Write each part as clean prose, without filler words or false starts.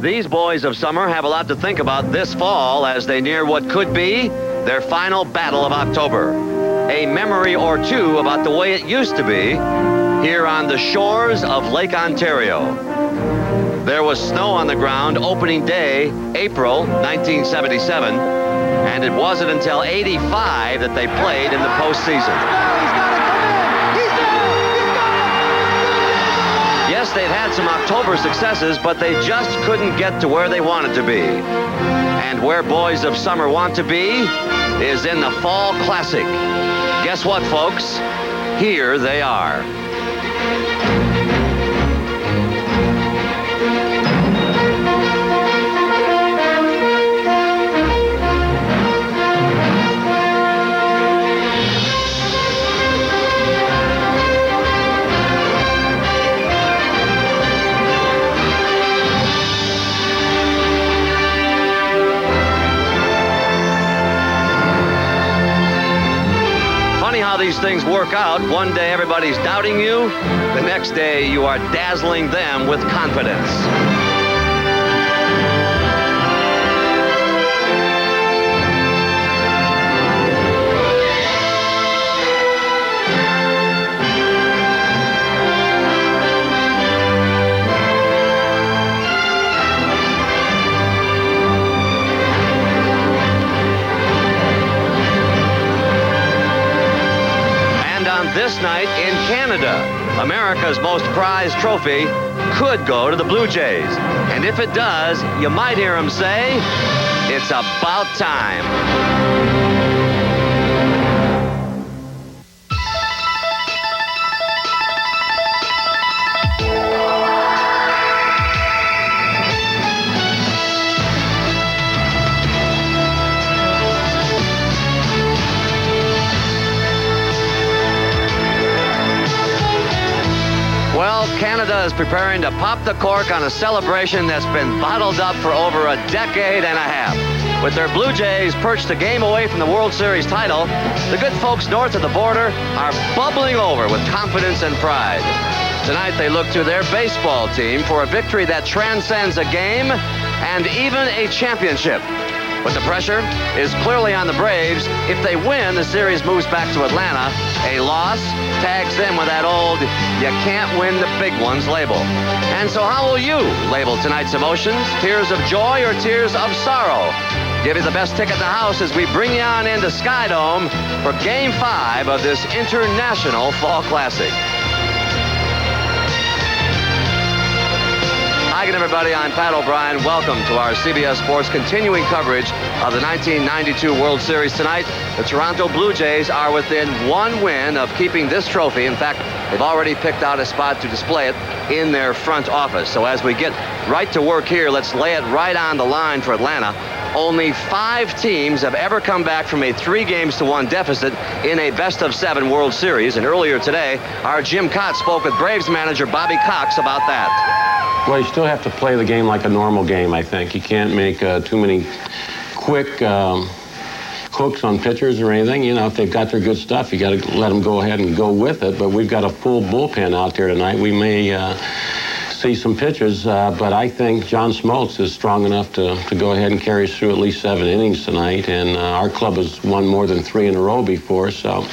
These boys of summer have a lot to think about this fall as they near what could be their final battle of October. A memory or two about the way it used to be here on the shores of Lake Ontario. There was snow on the ground opening day, April 1977, and it wasn't until '85 that they played in the postseason. Yes, they'd had some October successes, but they just couldn't get to where they wanted to be. And where boys of summer want to be is in the Fall Classic. Guess what, folks? Here they are. How these things work out. One day everybody's doubting you. The next day you are dazzling them with confidence. This night in Canada, America's most prized trophy could go to the Blue Jays. And if it does, you might hear them say, it's about time. Canada is preparing to pop the cork on a celebration that's been bottled up for over a decade and a half. With their Blue Jays perched a game away from the World Series title, the good folks north of the border are bubbling over with confidence and pride. Tonight they look to their baseball team for a victory that transcends a game and even a championship. But the pressure is clearly on the Braves. If they win, the series moves back to Atlanta. A loss tags them with that old, you can't win the big ones label. And so how will you label tonight's emotions? Tears of joy or tears of sorrow? Give you the best ticket in the house as we bring you on into Skydome for Game 5 of this International Fall Classic. Hi again, everybody. I'm Pat O'Brien. Welcome to our CBS Sports continuing coverage of the 1992 World Series tonight. The Toronto Blue Jays are within one win of keeping this trophy. In fact, they've already picked out a spot to display it in their front office. So as we get right to work here, let's lay it right on the line for Atlanta. Only 5 teams have ever come back from a 3-1 deficit in a best-of-7 World Series. And earlier today, our Jim Cott spoke with Braves manager Bobby Cox about that. Well, you still have to play the game like a normal game, I think. You can't make too many quick hooks on pitchers or anything. You know, if they've got their good stuff, you got to let them go ahead and go with it. But we've got a full bullpen out there tonight. We may see some pitchers, but I think John Smoltz is strong enough to go ahead and carry us through at least 7 innings tonight. And our club has won more than 3 in a row before, so...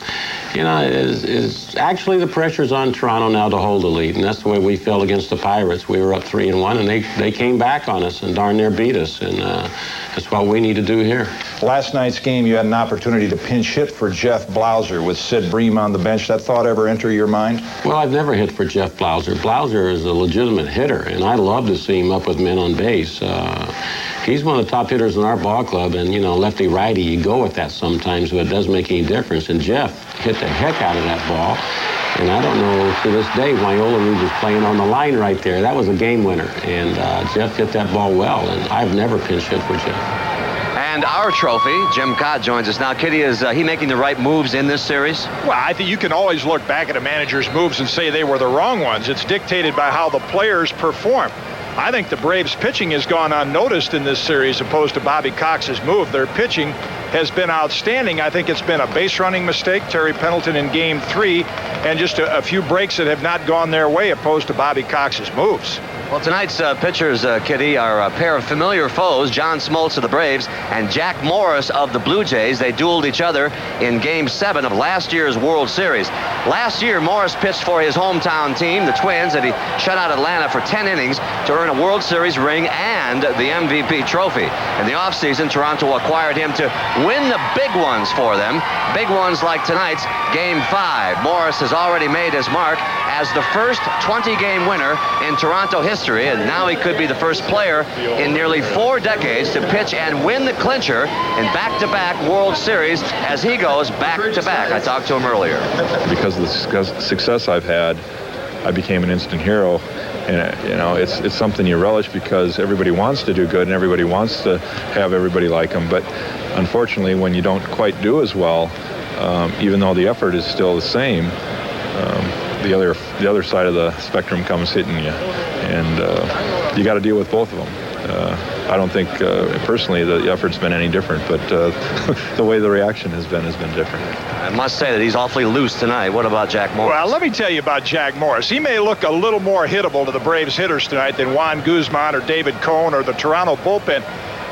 You know, is actually the pressure's on Toronto now to hold the lead, and that's the way we felt against the Pirates. We were up 3-1, and they came back on us and darn near beat us, and that's what we need to do here. Last night's game, you had an opportunity to pinch hit for Jeff Blauser with Sid Bream on the bench. That thought ever enter your mind? Well, I've never hit for Jeff Blauser. Blauser is a legitimate hitter, and I love to see him up with men on base. He's one of the top hitters in our ball club, and, you know, lefty-righty, you go with that sometimes, but it doesn't make any difference. And Jeff hit the heck out of that ball. And I don't know, to this day, why Olerud was playing on the line right there. That was a game winner. And Jeff hit that ball well, and I've never pinch hit for Jeff. And our trophy, Jim Cott joins us now. Kitty, is he making the right moves in this series? Well, I think you can always look back at a manager's moves and say they were the wrong ones. It's dictated by how the players perform. I think the Braves pitching has gone unnoticed in this series opposed to Bobby Cox's move. Their pitching has been outstanding. I think it's been a base running mistake, Terry Pendleton in Game 3, and just a few breaks that have not gone their way opposed to Bobby Cox's moves. Well, tonight's pitchers, Kitty, are a pair of familiar foes, John Smoltz of the Braves and Jack Morris of the Blue Jays. They dueled each other in Game 7 of last year's World Series. Last year, Morris pitched for his hometown team, the Twins, and he shut out Atlanta for 10 innings to earn a World Series ring and the MVP trophy. In the offseason, Toronto acquired him to win the big ones for them, big ones like tonight's Game 5. Morris has already made his mark as the first 20-game winner in Toronto history, and now he could be the first player in nearly 4 decades to pitch and win the clincher in back-to-back World Series as he goes back-to-back. I talked to him earlier. Because of the success I've had, I became an instant hero. And, you know, it's something you relish because everybody wants to do good and everybody wants to have everybody like them. But unfortunately, when you don't quite do as well, even though the effort is still the same, the other side of the spectrum comes hitting you, and you got to deal with both of them. I don't think personally the effort's been any different, but the way the reaction has been different. I must say that he's awfully loose tonight. What about Jack Morris? Well, let me tell you about Jack Morris. He may look a little more hittable to the Braves hitters tonight than Juan Guzman or David Cone or the Toronto bullpen.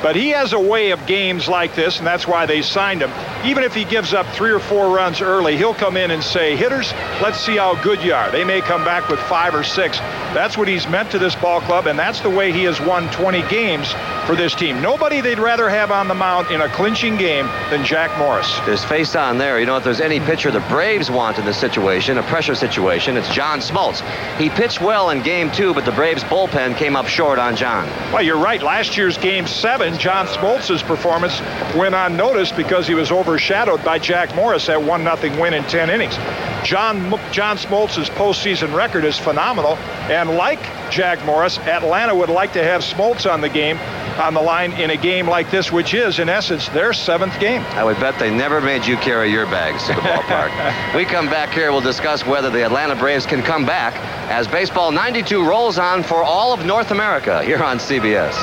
But he has a way of games like this, and that's why they signed him. Even if he gives up 3 or 4 runs early, he'll come in and say, hitters, let's see how good you are. They may come back with 5 or 6. That's what he's meant to this ball club, and that's the way he has won 20 games for this team. Nobody they'd rather have on the mound in a clinching game than Jack Morris. His face on there. You know, if there's any pitcher the Braves want in this situation, a pressure situation, it's John Smoltz. He pitched well in Game 2, but the Braves bullpen came up short on John. Well, you're right. Last year's Game 7, John Smoltz's performance went unnoticed because he was overshadowed by Jack Morris, that 1-0 win in 10 innings. John Smoltz's postseason record is phenomenal, and like Jack Morris, Atlanta would like to have Smoltz on the line in a game like this, which is, in essence, their 7th game. I would bet they never made you carry your bags to the ballpark. We come back here, we'll discuss whether the Atlanta Braves can come back as Baseball 92 rolls on for all of North America here on CBS.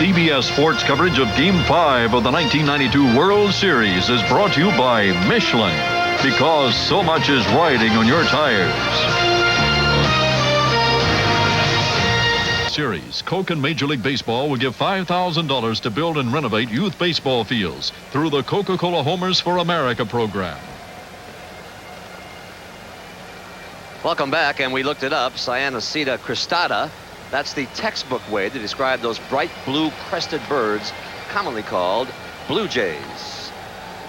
CBS Sports coverage of Game 5 of the 1992 World Series is brought to you by Michelin, because so much is riding on your tires. Series, Coke and Major League Baseball will give $5,000 to build and renovate youth baseball fields through the Coca-Cola Homers for America program. Welcome back, and we looked it up. Cyanocida cristata. That's the textbook way to describe those bright blue crested birds, commonly called blue jays.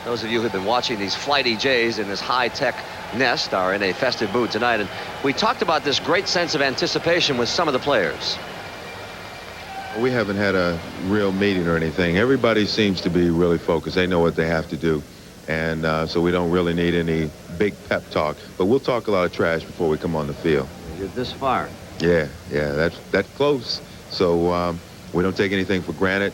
Those of you who've been watching these flighty jays in this high-tech nest are in a festive mood tonight, and we talked about this great sense of anticipation with some of the players. We haven't had a real meeting or anything. Everybody seems to be really focused. They know what they have to do, and so we don't really need any big pep talk. But we'll talk a lot of trash before we come on the field. You're this far. Yeah, that's close. So we don't take anything for granted.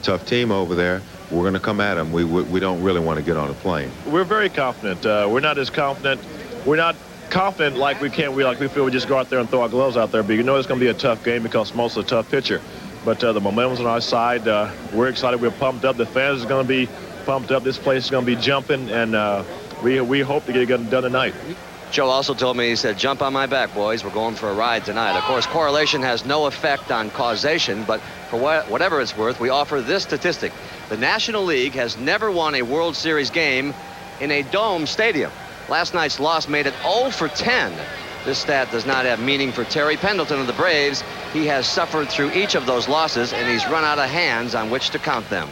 Tough team over there. We're going to come at them. We don't really want to get on a plane. We're very confident. We're not as confident. We're not confident like we feel we just go out there and throw our gloves out there. But you know it's going to be a tough game because Smoltz is a tough pitcher. But the momentum's on our side. We're excited. We're pumped up. The fans are going to be pumped up. This place is going to be jumping, and we hope to get it done tonight. Joe also told me, he said, jump on my back, boys. We're going for a ride tonight. Of course, correlation has no effect on causation, but for whatever it's worth, we offer this statistic. The National League has never won a World Series game in a dome stadium. Last night's loss made it 0 for 10. This stat does not have meaning for Terry Pendleton of the Braves. He has suffered through each of those losses, and he's run out of hands on which to count them.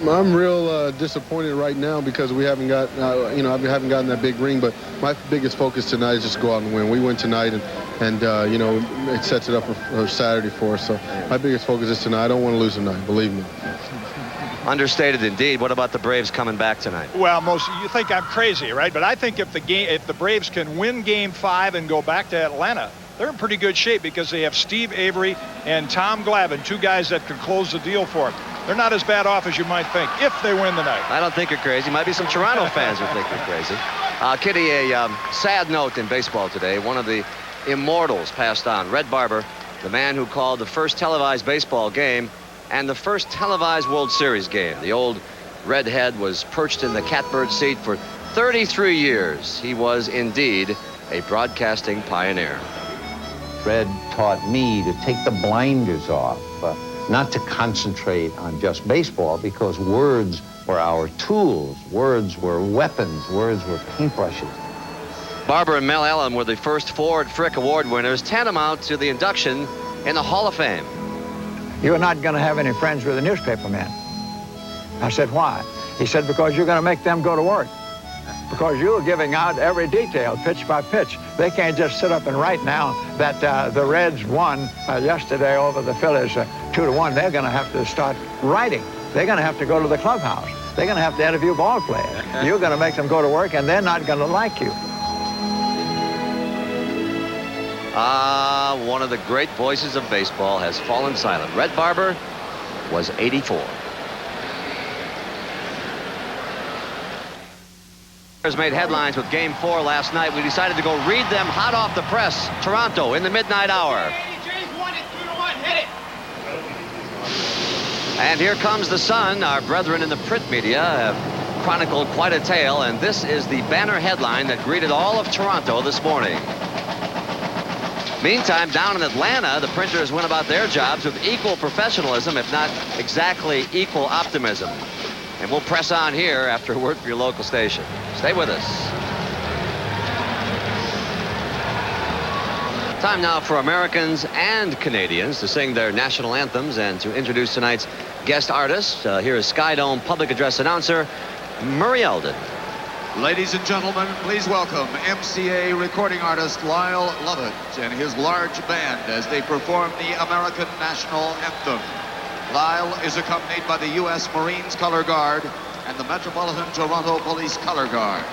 I'm real disappointed right now because we haven't got, we haven't gotten that big ring. But my biggest focus tonight is just go out and win. We win tonight, and it sets it up for Saturday for us. So my biggest focus is tonight. I don't want to lose tonight. Believe me. Understated indeed. What about the Braves coming back tonight? Well, you think I'm crazy, right? But I think if the Braves can win Game 5 and go back to Atlanta, they're in pretty good shape because they have Steve Avery and Tom Glavine, 2 guys that could close the deal for them. They're not as bad off as you might think if they win tonight. I don't think you're crazy. Might be some Toronto fans who think you're crazy. Kitty, a sad note in baseball today. One of the immortals passed on. Red Barber, the man who called the first televised baseball game and the first televised World Series game. The old redhead was perched in the catbird seat for 33 years. He was indeed a broadcasting pioneer. Fred taught me to take the blinders off, not to concentrate on just baseball, because words were our tools. Words were weapons. Words were paintbrushes. Barber and Mel Allen were the first Ford Frick Award winners, tantamount to the induction in the Hall of Fame. You're not going to have any friends with the newspaper men. I said, why? He said, because you're going to make them go to work. Because you're giving out every detail, pitch by pitch. They can't just sit up and write now that the Reds won yesterday over the Phillies 2-1. They're going to have to start writing. They're going to have to go to the clubhouse. They're going to have to interview ball players. You're going to make them go to work, and they're not going to like you. One of the great voices of baseball has fallen silent. Red Barber was 84. Made headlines with Game 4 last night. We decided to go read them hot off the press. Toronto in the midnight hour. And here comes the Sun. Our brethren in the print media have chronicled quite a tale, and this is the banner headline that greeted all of Toronto this morning. Meantime, down in Atlanta, the printers went about their jobs with equal professionalism, if not exactly equal optimism. And we'll press on here after a word from your local station. Stay with us. Time now for Americans and Canadians to sing their national anthems and to introduce tonight's guest artist. Here is Skydome public address announcer Murray Eldon. Ladies and gentlemen, please welcome MCA recording artist Lyle Lovett and his large band as they perform the American national anthem. Lyle is accompanied by the U.S. Marines Color Guard and the Metropolitan Toronto Police Color Guard.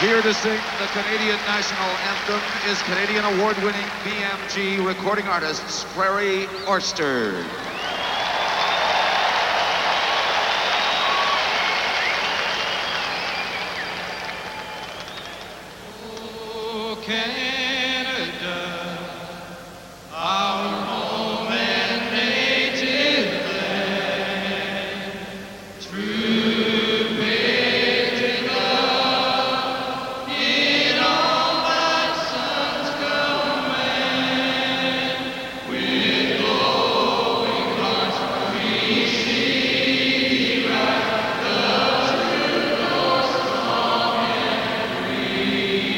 Here to sing the Canadian national anthem is Canadian award-winning BMG recording artist Prairie Orstad. Oh, Canada, our home and native land, true patriot love in all thy sons command. With glowing hearts we see right the true north strong and free.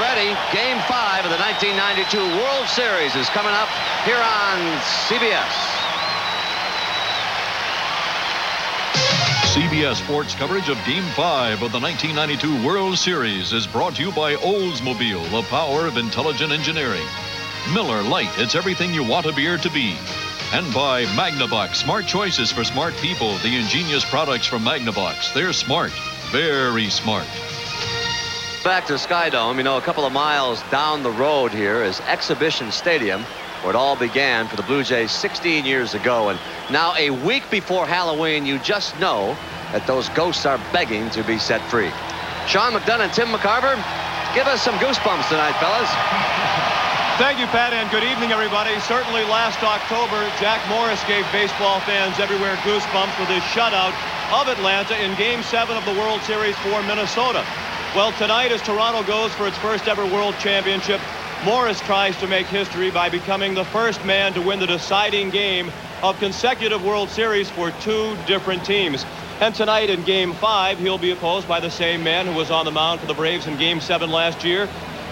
ready. Game 5 of the 1992 World Series is coming up here on CBS. CBS Sports coverage of Game 5 of the 1992 World Series is brought to you by Oldsmobile, the power of intelligent engineering. Miller Lite, it's everything you want a beer to be. And by Magnavox, smart choices for smart people. The ingenious products from Magnavox. They're smart, very smart. Back to Skydome, you know, a couple of miles down the road here is Exhibition Stadium, where it all began for the Blue Jays 16 years ago. And now, a week before Halloween, you just know that those ghosts are begging to be set free. Sean McDonough and Tim McCarver, give us some goosebumps tonight, fellas. Thank you, Pat, and good evening, everybody. Certainly last October, Jack Morris gave baseball fans everywhere goosebumps with his shutout of Atlanta in Game 7 of the World Series for Minnesota. Well, tonight, as Toronto goes for its first ever World Championship, Morris tries to make history by becoming the first man to win the deciding game of consecutive World Series for two different teams. And tonight in Game 5, he'll be opposed by the same man who was on the mound for the Braves in Game 7 last year,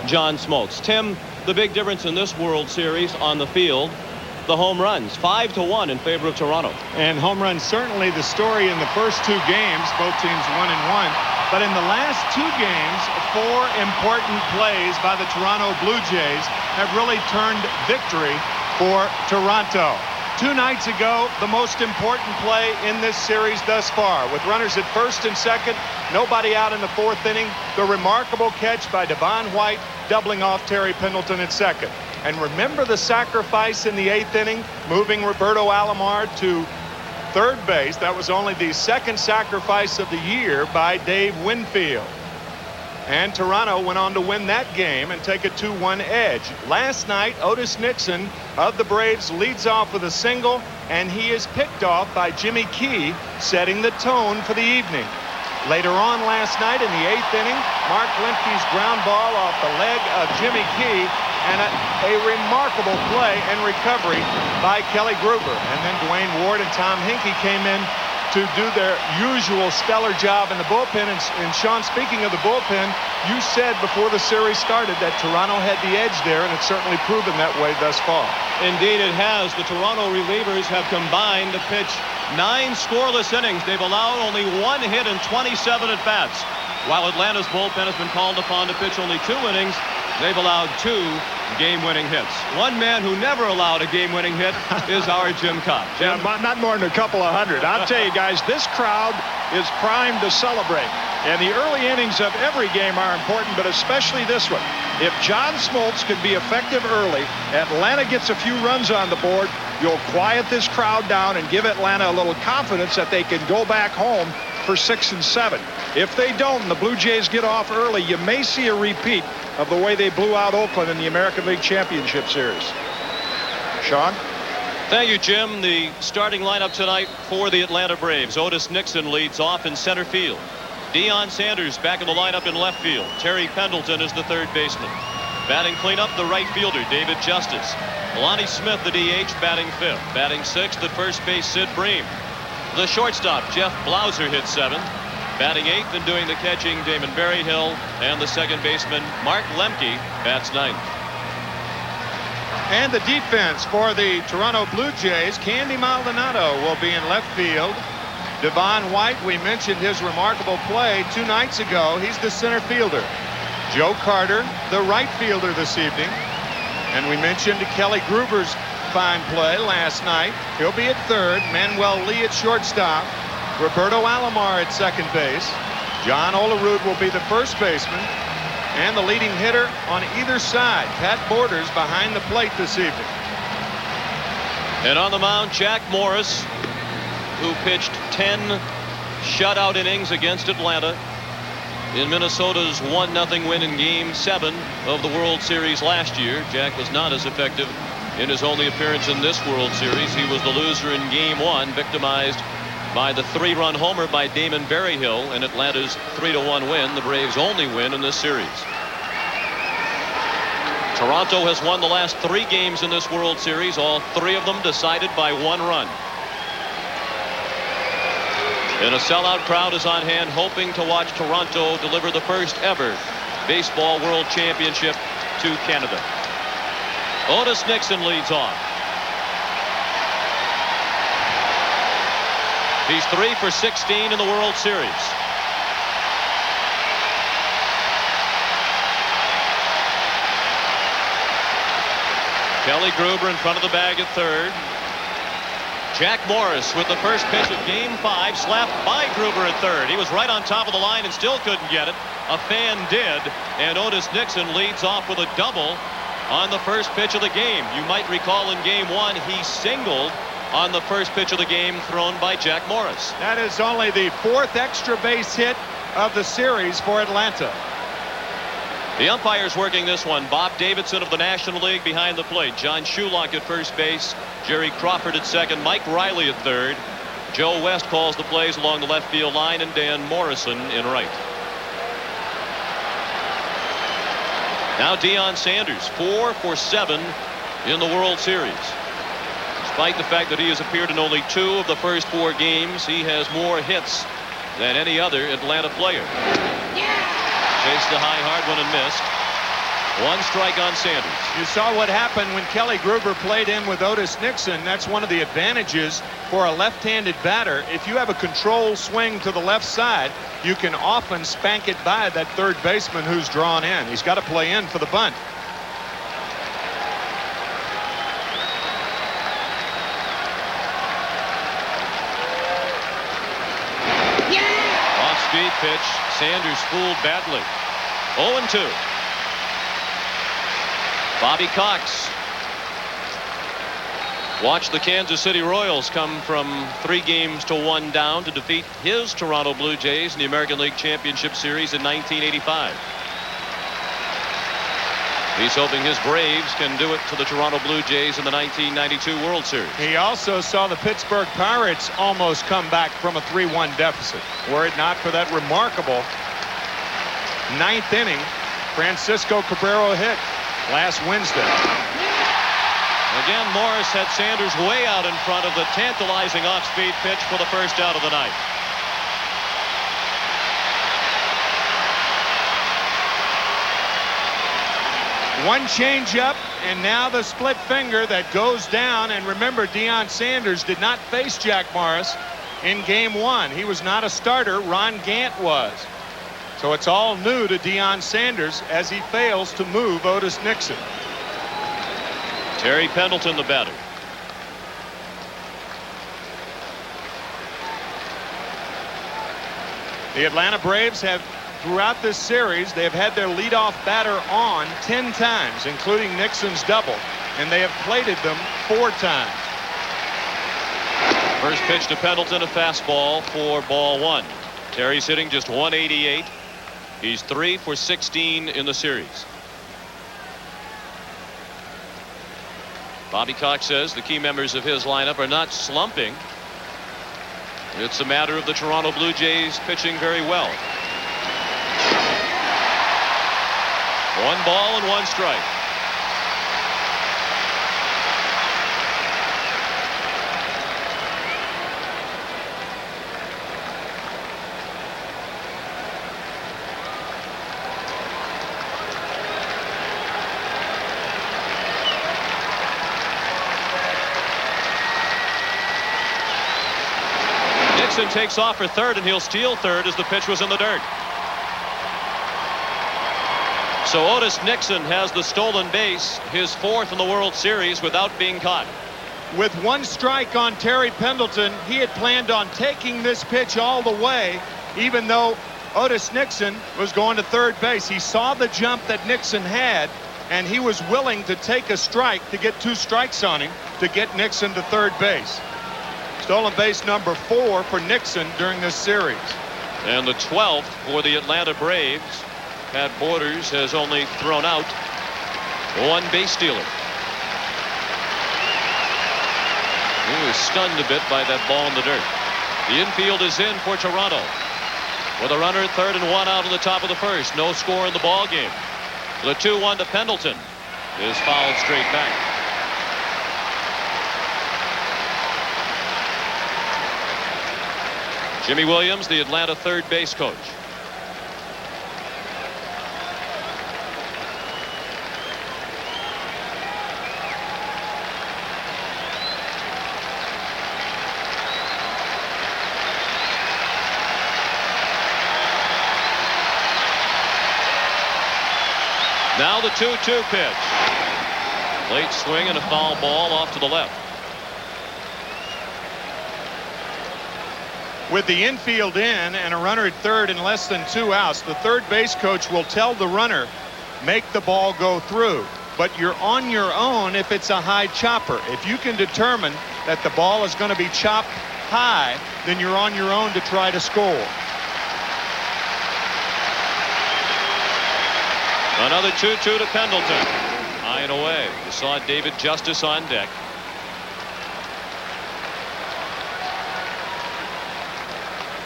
John Smoltz. Tim, the big difference in this World Series on the field, the home runs, 5-1 in favor of Toronto. And home runs certainly the story in the first two games, both teams 1-1. But in the last two games, 4 important plays by the Toronto Blue Jays have really turned victory for Toronto. 2 nights ago, the most important play in this series thus far. With runners at first and second, nobody out in the 4th inning, the remarkable catch by Devon White, doubling off Terry Pendleton at second. And remember the sacrifice in the 8th inning, moving Roberto Alomar to third base. That was only the second sacrifice of the year by Dave Winfield. And Toronto went on to win that game and take a 2-1 edge. Last night, Otis Nixon of the Braves leads off with a single, and he is picked off by Jimmy Key, setting the tone for the evening. Later on last night in the 8th inning, Mark Lemke's ground ball off the leg of Jimmy Key, and a remarkable play and recovery by Kelly Gruber. And then Dwayne Ward and Tom Hinkie came in to do their usual stellar job in the bullpen. And Sean, speaking of the bullpen, you said before the series started that Toronto had the edge there, and it's certainly proven that way thus far. Indeed it has. The Toronto relievers have combined to pitch 9 scoreless innings. They've allowed only 1 hit in 27 at-bats. While Atlanta's bullpen has been called upon to pitch only 2 innings, they've allowed 2 game-winning hits. One man who never allowed a game-winning hit is our Jim Cobb. Yeah, not more than a couple of hundred. I'll tell you guys, this crowd is primed to celebrate. And the early innings of every game are important, but especially this one. If John Smoltz can be effective early, Atlanta gets a few runs on the board, you'll quiet this crowd down and give Atlanta a little confidence that they can go back home for 6 and 7. If they don't and the Blue Jays get off early, you may see a repeat of the way they blew out Oakland in the American League Championship Series. Sean? Thank you, Jim. The starting lineup tonight for the Atlanta Braves. Otis Nixon leads off in center field. Deion Sanders back in the lineup in left field. Terry Pendleton is the third baseman. Batting cleanup, the right fielder, David Justice. Lonnie Smith, the DH, batting fifth. Batting sixth at first base, Sid Bream. The shortstop, Jeff Blauser, hits 7th. Batting 8th and doing the catching, Damon Berryhill. And the second baseman, Mark Lemke, bats 9th. And the defense for the Toronto Blue Jays, Candy Maldonado will be in left field. Devon White, we mentioned his remarkable play 2 nights ago. He's the center fielder. Joe Carter, the right fielder this evening. And we mentioned Kelly Gruber's fine play last night. He'll be at third. Manuel Lee at shortstop. Roberto Alomar at second base. John Olerud will be the first baseman. And the leading hitter on either side, Pat Borders, behind the plate this evening. And on the mound, Jack Morris, who pitched 10 shutout innings against Atlanta in Minnesota's 1-0 win in Game 7 of the World Series last year. Jack was not as effective in his only appearance in this World Series. He was the loser in Game 1, victimized by the 3-run homer by Damon Berryhill in Atlanta's 3-1 win, the Braves' only win in this series. Toronto has won the last 3 games in this World Series, all 3 of them decided by 1 run. And a sellout crowd is on hand, hoping to watch Toronto deliver the first ever Baseball World Championship to Canada. Otis Nixon leads off. He's 3 for 16 in the World Series. Kelly Gruber in front of the bag at third. Jack Morris with the first pitch of Game 5, slapped by Gruber at third. He was right on top of the line and still couldn't get it. A fan did, and Otis Nixon leads off with a double on the first pitch of the game. You might recall in Game 1 he singled on the first pitch of the game thrown by Jack Morris. That is only the 4th extra base hit of the series for Atlanta. The umpires working this one. Bob Davidson of the National League behind the plate. John Shulock at first base. Jerry Crawford at second. Mike Riley at third. Joe West calls the plays along the left field line, and Dan Morrison in right. Now Deion Sanders, 4 for 7 in the World Series. Despite the fact that he has appeared in only 2 of the first 4 games, he has more hits than any other Atlanta player. Chased the high hard one and missed. 1 strike on Sanders. You saw what happened when Kelly Gruber played in with Otis Nixon. That's one of the advantages for a left-handed batter. If you have a controlled swing to the left side, you can often spank it by that third baseman who's drawn in. He's got to play in for the bunt. Off-speed pitch. Sanders fooled badly. 0-2. Bobby Cox. Watch the Kansas City Royals come from 3 games to 1 down to defeat his Toronto Blue Jays in the American League Championship Series in 1985. He's hoping his Braves can do it to the Toronto Blue Jays in the 1992 World Series. He also saw the Pittsburgh Pirates almost come back from a 3-1 deficit. Were it not for that remarkable 9th inning Francisco Cabrera hit last Wednesday. Again, Morris had Sanders way out in front of the tantalizing off-speed pitch for the first out of the night. One changeup, and now the split finger that goes down. And remember, Deion Sanders did not face Jack Morris in Game 1. He was not a starter. Ron Gant was. So it's all new to Deion Sanders as he fails to move Otis Nixon. Terry Pendleton, the batter. The Atlanta Braves have, throughout this series, they have had their leadoff batter on 10 times, including Nixon's double, and they have plated them 4 times. First pitch to Pendleton, a fastball for ball 1. Terry's hitting just 188. He's 3 for 16 in the series. Bobby Cox says the key members of his lineup are not slumping. It's a matter of the Toronto Blue Jays pitching very well. 1 ball and 1 strike. Nixon takes off for third, and he'll steal third as the pitch was in the dirt. So Otis Nixon has the stolen base, his 4th in the World Series, without being caught. With 1 strike on Terry Pendleton, he had planned on taking this pitch all the way, even though Otis Nixon was going to third base. He saw the jump that Nixon had, and he was willing to take a strike to get 2 strikes on him to get Nixon to third base. Stolen base number 4 for Nixon during this series. And the 12th for the Atlanta Braves. Pat Borders has only thrown out 1 base stealer. He was stunned a bit by that ball in the dirt. The infield is in for Toronto. With a runner at third and 1 out in the top of the first. No score in the ball game. The 2-1 to Pendleton is fouled straight back. Jimmy Williams, the Atlanta third base coach. Now the 2-2 pitch. Late swing and a foul ball off to the left. With the infield in and a runner at third and less than 2 outs, the third base coach will tell the runner, make the ball go through. But you're on your own if it's a high chopper. If you can determine that the ball is going to be chopped high, then you're on your own to try to score. Another 2-2 to Pendleton. High and away. You saw David Justice on deck.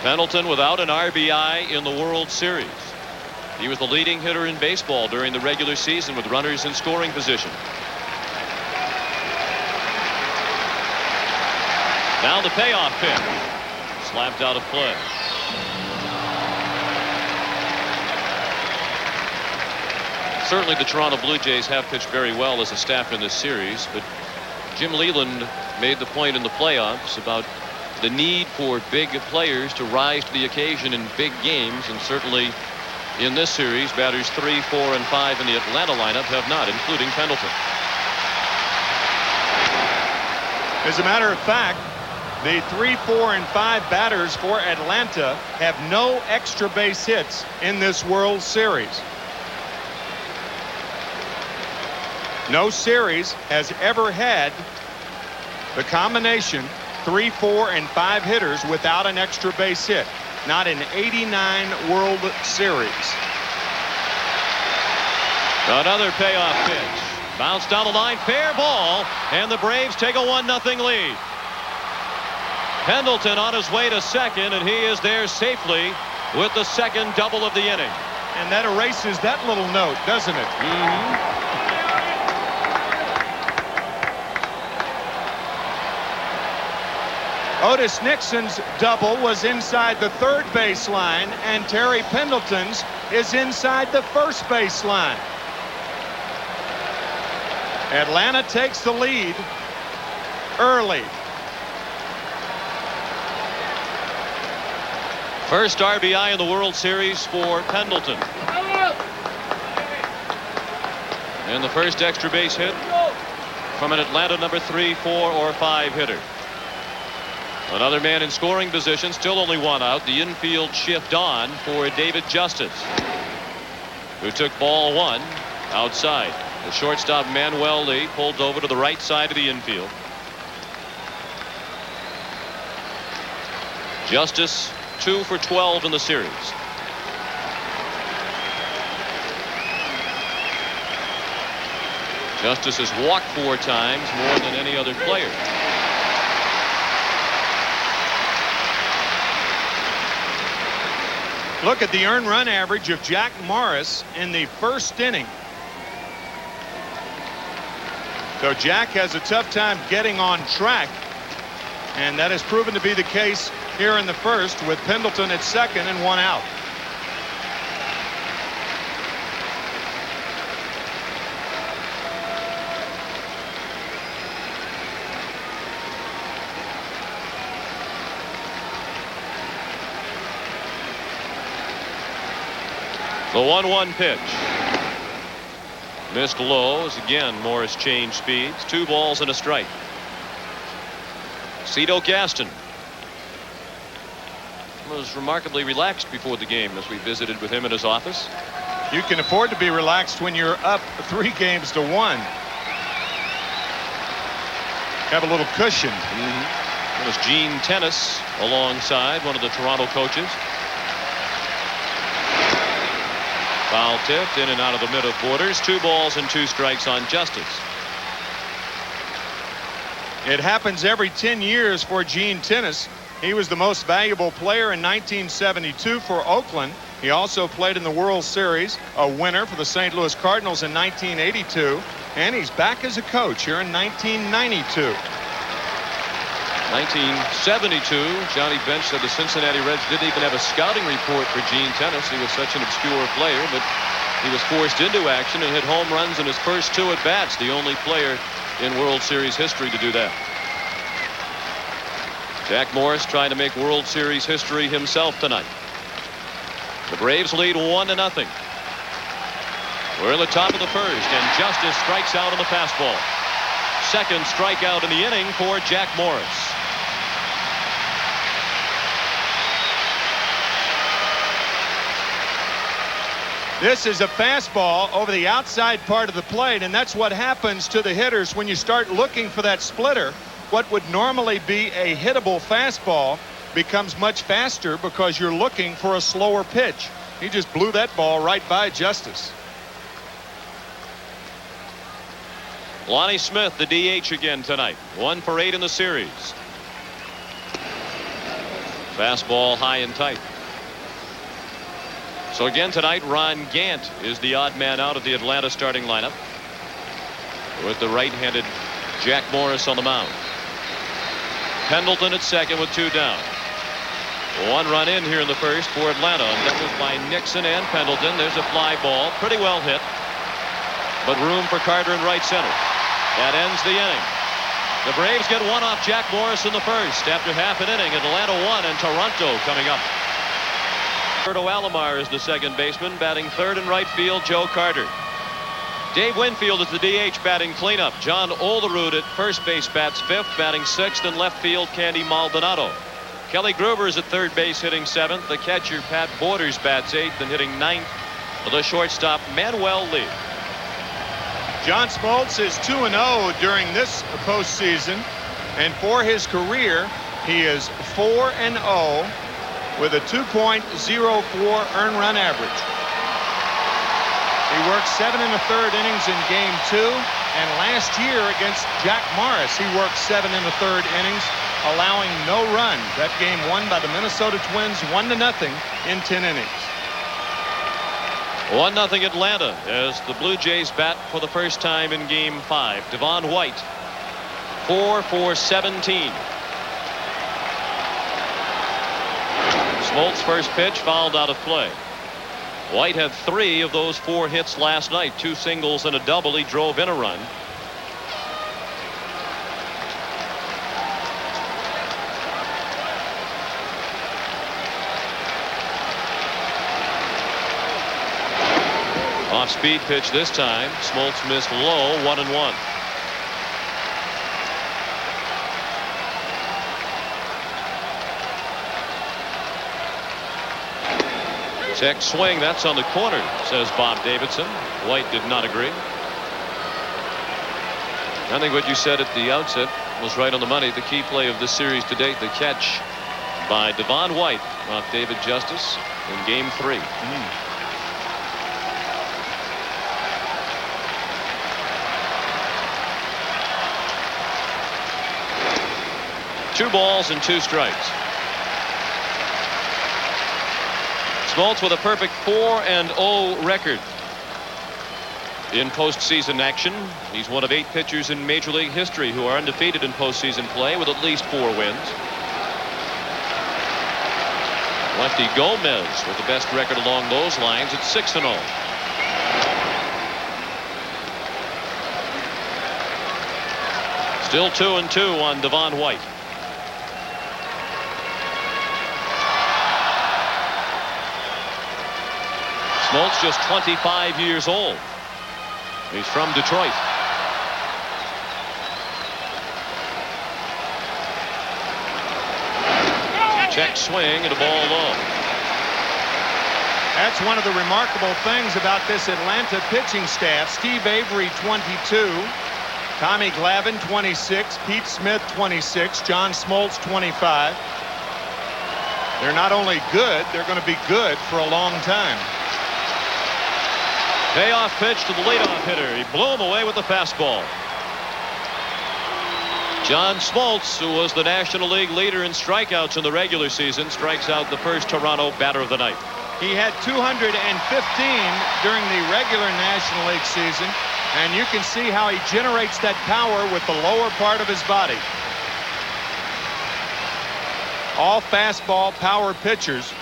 Pendleton without an RBI in the World Series. He was the leading hitter in baseball during the regular season with runners in scoring position. Now the payoff pitch. Slapped out of play. Certainly the Toronto Blue Jays have pitched very well as a staff in this series, but Jim Leyland made the point in the playoffs about the need for big players to rise to the occasion in big games, and certainly in this series, batters 3, 4, and 5 in the Atlanta lineup have not, including Pendleton. As a matter of fact, the 3, 4, and 5 batters for Atlanta have no extra base hits in this World Series. No series has ever had the combination 3, 4, and 5 hitters without an extra base hit. Not in 89 World Series. Another payoff pitch. Bounced down the line, fair ball, and the Braves take a 1-0 lead. Pendleton on his way to second, and he is there safely with the second double of the inning. And that erases that little note, doesn't it? Mm-hmm. Otis Nixon's double was inside the third base line, and Terry Pendleton's is inside the first base line. Atlanta takes the lead early. First RBI in the World Series for Pendleton. And the first extra base hit from an Atlanta number 3, 4, or 5 hitter. Another man in scoring position, still only 1 out. The infield shift on for David Justice, who took ball 1 outside. The shortstop Manuel Lee pulled over to the right side of the infield. Justice 2 for 12 in the series. Justice has walked 4 times, more than any other player. Look at the earned run average of Jack Morris in the first inning. So Jack has a tough time getting on track, and that has proven to be the case here in the first, with Pendleton at second and 1 out. The 1-1 pitch. Missed low as again Morris changed speeds. 2 balls and a strike. Cito Gaston was remarkably relaxed before the game as we visited with him in his office. You can afford to be relaxed when you're up 3 games to 1. Have a little cushion. That was Gene Tennis alongside one of the Toronto coaches. Foul tipped in and out of the mid of borders. 2 balls and 2 strikes on Justice. It happens every 10 years for Gene Tennis. He was the most valuable player in 1972 for Oakland. He also played in the World Series, a winner for the St. Louis Cardinals in 1982, and he's back as a coach here in 1992. 1972, Johnny Bench said the Cincinnati Reds didn't even have a scouting report for Gene Tennis. He was such an obscure player, but he was forced into action and hit home runs in his first 2 at-bats, the only player in World Series history to do that. Jack Morris trying to make World Series history himself tonight. The Braves lead 1-0. We're in the top of the first, and Justice strikes out on the fastball. Second strikeout in the inning for Jack Morris. This is a fastball over the outside part of the plate, and that's what happens to the hitters when you start looking for that splitter. What would normally be a hittable fastball becomes much faster because you're looking for a slower pitch. He just blew that ball right by Justice. Lonnie Smith, the DH again tonight. 1 for 8 in the series. Fastball high and tight. So again tonight, Ron Gant is the odd man out of the Atlanta starting lineup, with the right-handed Jack Morris on the mound. Pendleton at second with 2 down. 1 run in here in the first for Atlanta. That was by Nixon and Pendleton. There's a fly ball, pretty well hit, but room for Carter in right center. That ends the inning. The Braves get 1 off Jack Morris in the first. After half an inning, Atlanta 1 and Toronto coming up. Roberto Alomar is the second baseman, batting third in right field, Joe Carter. Dave Winfield is the DH, batting cleanup. John Olerud at first base bats fifth, batting sixth in left field, Candy Maldonado. Kelly Gruber is at third base, hitting seventh. The catcher, Pat Borders, bats eighth and hitting ninth. The shortstop, Manuel Lee. John Smoltz is 2-0 during this postseason, and for his career, he is 4-0 with a 2.04 earned run average. He worked 7 1/3 innings in Game 2, and last year against Jack Morris, he worked 7 1/3 innings, allowing no runs. That game won by the Minnesota Twins 1-0 in 10 innings. 1-0 Atlanta as the Blue Jays bat for the first time in Game 5. Devon White, 4 for 17. Smoltz first pitch fouled out of play. White had 3 of those 4 hits last night, 2 singles and a double. He drove in a run. Off-speed pitch this time. Smoltz missed low, 1-1. Check swing, that's on the corner, says Bob Davidson. White did not agree. I think what you said at the outset was right on the money. The key play of this series to date, the catch by Devon White off David Justice in Game 3. 2 balls and 2 strikes. Smoltz with a perfect 4-0 record in postseason action. He's one of 8 pitchers in Major League history who are undefeated in postseason play with at least 4 wins. Lefty Gomez with the best record along those lines at 6-0. Still 2-2 on Devon White. Smoltz just 25 years old. He's from Detroit. Check swing and a ball low. That's one of the remarkable things about this Atlanta pitching staff. Steve Avery, 22. Tommy Glavine, 26. Pete Smith, 26. John Smoltz, 25. They're not only good, they're going to be good for a long time. Payoff pitch to the leadoff hitter. He blew him away with the fastball. John Smoltz, who was the National League leader in strikeouts in the regular season, strikes out the first Toronto batter of the night. He had 215 during the regular National League season, and you can see how he generates that power with the lower part of his body. All fastball power pitchers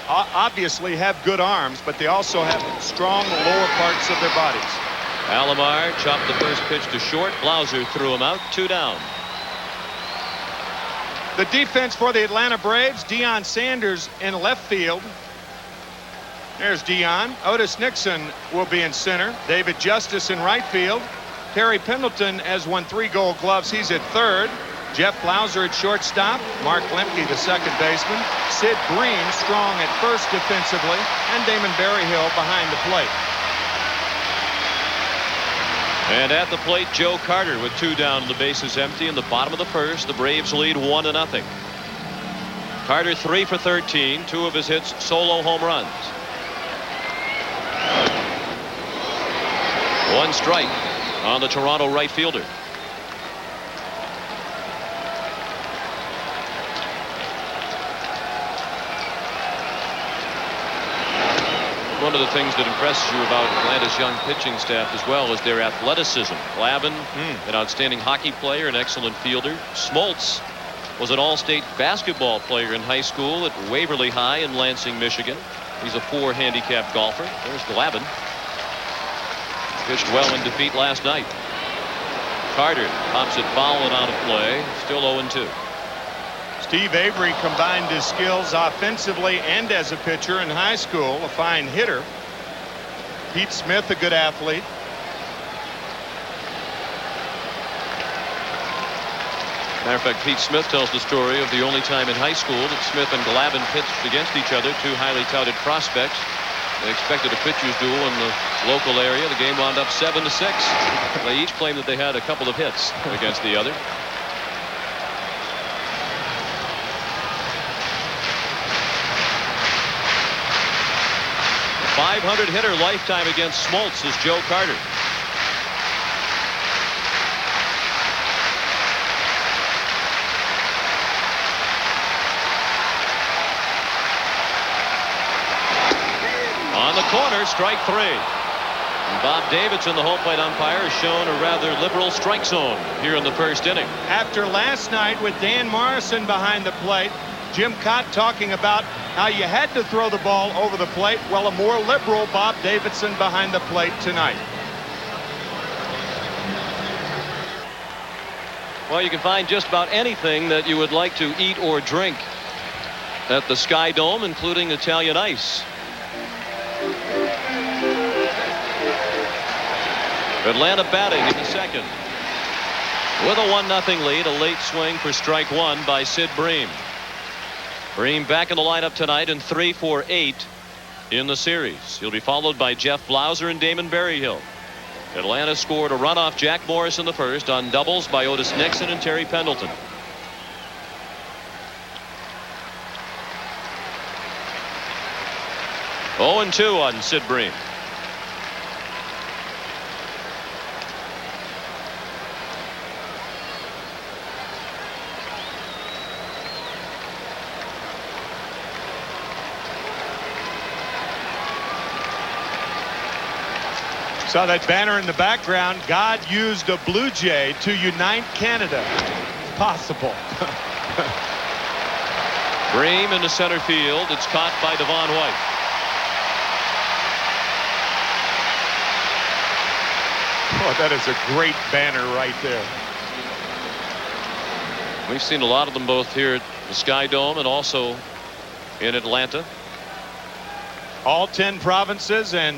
obviously have good arms, but they also have strong lower parts of their bodies. Alomar chopped the first pitch to short. Blauser threw him out, 2 down. The defense for the Atlanta Braves, Deion Sanders in left field. There's Dion. Otis Nixon will be in center. David Justice in right field. Terry Pendleton has won 3 Gold Gloves. He's at third. Jeff Blauser at shortstop. Mark Lemke, the second baseman. Sid Bream strong at first defensively. And Damon Berryhill behind the plate. And at the plate, Joe Carter with 2 down, the bases empty in the bottom of the first. The Braves lead 1-0. Carter 3 for 13, 2 of his hits solo home runs. 1 strike on the Toronto right fielder. One of the things that impresses you about Atlanta's young pitching staff as well is their athleticism. Glavin, an outstanding hockey player, an excellent fielder. Smoltz was an all-state basketball player in high school at Waverly High in Lansing, Michigan. He's a 4 handicap golfer. There's Glavin. Pitched well in defeat last night. Carter pops it foul and out of play. Still 0-2. Steve Avery combined his skills offensively and as a pitcher in high school. A fine hitter. Pete Smith, a good athlete. Matter of fact, Pete Smith tells the story of the only time in high school that Smith and Glavin pitched against each other, 2 highly touted prospects. They expected a pitcher's duel in the local area. The game wound up 7-6. They each claimed that they had a couple of hits against the other. .500 hitter lifetime against Smoltz is Joe Carter. On the corner, strike 3. And Bob Davidson, the home plate umpire, has shown a rather liberal strike zone here in the first inning. After last night with Dan Morrison behind the plate, Jim Cott talking about how you had to throw the ball over the plate. Well, a more liberal Bob Davidson behind the plate tonight. Well, you can find just about anything that you would like to eat or drink at the Sky Dome, including Italian ice. Atlanta batting in the second. With a 1-0 lead, a late swing for strike 1 by Sid Bream. Bream back in the lineup tonight and 3 for 8 in the series. He'll be followed by Jeff Blauser and Damon Berryhill. Atlanta scored a run off Jack Morris in the first on doubles by Otis Nixon and Terry Pendleton. Oh, 2 on Sid Bream. Saw that banner in the background. God used a Blue Jay to unite Canada. Possible. Bream into center field. It's caught by Devon White. Oh, that is a great banner right there. We've seen a lot of them both here at the Sky Dome and also in Atlanta. All 10 provinces and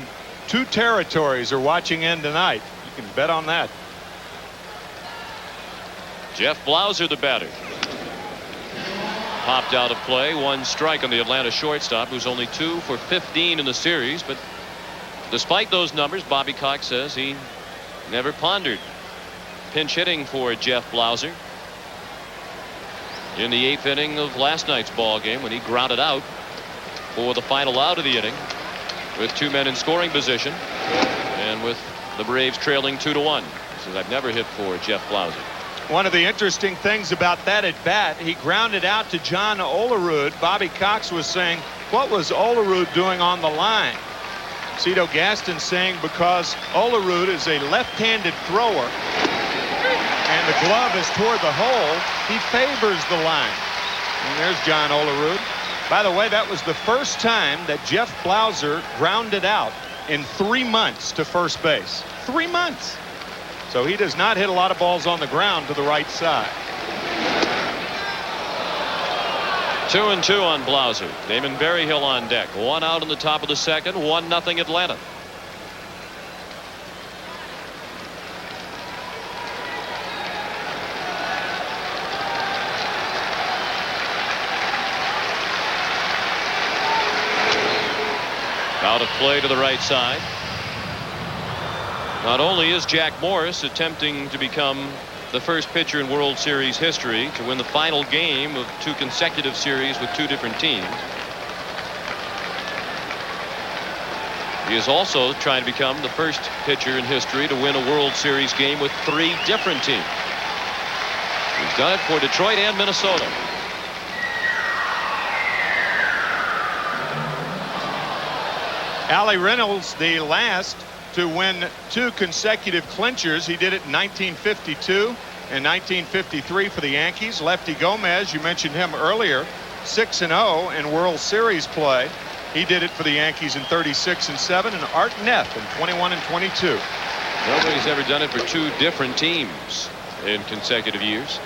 2 territories are watching in tonight. You can bet on that. Jeff Blauser, the batter. Popped out of play. 1 strike on the Atlanta shortstop, who's only 2 for 15 in the series. But despite those numbers, Bobby Cox says he never pondered pinch hitting for Jeff Blauser in the 8th inning of last night's ball game when he grounded out for the final out of the inning with 2 men in scoring position and with the Braves trailing 2-1. He says, I've never hit for Jeff Blauser. One of the interesting things about that at bat, he grounded out to John Olerud. Bobby Cox was saying, what was Olerud doing on the line? Cito Gaston saying because Olerud is a left-handed thrower and the glove is toward the hole, he favors the line. And there's John Olerud. By the way, that was the first time that Jeff Blauser grounded out in 3 months to first base. 3 months. So he does not hit a lot of balls on the ground to the right side. 2-2 on Blauser. Damon Berryhill on deck. 1 out in the top of the second. 1-0 Atlanta. Out of play to the right side. Not only is Jack Morris attempting to become the first pitcher in World Series history to win the final game of 2 consecutive series with 2 different teams, he is also trying to become the first pitcher in history to win a World Series game with 3 different teams. He's done it for Detroit and Minnesota. Allie Reynolds, the last to win 2 consecutive clinchers. He did it in 1952 and 1953 for the Yankees. Lefty Gomez, you mentioned him earlier, 6-0 in World Series play. He did it for the Yankees in 36 and 7, and Art Neff in 21 and 22. Nobody's ever done it for 2 different teams in consecutive years.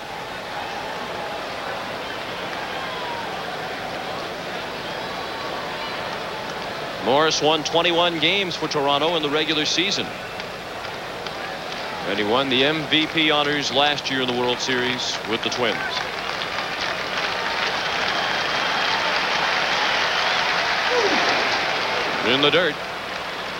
Morris won 21 games for Toronto in the regular season. And he won the MVP honors last year in the World Series with the Twins. In the dirt.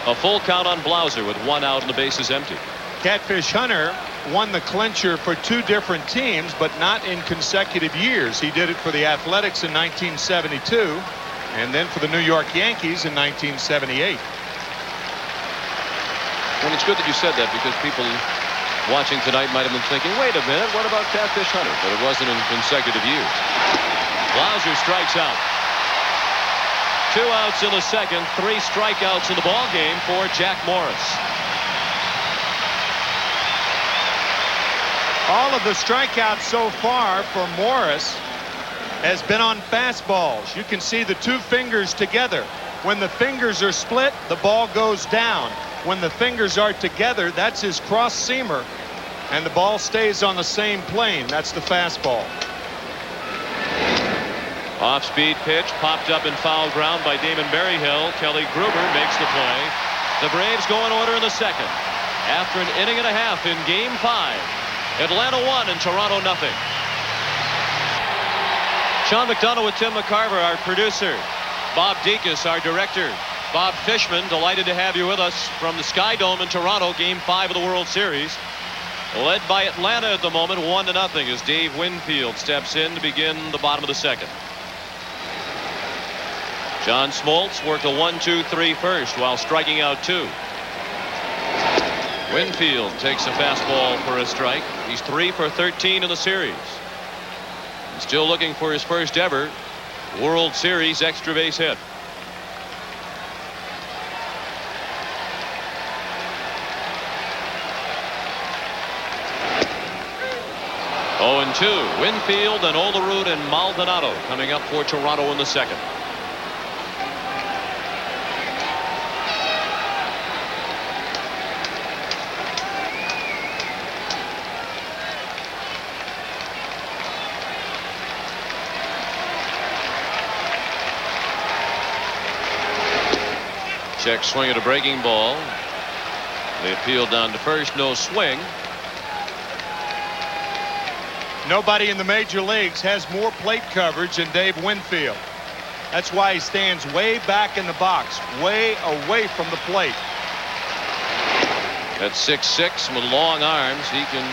A full count on Blauser with 1 out and the bases empty. Catfish Hunter won the clincher for 2 different teams, but not in consecutive years. He did it for the Athletics in 1972. And then for the New York Yankees in 1978. Well, it's good that you said that, because people watching tonight might have been thinking, wait a minute, what about Catfish Hunter? But it wasn't in consecutive years. Blauser strikes out. 2 outs in the second, 3 strikeouts in the ball game for Jack Morris. All of the strikeouts so far for Morris has been on fastballs. You can see the 2 fingers together. When the fingers are split, the ball goes down. When the fingers are together, that's his cross seamer, and the ball stays on the same plane. That's the fastball. Off-speed pitch popped up in foul ground by Damon Berryhill. Kelly Gruber makes the play. The Braves go in order in the second. After an inning and a half in Game 5, Atlanta 1 and Toronto nothing. Sean McDonough with Tim McCarver, our producer. Bob Dekas, our director. Bob Fishman, delighted to have you with us from the Sky Dome in Toronto, Game 5 of the World Series. Led by Atlanta at the moment, 1-0 as Dave Winfield steps in to begin the bottom of the second. John Smoltz worked a 1-2-3 first while striking out 2. Winfield takes a fastball for a strike. He's 3 for 13 in the series. Still looking for his first ever World Series extra base hit. Oh, and 2. Winfield and Olerud and Maldonado coming up for Toronto in the second. Check swing at a breaking ball. They appealed down to first. No swing. Nobody in the major leagues has more plate coverage than Dave Winfield. That's why he stands way back in the box, way away from the plate. At 6'6" with long arms, he can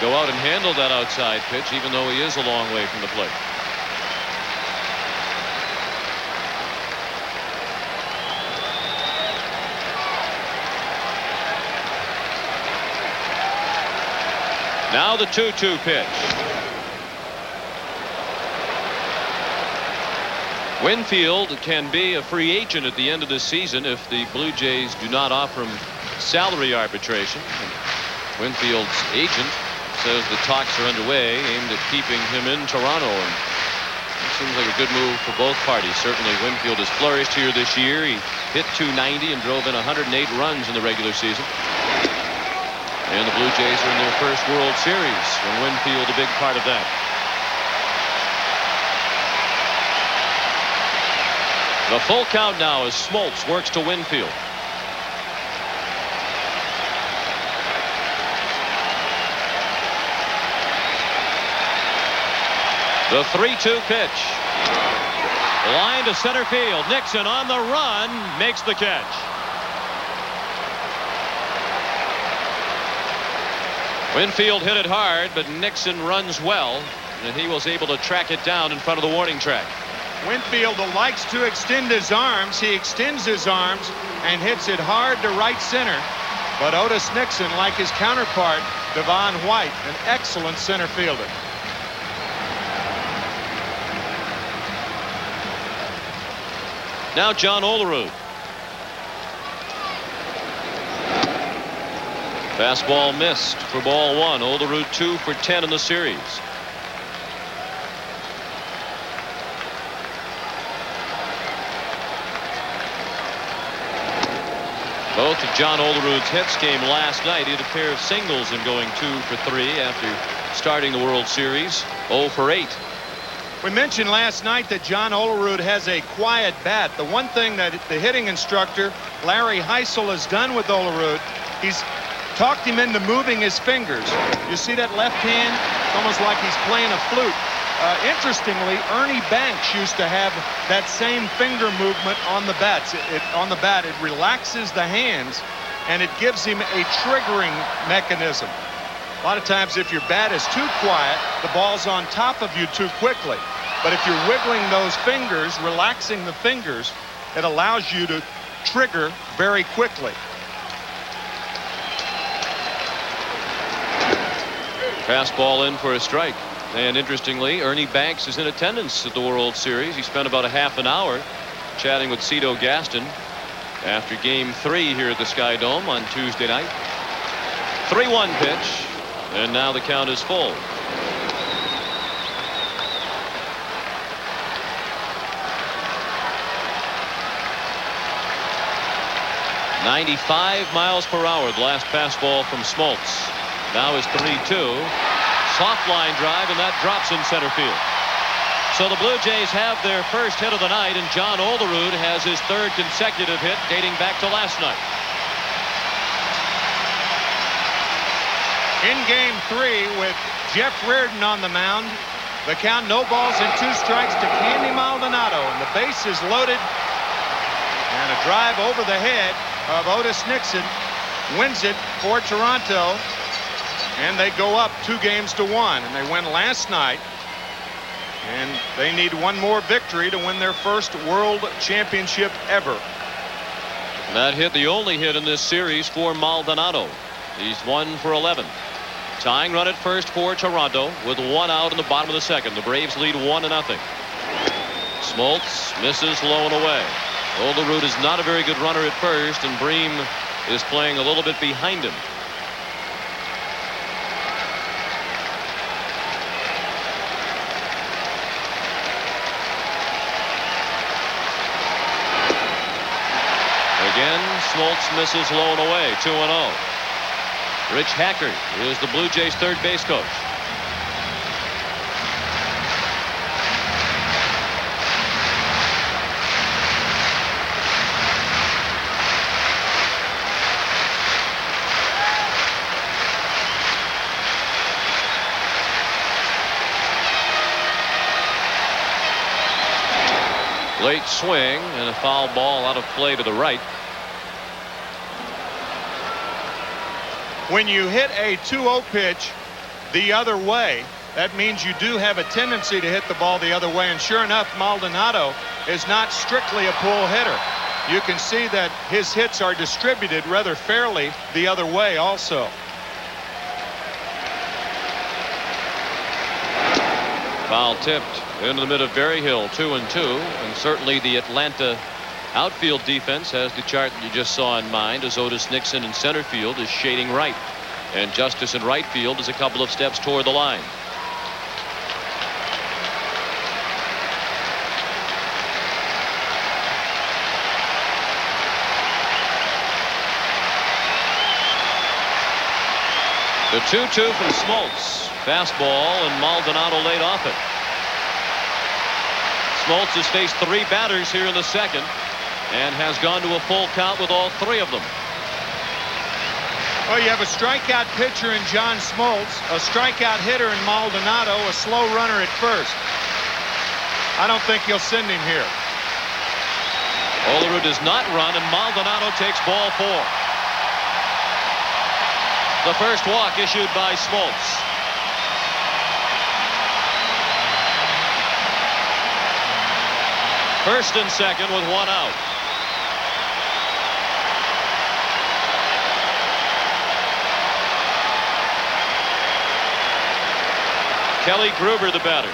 go out and handle that outside pitch, even though he is a long way from the plate. Now the 2-2 pitch. Winfield can be a free agent at the end of this season if the Blue Jays do not offer him salary arbitration. Winfield's agent says the talks are underway aimed at keeping him in Toronto, and it seems like a good move for both parties. Certainly Winfield has flourished here this year. He hit .290 and drove in 108 runs in the regular season. And the Blue Jays are in their first World Series, and Winfield a big part of that. The full count now as Smoltz works to Winfield. The 3-2 pitch. Line to center field. Nixon on the run makes the catch. Winfield hit it hard, but Nixon runs well, and he was able to track it down in front of the warning track. Winfield likes to extend his arms. He extends his arms and hits it hard to right center. But Otis Nixon, like his counterpart, Devon White, an excellent center fielder. Now John Olerud. Fastball missed for ball one. Olerud 2 for 10 in the series. Both of John Olerud's hits came last night. He had a pair of singles in going 2 for 3 after starting the World Series. 0 for 8. We mentioned last night that John Olerud has a quiet bat. The one thing that the hitting instructor, Larry Heisel, has done with Olerud, he's talked him into moving his fingers. You see that left hand? It's almost like he's playing a flute. Interestingly, Ernie Banks used to have that same finger movement on the bats. It relaxes the hands, and it gives him a triggering mechanism. A lot of times, if your bat is too quiet, the ball's on top of you too quickly. But if you're wiggling those fingers, relaxing the fingers, it allows you to trigger very quickly. Fastball in for a strike. And interestingly, Ernie Banks is in attendance at the World Series. He spent about a half an hour chatting with Cito Gaston after Game 3 here at the Sky Dome on Tuesday night. 3-1 pitch, and now the count is full. .95 miles per hour. The last fastball from Smoltz. Now is 3-2. Soft line drive, and that drops in center field. So the Blue Jays have their first hit of the night, and John Olerud has his third consecutive hit dating back to last night. In Game 3, with Jeff Reardon on the mound, the count no balls and 2 strikes to Candy Maldonado, and the base is loaded. And a drive over the head of Otis Nixon wins it for Toronto, and they go up 2-1, and they win last night, and they need one more victory to win their first World Championship ever. That hit the only hit in this series for Maldonado. He's 1 for 11. Tying run at first for Toronto with 1 out in the bottom of the second. The Braves lead 1-0. Smoltz misses low and away. Olerud is not a very good runner at first, and Bream is playing a little bit behind him. Again, Smoltz misses low and away. 2-0. Rich Hackert is the Blue Jays' third base coach. Late swing and a foul ball out of play to the right. When you hit a 2-0 pitch the other way, that means you do have a tendency to hit the ball the other way. And sure enough, Maldonado is not strictly a pull hitter. You can see that his hits are distributed rather fairly the other way also. Foul tipped into the mid of Berryhill. 2-2, and certainly the Atlanta outfield defense has the chart that you just saw in mind, as Otis Nixon in center field is shading right, and Justice in right field is a couple of steps toward the line. The 2-2 from Smoltz. Fastball, and Maldonado laid off it. Smoltz has faced 3 batters here in the second and has gone to a full count with all 3 of them. Well, you have a strikeout pitcher in John Smoltz, a strikeout hitter in Maldonado, a slow runner at first. I don't think he'll send him here. Olerud does not run, and Maldonado takes ball 4. The first walk issued by Smoltz. First and second with 1 out. Kelly Gruber, the batter.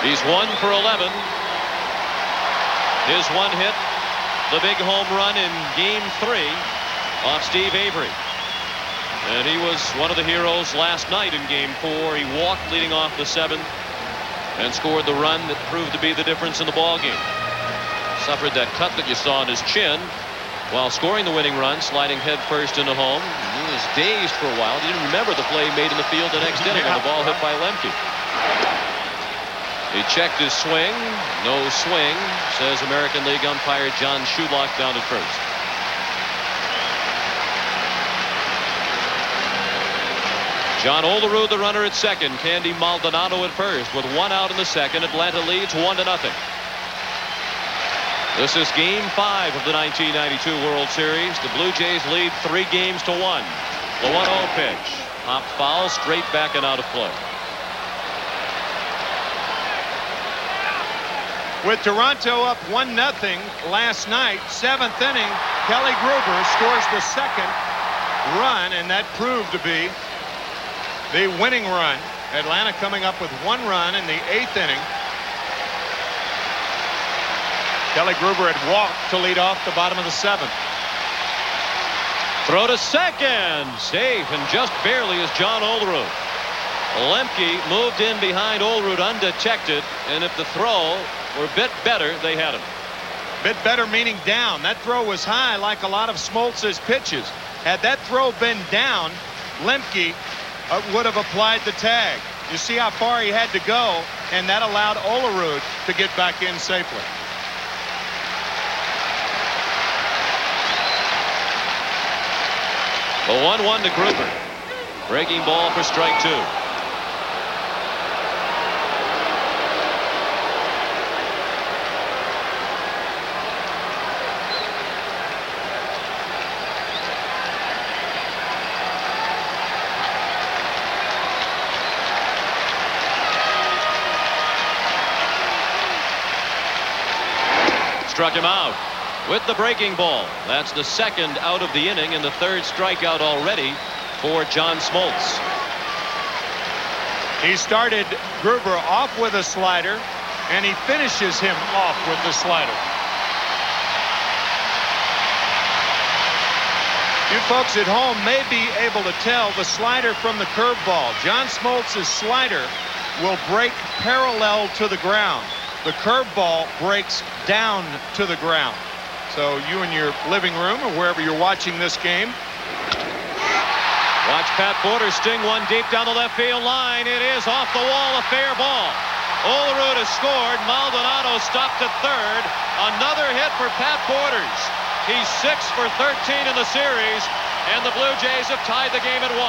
He's 1 for 11. His 1 hit, the big home run in Game 3 off Steve Avery. And he was one of the heroes last night in Game 4. He walked leading off the 7th and scored the run that proved to be the difference in the ball game. Suffered that cut that you saw on his chin while scoring the winning run, sliding head first into home. He was dazed for a while. He didn't remember the play made in the field the next inning on the ball hit by Lemke. He checked his swing. No swing, says American League umpire John Shulock down at first. John Olerud, the runner at second. Candy Maldonado at first. With 1 out in the second, Atlanta leads 1-0. This is Game 5 of the 1992 World Series. The Blue Jays lead 3 games to 1. The 1-0 pitch. Popped foul, straight back and out of play. With Toronto up 1-0 last night, 7th inning, Kelly Gruber scores the second run, and that proved to be the winning run. Atlanta coming up with 1 run in the 8th inning. Kelly Gruber had walked to lead off the bottom of the 7th. Throw to second. Safe, and just barely is John Olerud. Lemke moved in behind Olerud undetected, and if the throw were a bit better, they had him. Bit better meaning down. That throw was high like a lot of Smoltz's pitches. Had that throw been down, Lemke would have applied the tag. You see how far he had to go, and that allowed Olerud to get back in safely. The 1-1 to Gruber. Breaking ball for strike 2. Struck him out with the breaking ball. That's the second out of the inning and the 3rd strikeout already for John Smoltz. He started Gruber off with a slider, and he finishes him off with the slider. You folks at home may be able to tell the slider from the curveball. John Smoltz's slider will break parallel to the ground. The curveball breaks down to the ground. So you in your living room or wherever you're watching this game. Watch Pat Porter sting one deep down the left field line. It is off the wall, a fair ball. Olerud has scored. Maldonado stopped at third. Another hit for Pat Porters. He's 6 for 13 in the series, and the Blue Jays have tied the game at 1.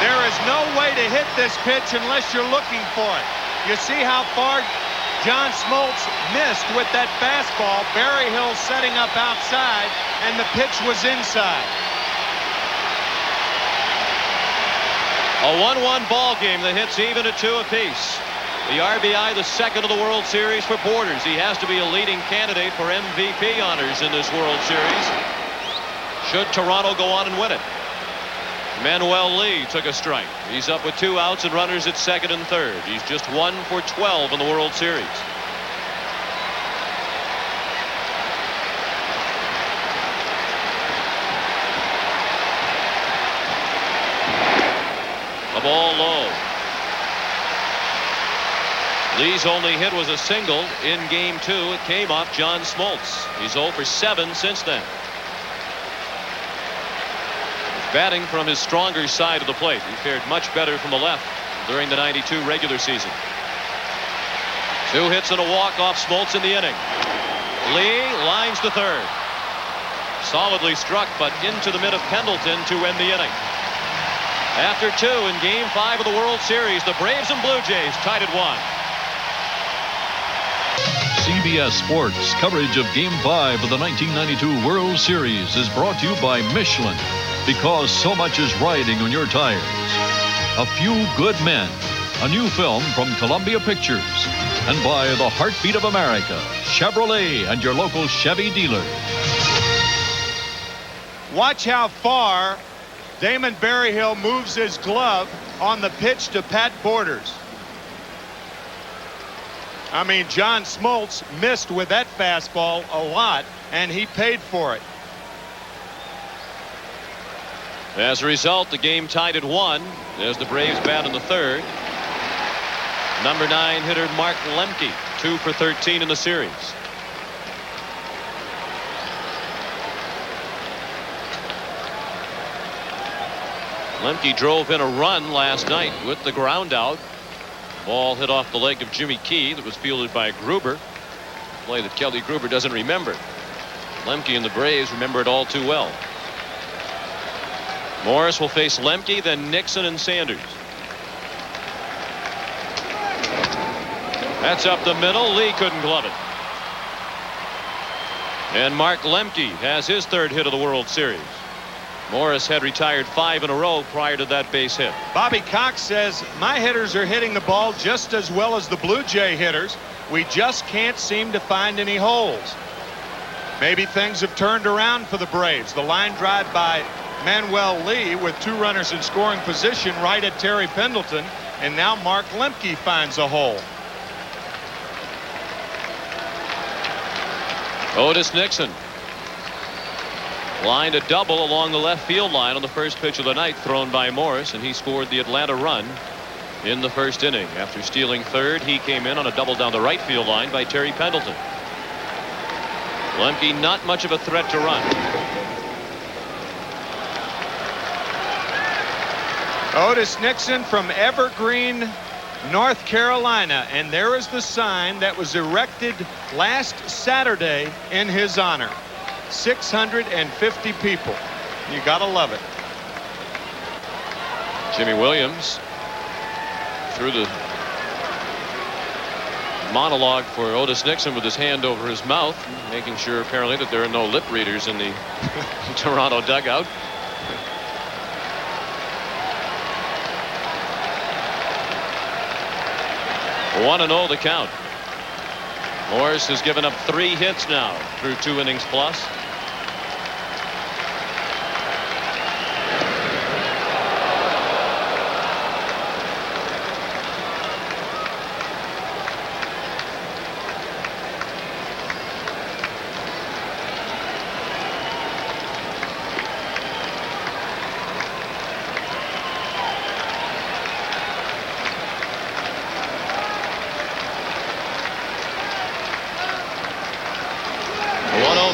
There is no way to hit this pitch unless you're looking for it. You see how far John Smoltz missed with that fastball. Berryhill setting up outside, and the pitch was inside. A 1-1 ball game that hits even at 2 apiece. The RBI, the second of the World Series for Porters. He has to be a leading candidate for MVP honors in this World Series, should Toronto go on and win it. Manuel Lee took a strike. He's up with 2 outs and runners at second and third. He's just 1 for 12 in the World Series. The ball low. Lee's only hit was a single in game 2. It came off John Smoltz. He's 0 for 7 since then. He's batting from his stronger side of the plate. He fared much better from the left during the '92 regular season. 2 hits and a walk off Smoltz in the inning. Lee lines to third. Solidly struck, but into the mid of Pendleton to end the inning. After 2 in game 5 of the World Series, the Braves and Blue Jays tied at 1. CBS Sports coverage of Game 5 of the 1992 World Series is brought to you by Michelin, because so much is riding on your tires. A Few Good Men, a new film from Columbia Pictures, and by the Heartbeat of America, Chevrolet and your local Chevy dealer. Watch how far Damon Berryhill moves his glove on the pitch to Pat Borders. I mean, John Smoltz missed with that fastball a lot, and he paid for it. As a result, the game tied at 1 as the Braves bat in the third. Number 9 hitter Mark Lemke, 2 for 13 in the series. Lemke drove in a run last night with the ground out. Ball hit off the leg of Jimmy Key that was fielded by Gruber. A play that Kelly Gruber doesn't remember. Lemke and the Braves remember it all too well. Morris will face Lemke, then Nixon and Sanders. That's up the middle. Lee couldn't glove it. And Mark Lemke has his 3rd hit of the World Series. Morris had retired 5 in a row prior to that base hit. Bobby Cox says, my hitters are hitting the ball just as well as the Blue Jay hitters. We just can't seem to find any holes. Maybe things have turned around for the Braves. The line drive by Manuel Lee with 2 runners in scoring position right at Terry Pendleton, and now Mark Lemke finds a hole. Otis Nixon lined a double along the left field line on the first pitch of the night, thrown by Morris, and he scored the Atlanta run in the first inning. After stealing third, he came in on a double down the right field line by Terry Pendleton. Lemke not much of a threat to run. Otis Nixon from Evergreen, North Carolina, and there is the sign that was erected last Saturday in his honor. 650 people. You gotta love it. Jimmy Williams threw the monologue for Otis Nixon with his hand over his mouth, making sure apparently that there are no lip readers in the Toronto dugout. One and 0 the count. Morris has given up 3 hits now through 2 innings plus.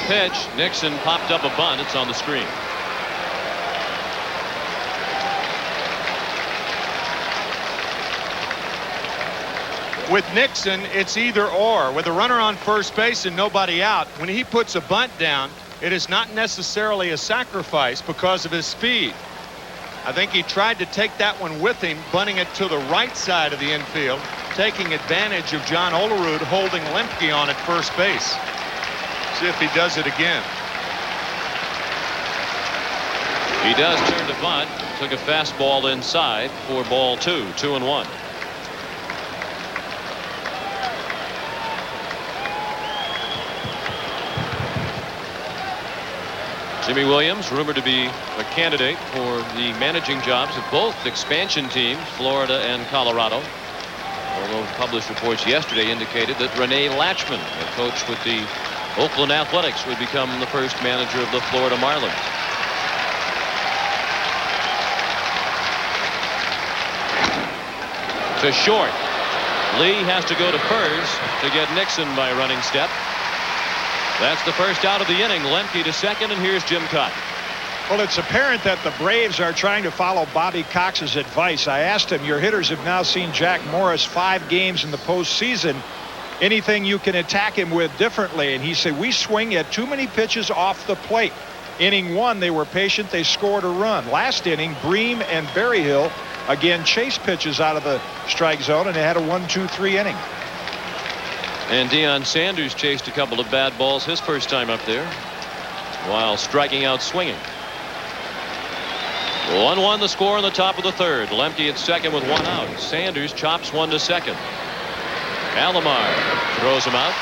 Pitch. Nixon popped up a bunt. It's on the screen. With Nixon, it's either or. With a runner on first base and nobody out, when he puts a bunt down, it is not necessarily a sacrifice because of his speed. I think he tried to take that one with him, bunting it to the right side of the infield, taking advantage of John Olerud holding Lemke on at first base. See if he does it again. He does turn to bunt. Took a fastball inside for ball 2, 2-1. Jimmy Williams rumored to be a candidate for the managing jobs of both expansion teams, Florida and Colorado. Although published reports yesterday indicated that Rene Latchman, a coach with the Oakland Athletics, would become the first manager of the Florida Marlins. To short. Lee has to go to first to get Nixon by running step. That's the first out of the inning. Lemke to second, and here's Jim Cotton. Well, it's apparent that the Braves are trying to follow Bobby Cox's advice. I asked him, your hitters have now seen Jack Morris 5 games in the postseason. Anything you can attack him with differently? And he said, we swing at too many pitches off the plate. Inning 1, they were patient. They scored a run. Last inning, Bream and Berryhill again chased pitches out of the strike zone, and they had a 1-2-3 inning. And Deion Sanders chased a couple of bad balls his first time up there while striking out swinging. 1-1 the score in the top of the third. Lemke at second with 1 out. Sanders chops 1 to second. Alomar throws him out.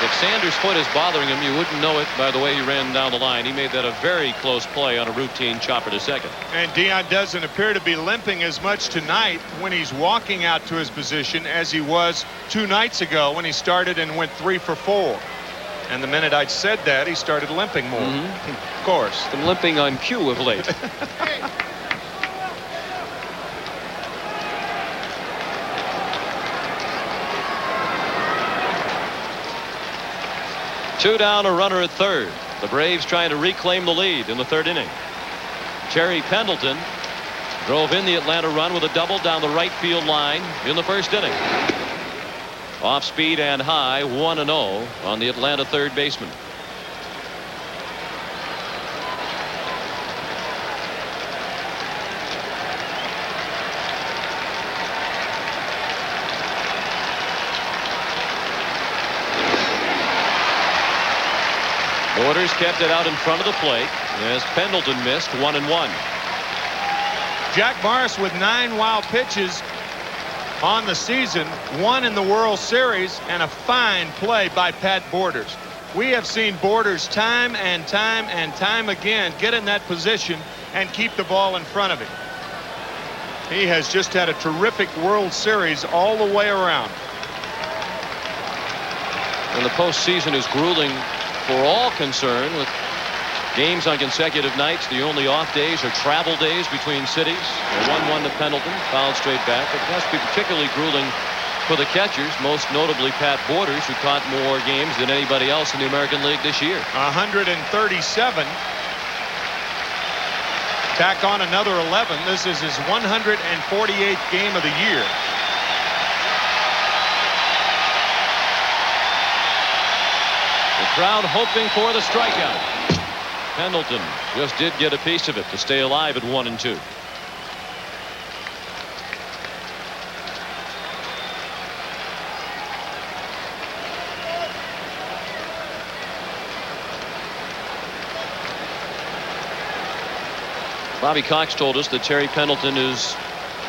If Sanders' foot is bothering him, you wouldn't know it by the way he ran down the line. He made that a very close play on a routine chopper to second. And Deion doesn't appear to be limping as much tonight when he's walking out to his position as he was 2 nights ago when he started and went 3 for 4. And the minute I'd said that, he started limping more. Of course. Been limping on cue of late. Two down, a runner at third. The Braves trying to reclaim the lead in the third inning. Terry Pendleton drove in the Atlanta run with a double down the right field line in the first inning. Off speed and high, 1-0 on the Atlanta third baseman. Borders kept it out in front of the plate as Pendleton missed 1-1. Jack Morris with 9 wild pitches on the season, 1 in the World Series, and a fine play by Pat Borders. We have seen Borders time and time again get in that position and keep the ball in front of him. He has just had a terrific World Series all the way around. And the postseason is grueling for all concerned with games on consecutive nights. The only off days are travel days between cities. A 1-1 to Pendleton, fouled straight back. But it must be particularly grueling for the catchers, most notably Pat Borders, who caught more games than anybody else in the American League this year. 137. Tack on another 11. This is his 148th game of the year. The crowd hoping for the strikeout. Pendleton just did get a piece of it to stay alive at 1-2. Bobby Cox told us that Terry Pendleton is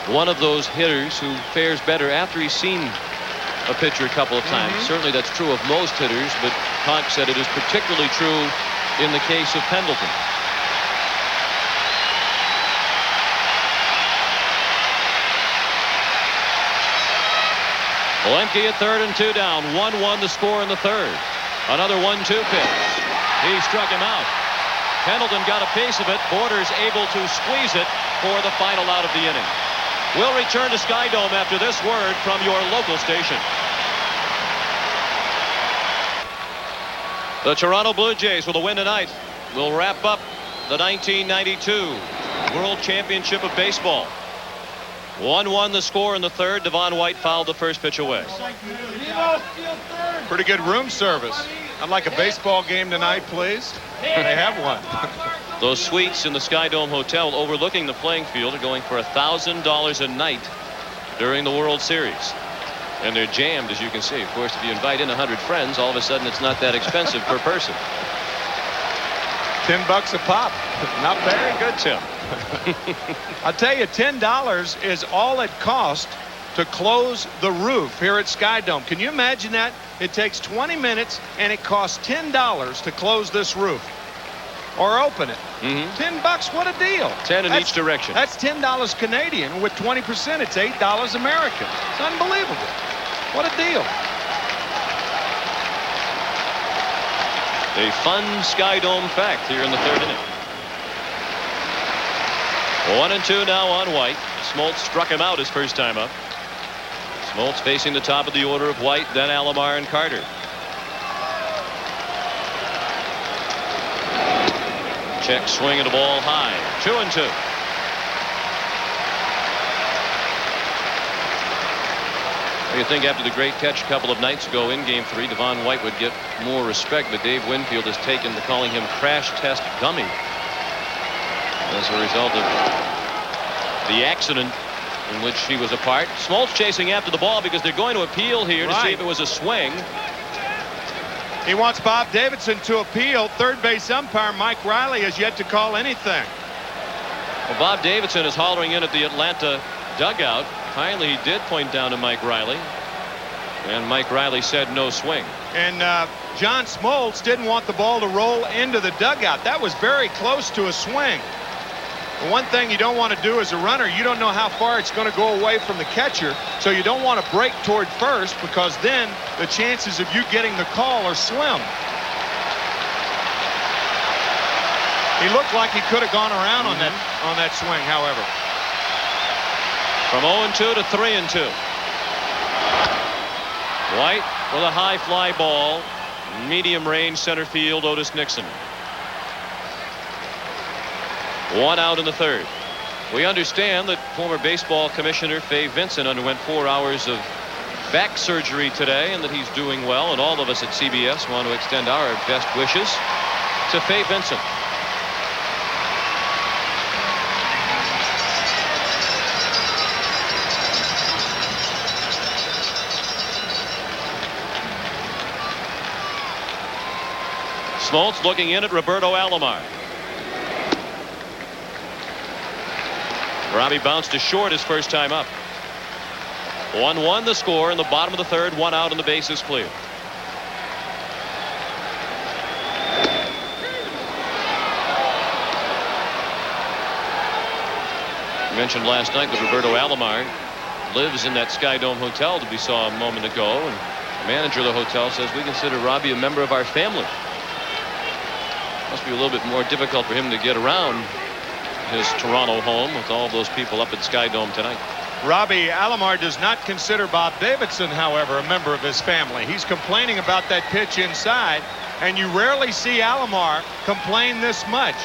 one of those hitters who fares better after he's seen a pitcher a couple of times. Certainly that's true of most hitters, but Cox said it is particularly true in the case of Pendleton. Lemke at third and 2 down. 1-1 the score in the third. Another 1-2 pitch. He struck him out. Pendleton got a piece of it. Borders able to squeeze it for the final out of the inning. We'll return to Sky Dome after this word from your local station. The Toronto Blue Jays with a win tonight will wrap up the 1992 World Championship of Baseball. 1-1 the score in the third. Devon White fouled the first pitch away. Pretty good room service. I'd like a baseball game tonight, please. They have one. Those suites in the Sky Dome Hotel overlooking the playing field are going for $1,000 a night during the World Series. And they're jammed, as you can see. Of course, if you invite in 100 friends, all of a sudden it's not that expensive per person. $10 a pop. Not bad. Very good, Tim. I'll tell you, $10 is all it costs to close the roof here at Sky Dome. Can you imagine that? It takes 20 minutes and it costs $10 to close this roof or open it. $10, what a deal. 10 in each direction. That's $10 Canadian. With 20%, it's $8 American. It's unbelievable. What a deal. A fun Sky Dome fact here in the third inning. 1-2 now on White. Smoltz struck him out his first time up. Smoltz facing the top of the order of White, then Alomar and Carter. Check swing at a ball high. 2-2. You think after the great catch a couple of nights ago in Game 3, Devon White would get more respect, but Dave Winfield has taken to calling him crash test dummy as a result of the accident in which he was a part. Smoltz chasing after the ball because they're going to appeal here to see if it was a swing. He wants Bob Davidson to appeal. Third base umpire Mike Riley has yet to call anything. Well, Bob Davidson is hollering in at the Atlanta dugout. Finally, he did point down to Mike Riley, and Mike Riley said no swing. And John Smoltz didn't want the ball to roll into the dugout. That was very close to a swing. The one thing you don't want to do as a runner, you don't know how far it's going to go away from the catcher, so you don't want to break toward first, because then the chances of you getting the call are slim. He looked like he could have gone around on that swing, however. From 0-2 to 3-2. White with a high fly ball, medium range center field, Otis Nixon. 1 out in the third. We understand that former baseball commissioner Fay Vincent underwent 4 hours of back surgery today, and that he's doing well, and all of us at CBS want to extend our best wishes to Fay Vincent. Smoltz looking in at Roberto Alomar. Robbie bounced to short his first time up. 1-1 the score in the bottom of the third. 1 out and the base is clear. I mentioned last night that Roberto Alomar lives in that Sky Dome hotel that we saw a moment ago, and the manager of the hotel says we consider Robbie a member of our family. Must be a little bit more difficult for him to get around his Toronto home with all those people up at Sky Dome tonight. Robbie Alomar does not consider Bob Davidson, however, a member of his family. He's complaining about that pitch inside, and you rarely see Alomar complain this much.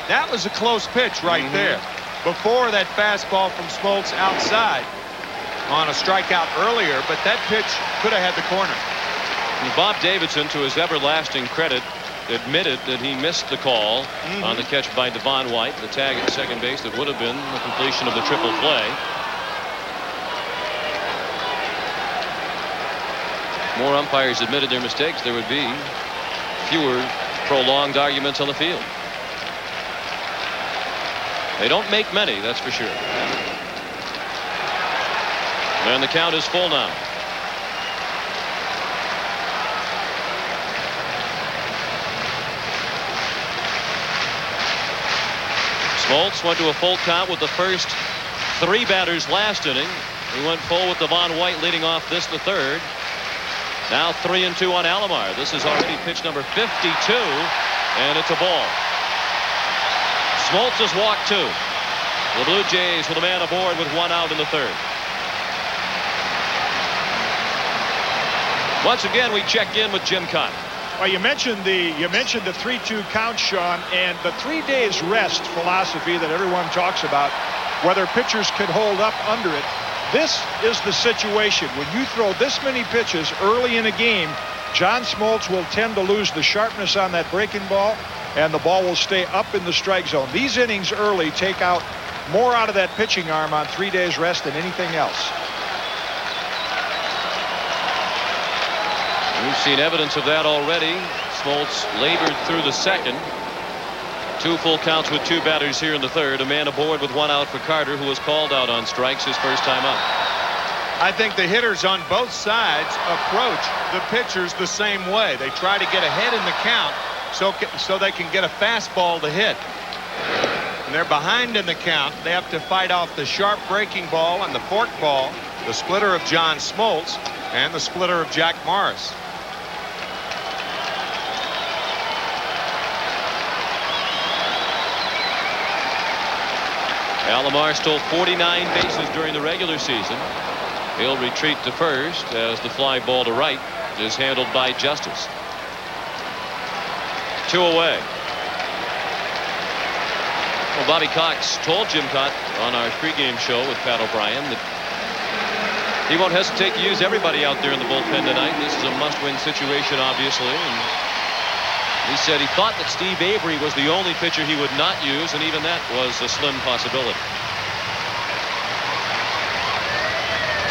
That was a close pitch right there. Before that fastball from Smoltz outside on a strikeout earlier, but that pitch could have had the corner. And Bob Davidson, to his everlasting credit, admitted that he missed the call on the catch by Devon White, the tag at second base that would have been the completion of the triple play. More umpires admitted their mistakes, there would be fewer prolonged arguments on the field. They don't make many, that's for sure. And the count is full now. Smoltz went to a full count with the first 3 batters last inning. He went full with Devon White leading off this, the third. Now 3-2 on Alomar. This is already pitch number 52, and it's a ball. Smoltz has walked 2. The Blue Jays with a man aboard with 1 out in the third. Once again, we check in with Jim Cott. Well, you mentioned the 3-2 count, Sean, and the 3 days rest philosophy that everyone talks about, whether pitchers could hold up under it. This is the situation. When you throw this many pitches early in a game, John Smoltz will tend to lose the sharpness on that breaking ball, and the ball will stay up in the strike zone. These innings early take out more out of that pitching arm on 3 days rest than anything else. We've seen evidence of that already. Smoltz labored through the second. 2 full counts with 2 batters here in the third. A man aboard with 1 out for Carter, who was called out on strikes his first time up. I think the hitters on both sides approach the pitchers the same way. They try to get ahead in the count so they can get a fastball to hit. When they're behind in the count, they have to fight off the sharp breaking ball and the fork ball, the splitter of John Smoltz, and the splitter of Jack Morris. Alomar stole 49 bases during the regular season. He'll retreat to first as the fly ball to right is handled by Justice. 2 away. Well, Bobby Cox told Jim Cott on our pregame show with Pat O'Brien that he won't hesitate to use everybody out there in the bullpen tonight. This is a must-win situation, obviously. And he said he thought that Steve Avery was the only pitcher he would not use, and even that was a slim possibility.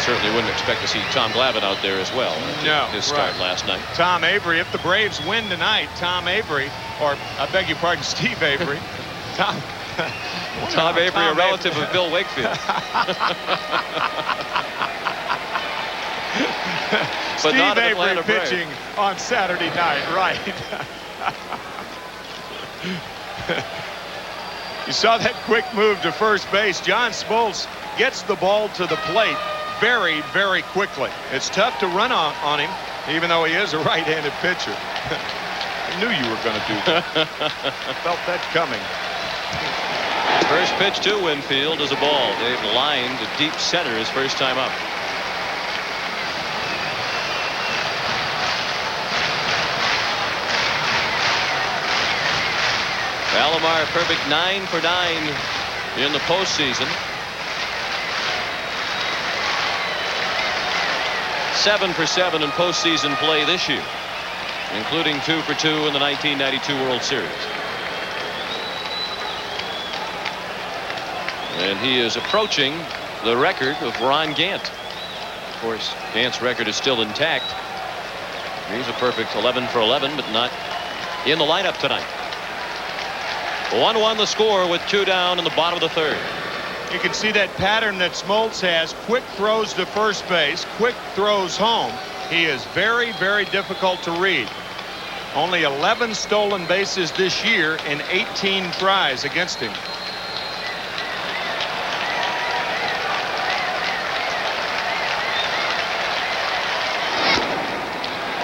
Certainly wouldn't expect to see Tom Glavine out there as well. No, his start last night. Tom Avery, if the Braves win tonight, Tom Avery, or I beg your pardon, Steve Avery. Tom Avery, a relative of Bill Wakefield. But Steve not Avery pitching on Saturday night, right? You saw that quick move to first base. John Smoltz gets the ball to the plate very, very quickly. It's tough to run on him, even though he is a right-handed pitcher. I knew you were going to do that. Felt that coming. First pitch to Winfield is a ball. Dave lined to deep center his first time up. Alomar a perfect 9 for 9 in the postseason. 7 for 7 in postseason play this year, including 2 for 2 in the 1992 World Series. And he is approaching the record of Ron Gant. Of course, Gant's record is still intact. He's a perfect 11 for 11, but not in the lineup tonight. 1-1 the score with 2 down in the bottom of the third. You can see that pattern that Smoltz has. Quick throws to first base, quick throws home. He is very, very difficult to read. Only 11 stolen bases this year in 18 tries against him.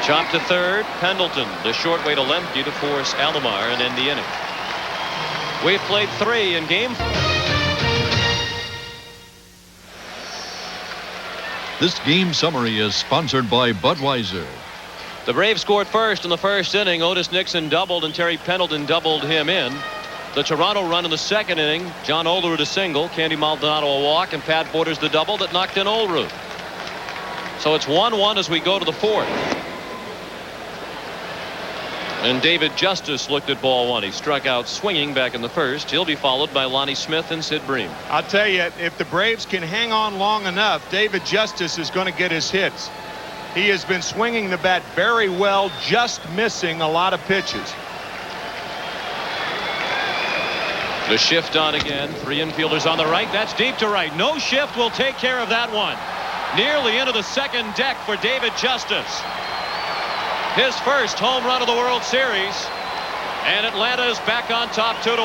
Chop to third. Pendleton, the short way to Lemke to force Alomar and end the inning. We've played 3 in game 4. This game summary is sponsored by Budweiser. The Braves scored first in the first inning. Otis Nixon doubled and Terry Pendleton doubled him in. The Toronto run in the second inning. John Olerud a single, Candy Maldonado a walk, and Pat Borders the double that knocked in Olerud. So it's 1-1 as we go to the fourth. And David Justice looked at ball 1. He struck out swinging back in the first. He'll be followed by Lonnie Smith and Sid Bream. I'll tell you, if the Braves can hang on long enough, David Justice is going to get his hits. He has been swinging the bat very well, just missing a lot of pitches. The shift on again. 3 infielders on the right. That's deep to right. No shift will take care of that one. Nearly into the second deck for David Justice. His first home run of the World Series, and Atlanta is back on top 2-1.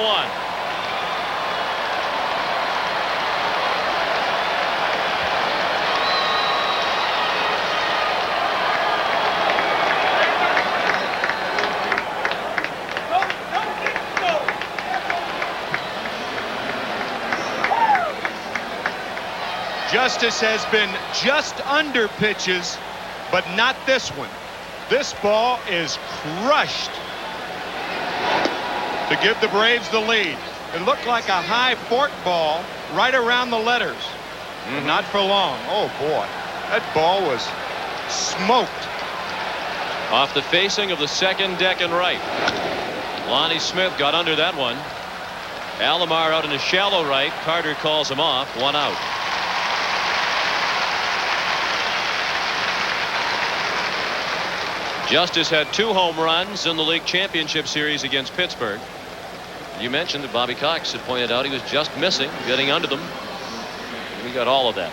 Justice has been just under pitches, but not this one. This ball is crushed to give the Braves the lead. It looked like a high fork ball right around the letters. But not for long. Oh, boy. That ball was smoked. Off the facing of the second deck and right. Lonnie Smith got under that one. Alomar out in a shallow right. Carter calls him off. 1 out. Justice had 2 home runs in the league championship series against Pittsburgh. You mentioned that Bobby Cox had pointed out he was just missing, getting under them. We got all of that.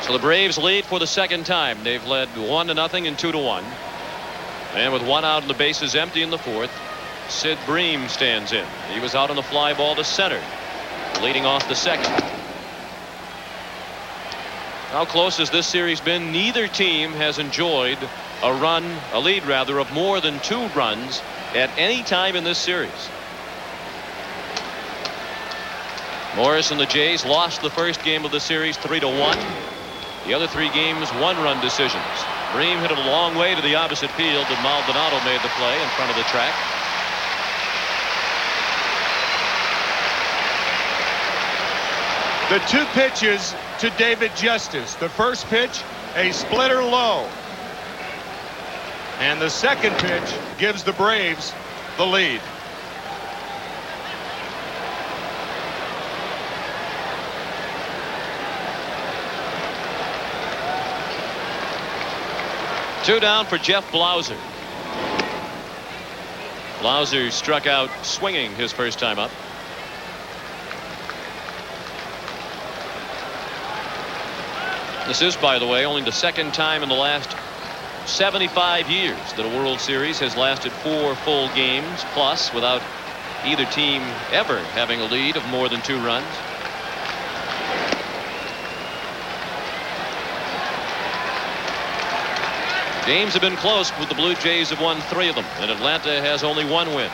So the Braves lead for the second time. They've led 1-0 and 2-1. And with 1 out and the bases empty in the fourth, Sid Bream stands in. He was out on the fly ball to center, leading off the second. How close has this series been? Neither team has enjoyed a lead of more than 2 runs at any time in this series. Morris and the Jays lost the first game of the series 3-1. The other 3 games, 1-run decisions. Bream hit it a long way to the opposite field, but Maldonado made the play in front of the track. The 2 pitches to David Justice. The first pitch, a splitter low. And the second pitch gives the Braves the lead. Two down for Jeff Blauser. Blauser struck out swinging his first time up. This is, by the way, only the second time in the last 75 years that a World Series has lasted 4 full games plus without either team ever having a lead of more than 2 runs. Games have been close, with the Blue Jays have won 3 of them, and Atlanta has only 1 win.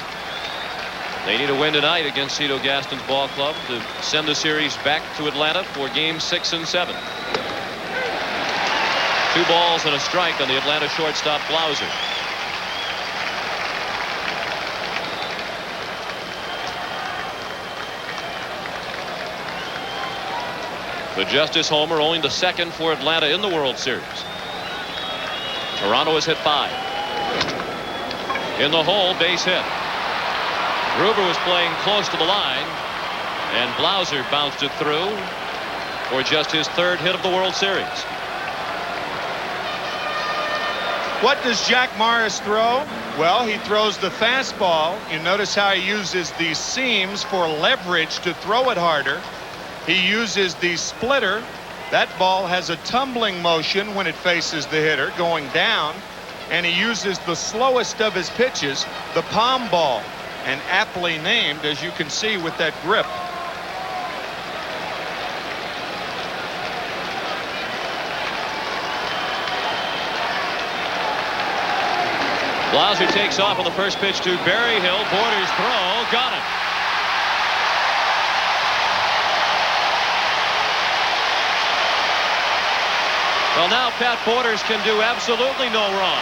They need a win tonight against Cito Gaston's ball club to send the series back to Atlanta for games 6 and 7. 2 balls and a strike on the Atlanta shortstop Blauser. The Justice homer, only the second for Atlanta in the World Series. Toronto has hit 5. In the hole, base hit. Gruber was playing close to the line, and Blauser bounced it through for just his 3rd hit of the World Series. What does Jack Morris throw? Well, he throws the fastball. You notice how he uses the seams for leverage to throw it harder. He uses the splitter. That ball has a tumbling motion when it faces the hitter, going down. And he uses the slowest of his pitches, the palm ball, and aptly named, as you can see, with that grip. Blauser takes off on the first pitch to Berryhill. Borders throw. Got it. Well, now Pat Borders can do absolutely no wrong.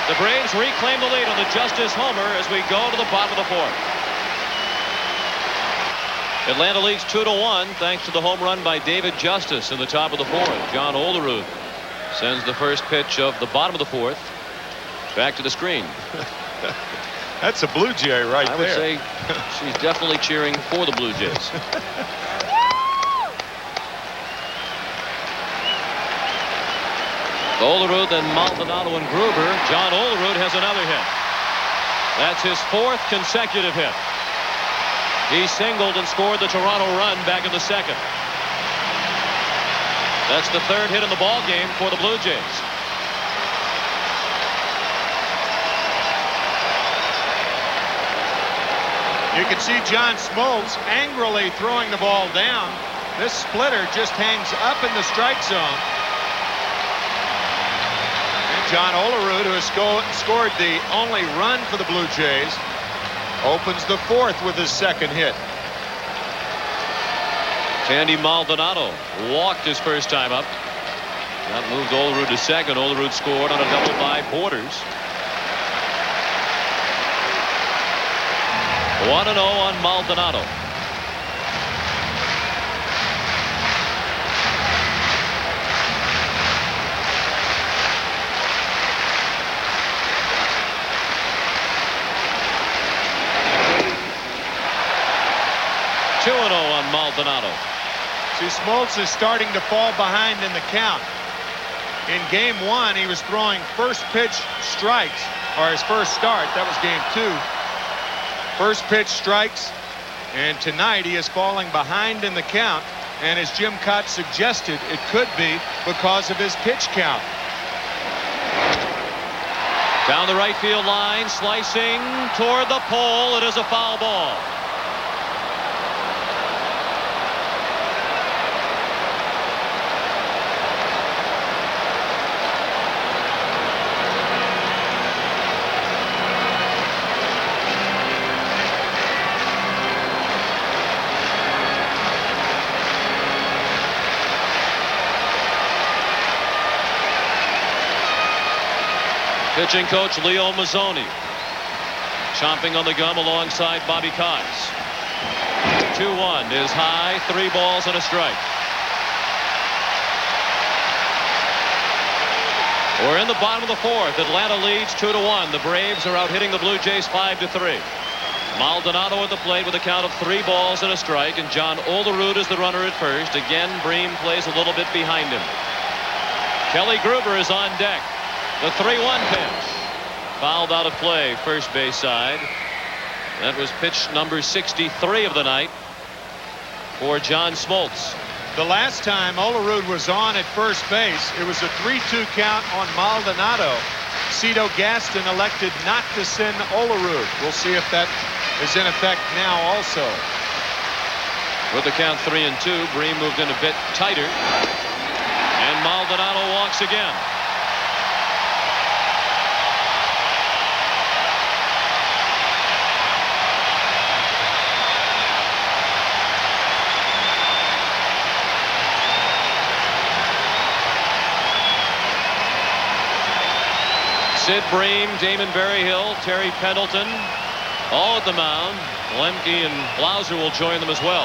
The Braves reclaim the lead on the Justice homer as we go to the bottom of the 4th. Atlanta leads 2-1 thanks to the home run by David Justice in the top of the 4th. John Olerud sends the first pitch of the bottom of the 4th back to the screen. That's a Blue Jay right there. I would say she's definitely cheering for the Blue Jays. Olerud, then Maldonado and Gruber. John Olerud has another hit. That's his 4th consecutive hit. He singled and scored the Toronto run back in the 2nd. That's the 3rd hit in the ball game for the Blue Jays. You can see John Smoltz angrily throwing the ball down. This splitter just hangs up in the strike zone. John Olerud, who has scored the only run for the Blue Jays, opens the 4th with his 2nd hit. Tandy Maldonado walked his first time up. That moved Olerud to 2nd. Olerud scored on a double by Borders. 1-0 on Maldonado. On Maldonado. See, Smoltz is starting to fall behind in the count. In game 1, he was throwing first pitch strikes, or his first start. That was game 2. First pitch strikes, and tonight he is falling behind in the count. And as Jim Cott suggested, it could be because of his pitch count. Down the right field line, slicing toward the pole. It is a foul ball. Pitching coach Leo Mazzoni chomping on the gum alongside Bobby Cox. 2-1 is high, 3 balls and a strike. We're in the bottom of the 4th. Atlanta leads 2-1. The Braves are out hitting the Blue Jays 5-3. Maldonado at the plate with a count of 3 balls and a strike, and John Olerud is the runner at first. Again, Bream plays a little bit behind him. Kelly Gruber is on deck. The 3-1 pitch. Fouled out of play, first base side. That was pitch number 63 of the night for John Smoltz. The last time Olerud was on at first base, it was a 3-2 count on Maldonado. Cito Gaston elected not to send Olerud. We'll see if that is in effect now also. With the count 3-2, Bream moved in a bit tighter. And Maldonado walks again. Sid Bream, Damon Berryhill, Terry Pendleton, all at the mound. Lemke and Blauser will join them as well.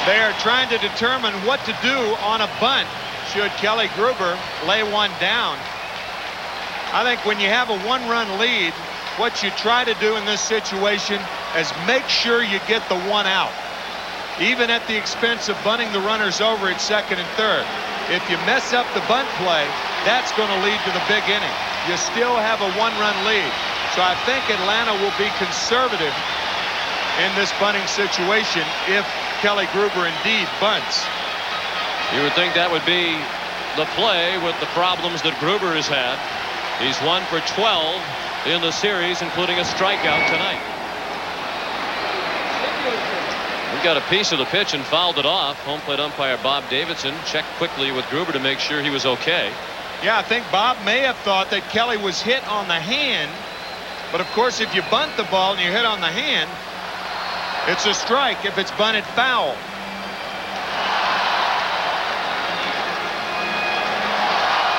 They are trying to determine what to do on a bunt should Kelly Gruber lay one down. I think when you have a 1-run lead, what you try to do in this situation is make sure you get the 1 out, even at the expense of bunting the runners over at second and third. If you mess up the bunt play, that's going to lead to the big inning. You still have a 1-run lead. So I think Atlanta will be conservative in this bunting situation if Kelly Gruber indeed bunts. You would think that would be the play with the problems that Gruber has had. He's 1 for 12 in the series, including a strikeout tonight. He got a piece of the pitch and fouled it off. Home plate umpire Bob Davidson checked quickly with Gruber to make sure he was okay. Yeah, I think Bob may have thought that Kelly was hit on the hand. But of course, if you bunt the ball and you hit on the hand, it's a strike if it's bunted foul.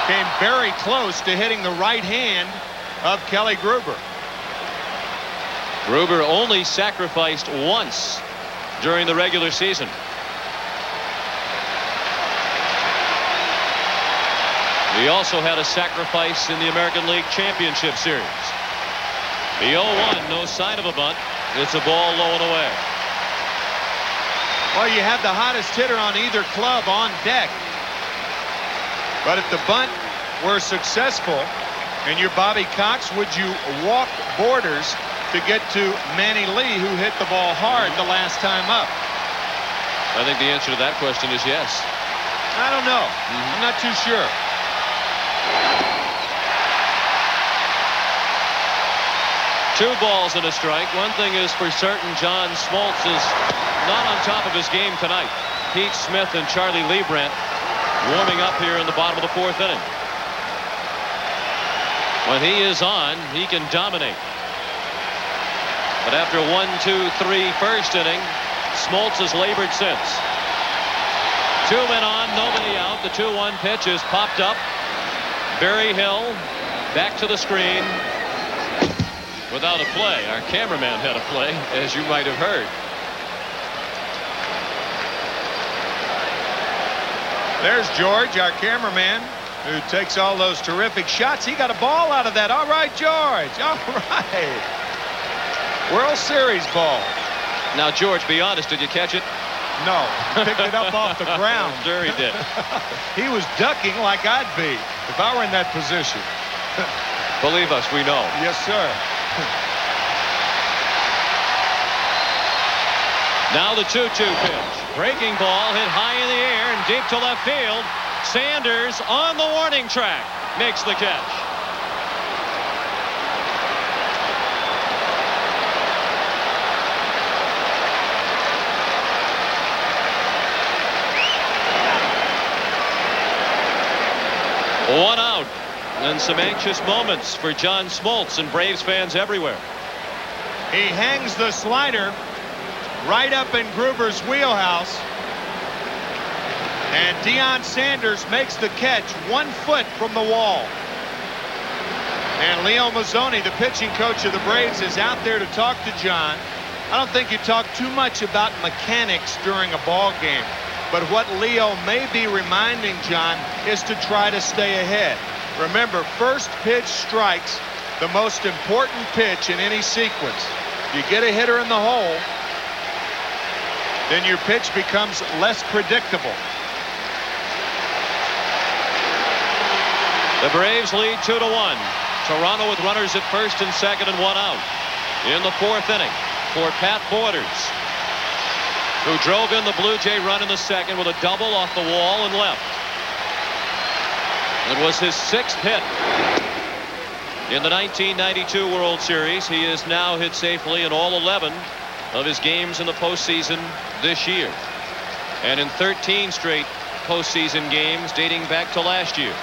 Came very close to hitting the right hand of Kelly Gruber. Gruber only sacrificed once during the regular season. He also had a sacrifice in the American League Championship Series. The 0-1, no sign of a bunt. It's a ball low and away. Well, you have the hottest hitter on either club on deck. But if the bunt were successful and you're Bobby Cox, would you walk Borders to get to Manny Lee, who hit the ball hard the last time up? I think the answer to that question is yes. I don't know. I'm not too sure. Two balls and a strike. One thing is for certain, John Smoltz is not on top of his game tonight. Pete Smith and Charlie Liebrandt warming up here in the bottom of the 4th inning. When he is on, he can dominate. But after 1-2-3 first inning, Smoltz has labored since. 2 men on, nobody out. The 2-1 pitch is popped up. Berryhill back to the screen. Without a play. Our cameraman had a play, as you might have heard. There's George, our cameraman, who takes all those terrific shots. He got a ball out of that. All right, George. All right. World Series ball. Now, George, be honest, did you catch it? No. Picked it up off the ground. Sure he did. He was ducking like I'd be if I were in that position. Believe us, we know. Yes, sir. Now the 2-2 pitch. Breaking ball hit high in the air and deep to left field. Sanders on the warning track makes the catch. One out. And some anxious moments for John Smoltz and Braves fans everywhere. He hangs the slider right up in Gruber's wheelhouse. And Deion Sanders makes the catch 1 foot from the wall. And Leo Mazzoni, the pitching coach of the Braves, is out there to talk to John. I don't think you talk too much about mechanics during a ball game. But what Leo may be reminding John is to try to stay ahead. Remember, first pitch strikes the most important pitch in any sequence. You get a hitter in the hole, then your pitch becomes less predictable. The Braves lead 2-1. Toronto with runners at first and second and 1 out. In the 4th inning for Pat Borders, who drove in the Blue Jay run in the second with a double off the wall and left. It was his 6th hit in the 1992 World Series. He has now hit safely in all 11 of his games in the postseason this year, and in 13 straight postseason games dating back to last year.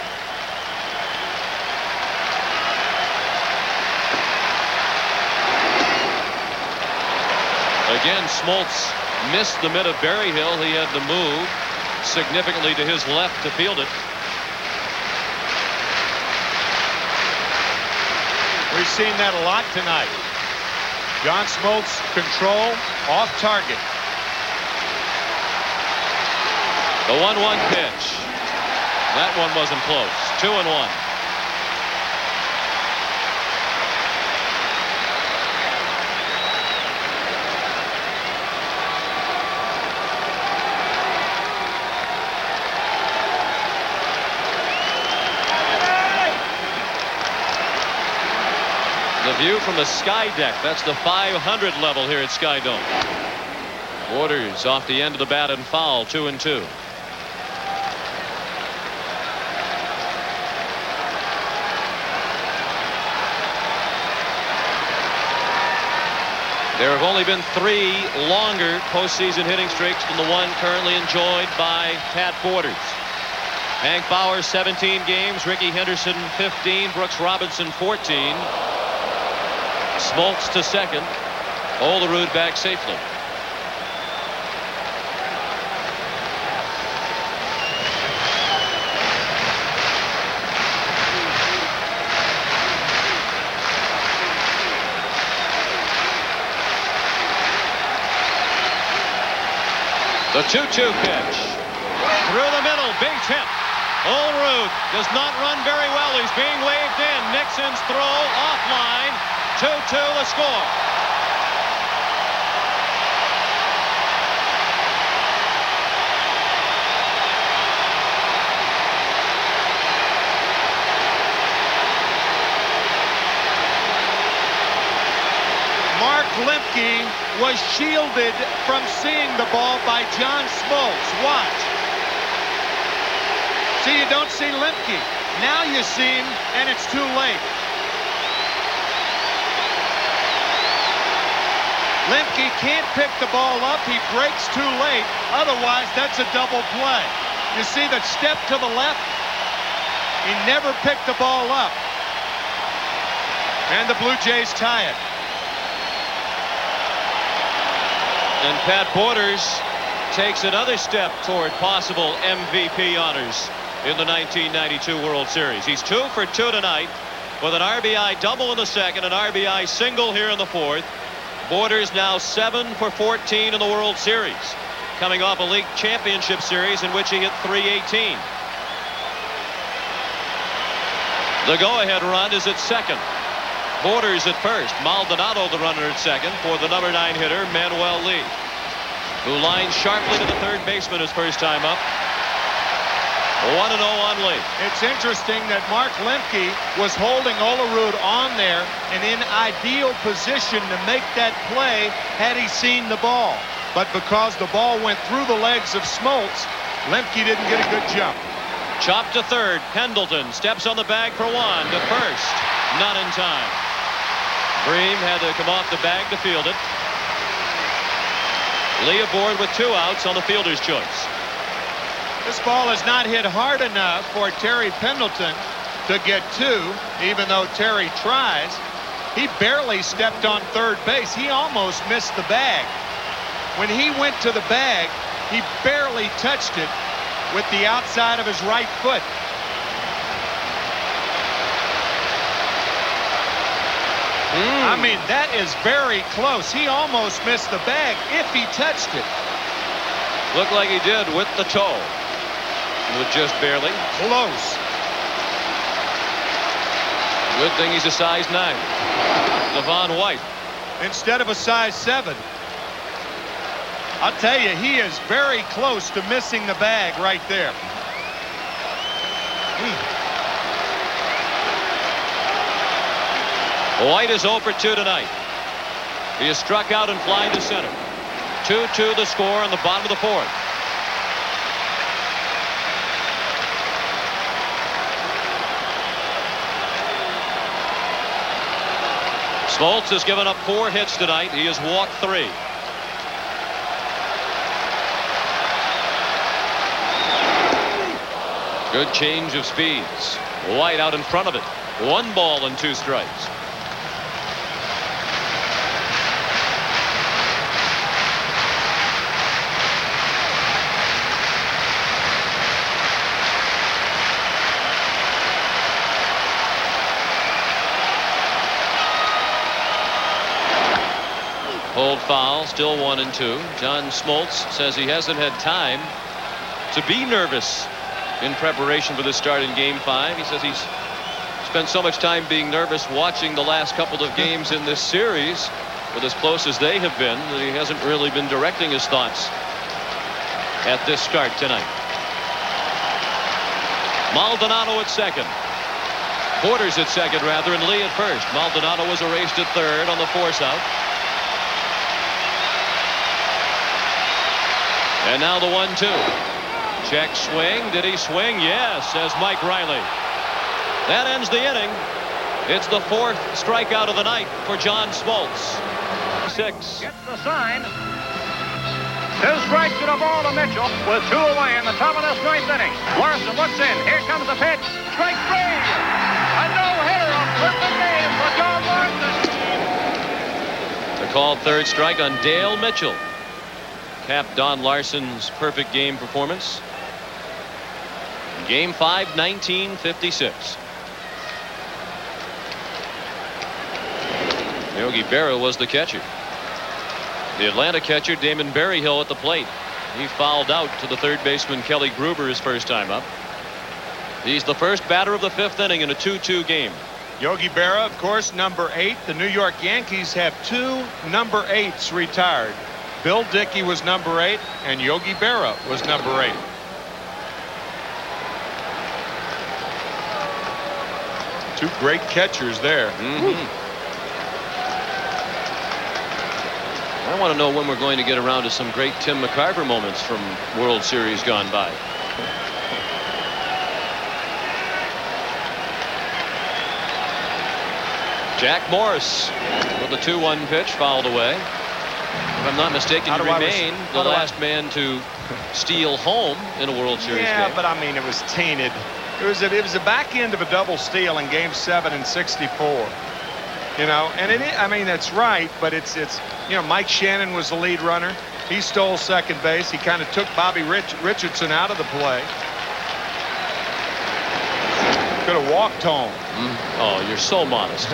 Again, Smoltz missed the mid of Berryhill. He had to move significantly to his left to field it. We've seen that a lot tonight. John Smoltz, control, off target. The 1-1 pitch. That one wasn't close. 2-1. The view from the sky deck. That's the 500 level here at Skydome. Borders off the end of the bat and foul. 2-2. There have only been 3 longer postseason hitting streaks than the one currently enjoyed by Pat Borders. Hank Bauer 17 games, Rickey Henderson 15, Brooks Robinson 14. Smoltz to second. Olerud back safely. The 2-2 pitch. Through the middle, base hit. Olerud does not run very well. He's being waved in. Nixon's throw offline. 2-2 the score. Mark Lemke was shielded from seeing the ball by John Smoltz. Watch. See, you don't see Lemke. Now you see him, and it's too late. Lemke can't pick the ball up. He breaks too late. Otherwise, that's a double play. You see that step to the left? He never picked the ball up. And the Blue Jays tie it. And Pat Borders takes another step toward possible MVP honors in the 1992 World Series. He's 2 for 2 tonight with an RBI double in the second, an RBI single here in the fourth. Borders now 7 for 14 in the World Series, coming off a league championship series in which he hit .318. The go-ahead run is at second. Borders at first. Maldonado the runner at second for the number 9 hitter, Manuel Lee, who lines sharply to the third baseman his first time up. 1-0 on Lee. It's interesting that Mark Lemke was holding Olerud on there and in ideal position to make that play had he seen the ball. But because the ball went through the legs of Smoltz, Lemke didn't get a good jump. Chop to third. Pendleton steps on the bag for 1 to first. Not in time. Bream had to come off the bag to field it. Lee aboard with 2 outs on the fielder's choice. This ball is not hit hard enough for Terry Pendleton to get 2, even though Terry tries. He barely stepped on third base. He almost missed the bag. When he went to the bag, he barely touched it, with the outside of his right foot. I mean, that is very close. He almost missed the bag if he touched it. Looked like he did with the toe. With just barely. Close. Good thing he's a size 9. Devon White. Instead of a size 7. I'll tell you, he is very close to missing the bag right there. White is 0 for 2 tonight. He is struck out and flying to center. 2-2 the score in the bottom of the 4th. Smoltz has given up 4 hits tonight. He has walked 3. Good change of speeds. White out in front of it. 1 ball and 2 strikes. Hold foul, still 1-2. John Smoltz says he hasn't had time to be nervous in preparation for the start in Game 5. He says he's spent so much time being nervous watching the last couple of games in this series, with as close as they have been, that he hasn't really been directing his thoughts at this start tonight. Maldonado at second. Porter's at second, rather, and Lee at first. Maldonado was erased at third on the force out. And now the 1-2. Check swing. Did he swing? Yes, says Mike Riley. That ends the inning. It's the 4th strikeout of the night for John Smoltz. 6. Gets the sign. 2 strikes and a ball to Mitchell with 2 away in the top of this 9th inning. Larson looks in. Here comes the pitch. Strike 3. A no-hitter. A perfect game for John Larson. The called 3rd strike on Dale Mitchell. Capped Don Larson's perfect game performance. Game 5, 1956. Yogi Berra was the catcher. The Atlanta catcher, Damon Berryhill, at the plate. He fouled out to the third baseman, Kelly Gruber, his first time up. He's the first batter of the 5th inning in a 2-2 game. Yogi Berra, of course, number 8. The New York Yankees have 2 number 8s retired. Bill Dickey was number 8, and Yogi Berra was number 8. Two great catchers there. I want to know when we're going to get around to some great Tim McCarver moments from World Series gone by. Jack Morris with the 2-1 pitch, fouled away. If I'm not mistaken, you remain the last man to steal home in a World Series game. Yeah, but I mean, it was tainted. It was a back end of a double steal in Game 7 in '64. You know, and I mean, that's right, but it's you know, Mike Shannon was the lead runner. He stole second base. He kind of took Bobby Richardson out of the play. Could have walked home. Oh, you're so modest.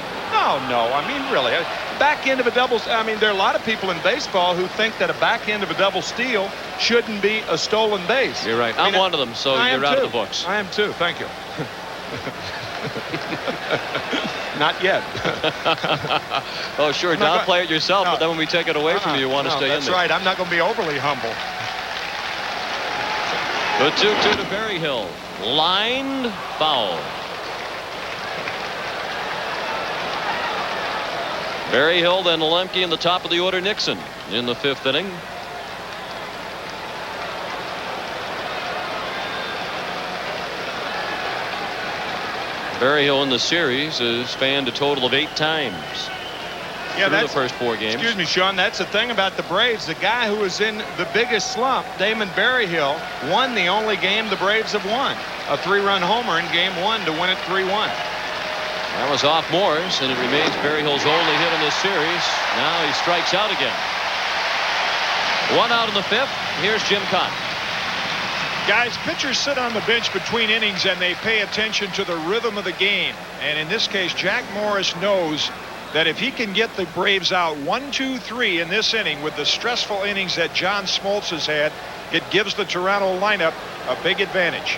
No, I mean, really. Back end of a double. I mean, there are a lot of people in baseball who think that a back end of a double steal shouldn't be a stolen base. You're right. I'm one of them, so you're out of the books. I am too. Thank you. Not yet. Oh, sure. Downplay it yourself, but then when we take it away from you, you want to stay in there. That's right. I'm not going to be overly humble. The 2-2 to Berryhill. Lined foul. Berryhill, then Lemke in the top of the order. Nixon in the 5th inning. Berryhill in the series has fanned a total of 8 times. Yeah, through the first 4 games. Excuse me, Sean. That's the thing about the Braves. The guy who was in the biggest slump, Damon Berryhill, won the only game the Braves have won. A 3-run homer in Game 1 to win it 3-1. That was off Morris, and it remains Berryhill's only hit in this series. Now he strikes out again. 1 out in the 5th. Here's Jim Cotton. Guys, pitchers sit on the bench between innings and they pay attention to the rhythm of the game. And in this case, Jack Morris knows that if he can get the Braves out 1-2-3 in this inning with the stressful innings that John Smoltz has had, it gives the Toronto lineup a big advantage.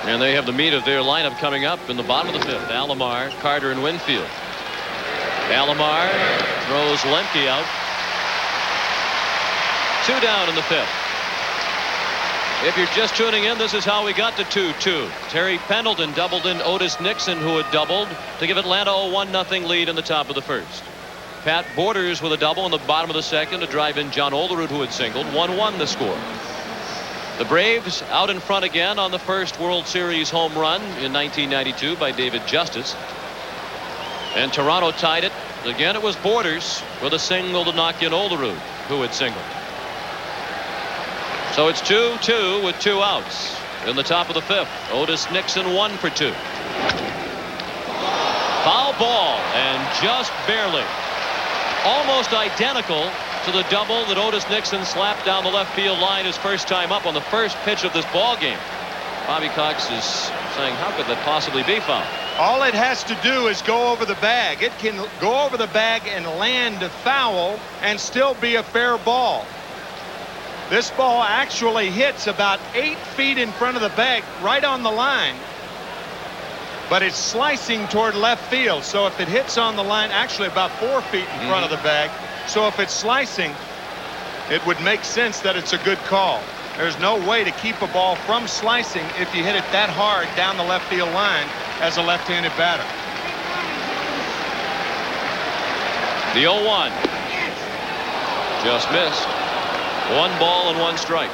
And they have the meat of their lineup coming up in the bottom of the 5th. Alomar, Carter, and Winfield. Alomar throws Lemke out. 2 down in the 5th. If you're just tuning in, this is how we got to 2-2. Terry Pendleton doubled in Otis Nixon, who had doubled, to give Atlanta a 1-0 lead in the top of the 1st. Pat Borders with a double in the bottom of the 2nd to drive in John Olerud, who had singled. 1-1 the score. The Braves out in front again on the first World Series home run in 1992 by David Justice. And Toronto tied it. Again, it was Borders with a single to knock in Olerud, who had singled. So it's 2-2 with 2 outs in the top of the 5th. Otis Nixon 1 for 2. Foul ball, and just barely. Almost identical to the double that Otis Nixon slapped down the left field line his first time up on the first pitch of this ball game. Bobby Cox is saying, how could that possibly be foul? All it has to do is go over the bag. It can go over the bag and land a foul and still be a fair ball. This ball actually hits about 8 feet in front of the bag, right on the line. But it's slicing toward left field. So if it hits on the line, actually about 4 feet in front of the bag. So if it's slicing, it would make sense that it's a good call. There's no way to keep a ball from slicing if you hit it that hard down the left field line as a left-handed batter. The 0-1. Just missed. 1 ball and 1 strike.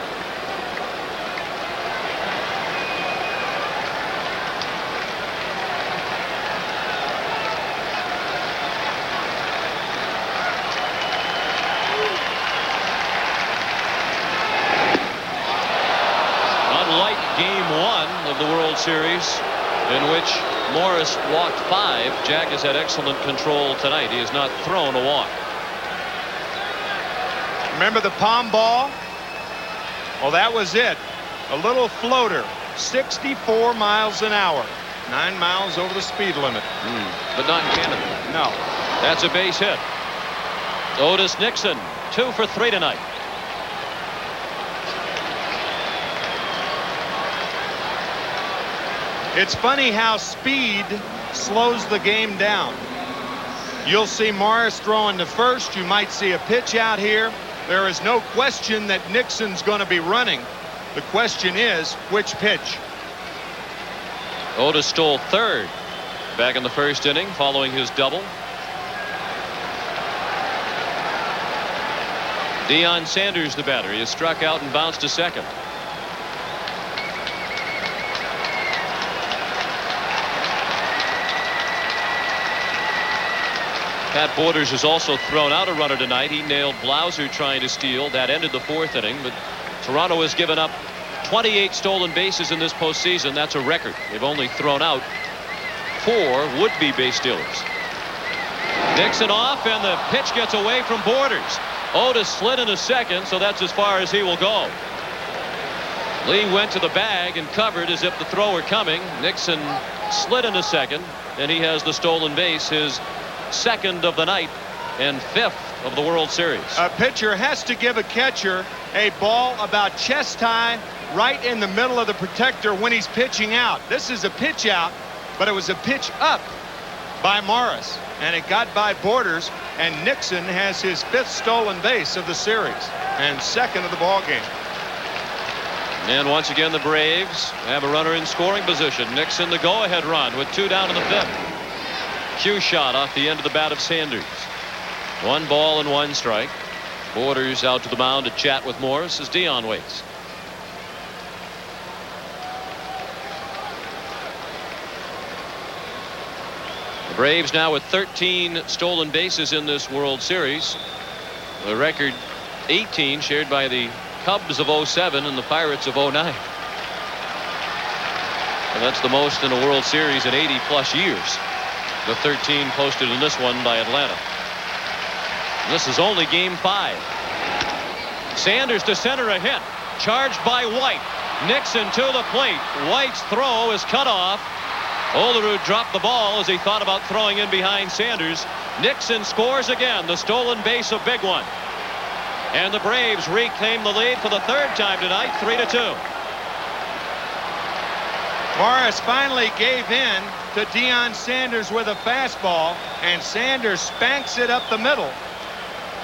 Unlike Game 1 of the World Series, in which Morris walked 5, Jack has had excellent control tonight. He has not thrown a walk. Remember the palm ball? Well, that was it. A little floater. 64 miles an hour. 9 miles over the speed limit. But not in Canada. No. That's a base hit. Otis Nixon, 2 for 3 tonight. It's funny how speed slows the game down. You'll see Morris throwing to first. You might see a pitch out here. There is no question that Nixon's going to be running. The question is, which pitch? Otis stole 3rd back in the 1st inning following his double. Deion Sanders, the batter. He has struck out and bounced to 2nd. Pat Borders has also thrown out a runner tonight. He nailed Blauser trying to steal. That ended the 4th inning. But Toronto has given up 28 stolen bases in this postseason. That's a record. They've only thrown out 4 would-be base stealers. Nixon off, and the pitch gets away from Borders. Otis slid into 2nd, so that's as far as he will go. Lee went to the bag and covered as if the throw were coming. Nixon slid into 2nd, and he has the stolen base, his 2nd of the night and 5th of the World Series. A pitcher has to give a catcher a ball about chest high right in the middle of the protector when he's pitching out. This is a pitch out, but it was a pitch up by Morris, and it got by Borders, and Nixon has his 5th stolen base of the series and 2nd of the ball game. And once again, the Braves have a runner in scoring position. Nixon, the go-ahead run with 2 down in the 5th. Cue shot off the end of the bat of Sanders. 1 ball and 1 strike. Borders out to the mound to chat with Morris as Deion waits. The Braves now with 13 stolen bases in this World Series. The record 18 shared by the Cubs of 07 and the Pirates of 09. And that's the most in a World Series in 80+ years. The 13 posted in this one by Atlanta. This is only Game 5. Sanders to center, a hit. charged by White. Nixon to the plate. White's throw is cut off. Olerud dropped the ball as he thought about throwing in behind Sanders. Nixon scores again. The stolen base, a big one. And the Braves reclaim the lead for the third time tonight, 3-2. Morris finally gave in to Deion Sanders with a fastball, and Sanders spanks it up the middle.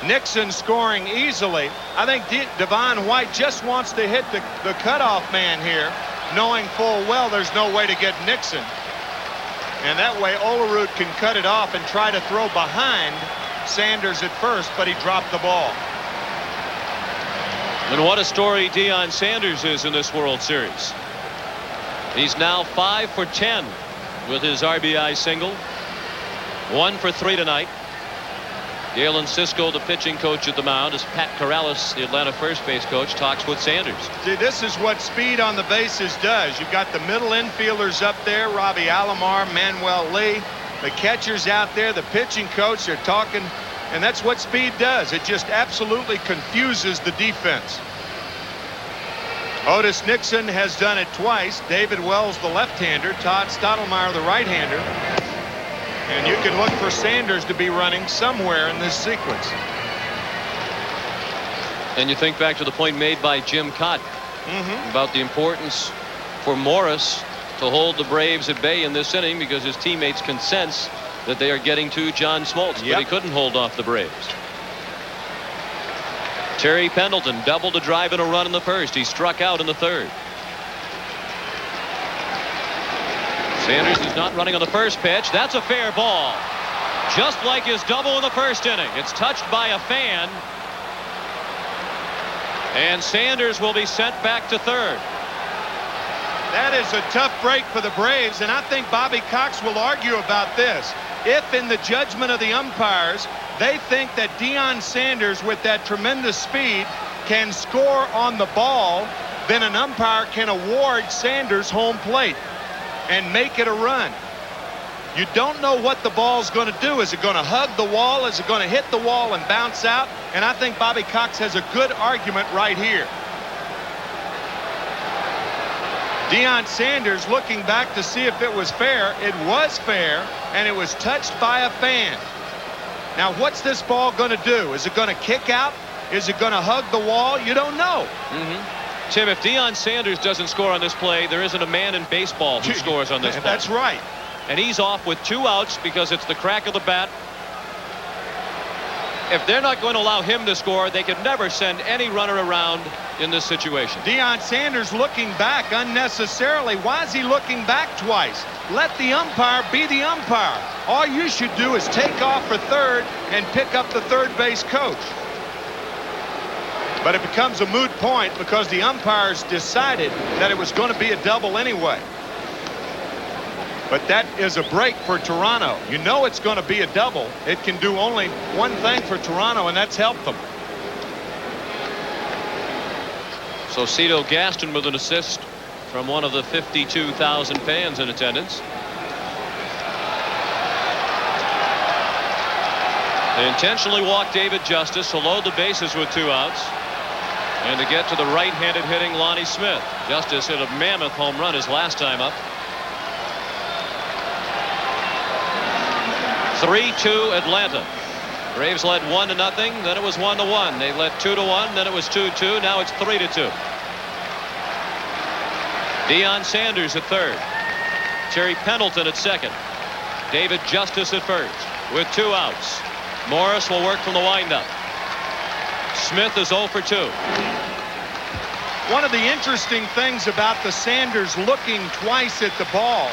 Nixon scoring easily. I think Devon White just wants to hit the cutoff man here, knowing full well there's no way to get Nixon. And that way Olerud can cut it off and try to throw behind Sanders at first, but he dropped the ball. And what a story Deion Sanders is in this World Series. He's now 5 for 10 with his RBI single. 1 for 3 tonight. Galen Cisco, the pitching coach at the mound, as Pat Corrales, the Atlanta first base coach, talks with Sanders. See, this is what speed on the bases does. You've got the middle infielders up there, Robbie Alomar, Manuel Lee. The catchers out there, the pitching coach, they're talking, and that's what speed does. It just absolutely confuses the defense. Otis Nixon has done it twice. David Wells, the left-hander. Todd Stottlemyre, the right-hander. And you can look for Sanders to be running somewhere in this sequence. And you think back to the point made by Jim Cott about the importance for Morris to hold the Braves at bay in this inning because his teammates can sense that they are getting to John Smoltz, but he couldn't hold off the Braves. Terry Pendleton doubled a drive and a run in the first. He struck out in the third. Sanders is not running on the first pitch. That's a fair ball. Just like his double in the first inning. It's touched by a fan. And Sanders will be sent back to third. That is a tough break for the Braves, and I think Bobby Cox will argue about this. If in the judgment of the umpires, they think that Deion Sanders, with that tremendous speed, can score on the ball, then an umpire can award Sanders home plate and make it a run. You don't know what the ball's going to do. Is it going to hug the wall? Is it going to hit the wall and bounce out? And I think Bobby Cox has a good argument right here. Deion Sanders looking back to see if it was fair. It was fair, and it was touched by a fan. Now, what's this ball going to do? Is it going to kick out? Is it going to hug the wall? You don't know. Tim, if Deion Sanders doesn't score on this play, there isn't a man in baseball who scores on this play. That's right. And he's off with 2 outs because it's the crack of the bat. If they're not going to allow him to score, they could never send any runner around in this situation. Deion Sanders looking back unnecessarily. Why is he looking back twice? Let the umpire be the umpire. All you should do is take off for third and pick up the third base coach. But it becomes a moot point because the umpires decided that it was going to be a double anyway. But that is a break for Toronto. You know it's going to be a double. It can do only one thing for Toronto, and that's help them. So Cito Gaston with an assist from one of the 52,000 fans in attendance. They intentionally walked David Justice to load the bases with 2 outs. And to get to the right-handed hitting Lonnie Smith. Justice hit a mammoth home run his last time up. 3-2 Atlanta. Braves led 1-0, then it was 1-1. They led 2-1, then it was 2-2. Now it's 3-2. Deion Sanders at third. Terry Pendleton at second. David Justice at first with 2 outs. Morris will work from the windup. Smith is 0 for 2. One of the interesting things about the Sanders looking twice at the ball,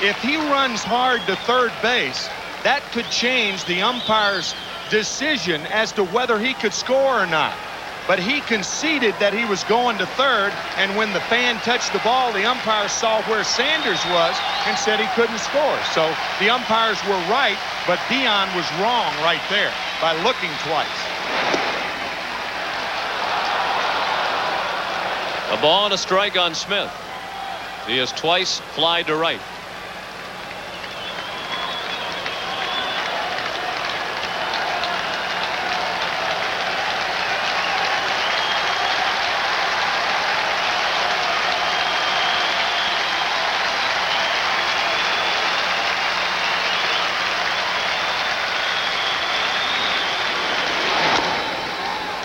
if he runs hard to third base, that could change the umpire's decision as to whether he could score or not. But he conceded that he was going to third, and when the fan touched the ball, the umpire saw where Sanders was and said he couldn't score. So the umpires were right, but Deion was wrong right there by looking twice. A ball and a strike on Smith. He has twice flied to right.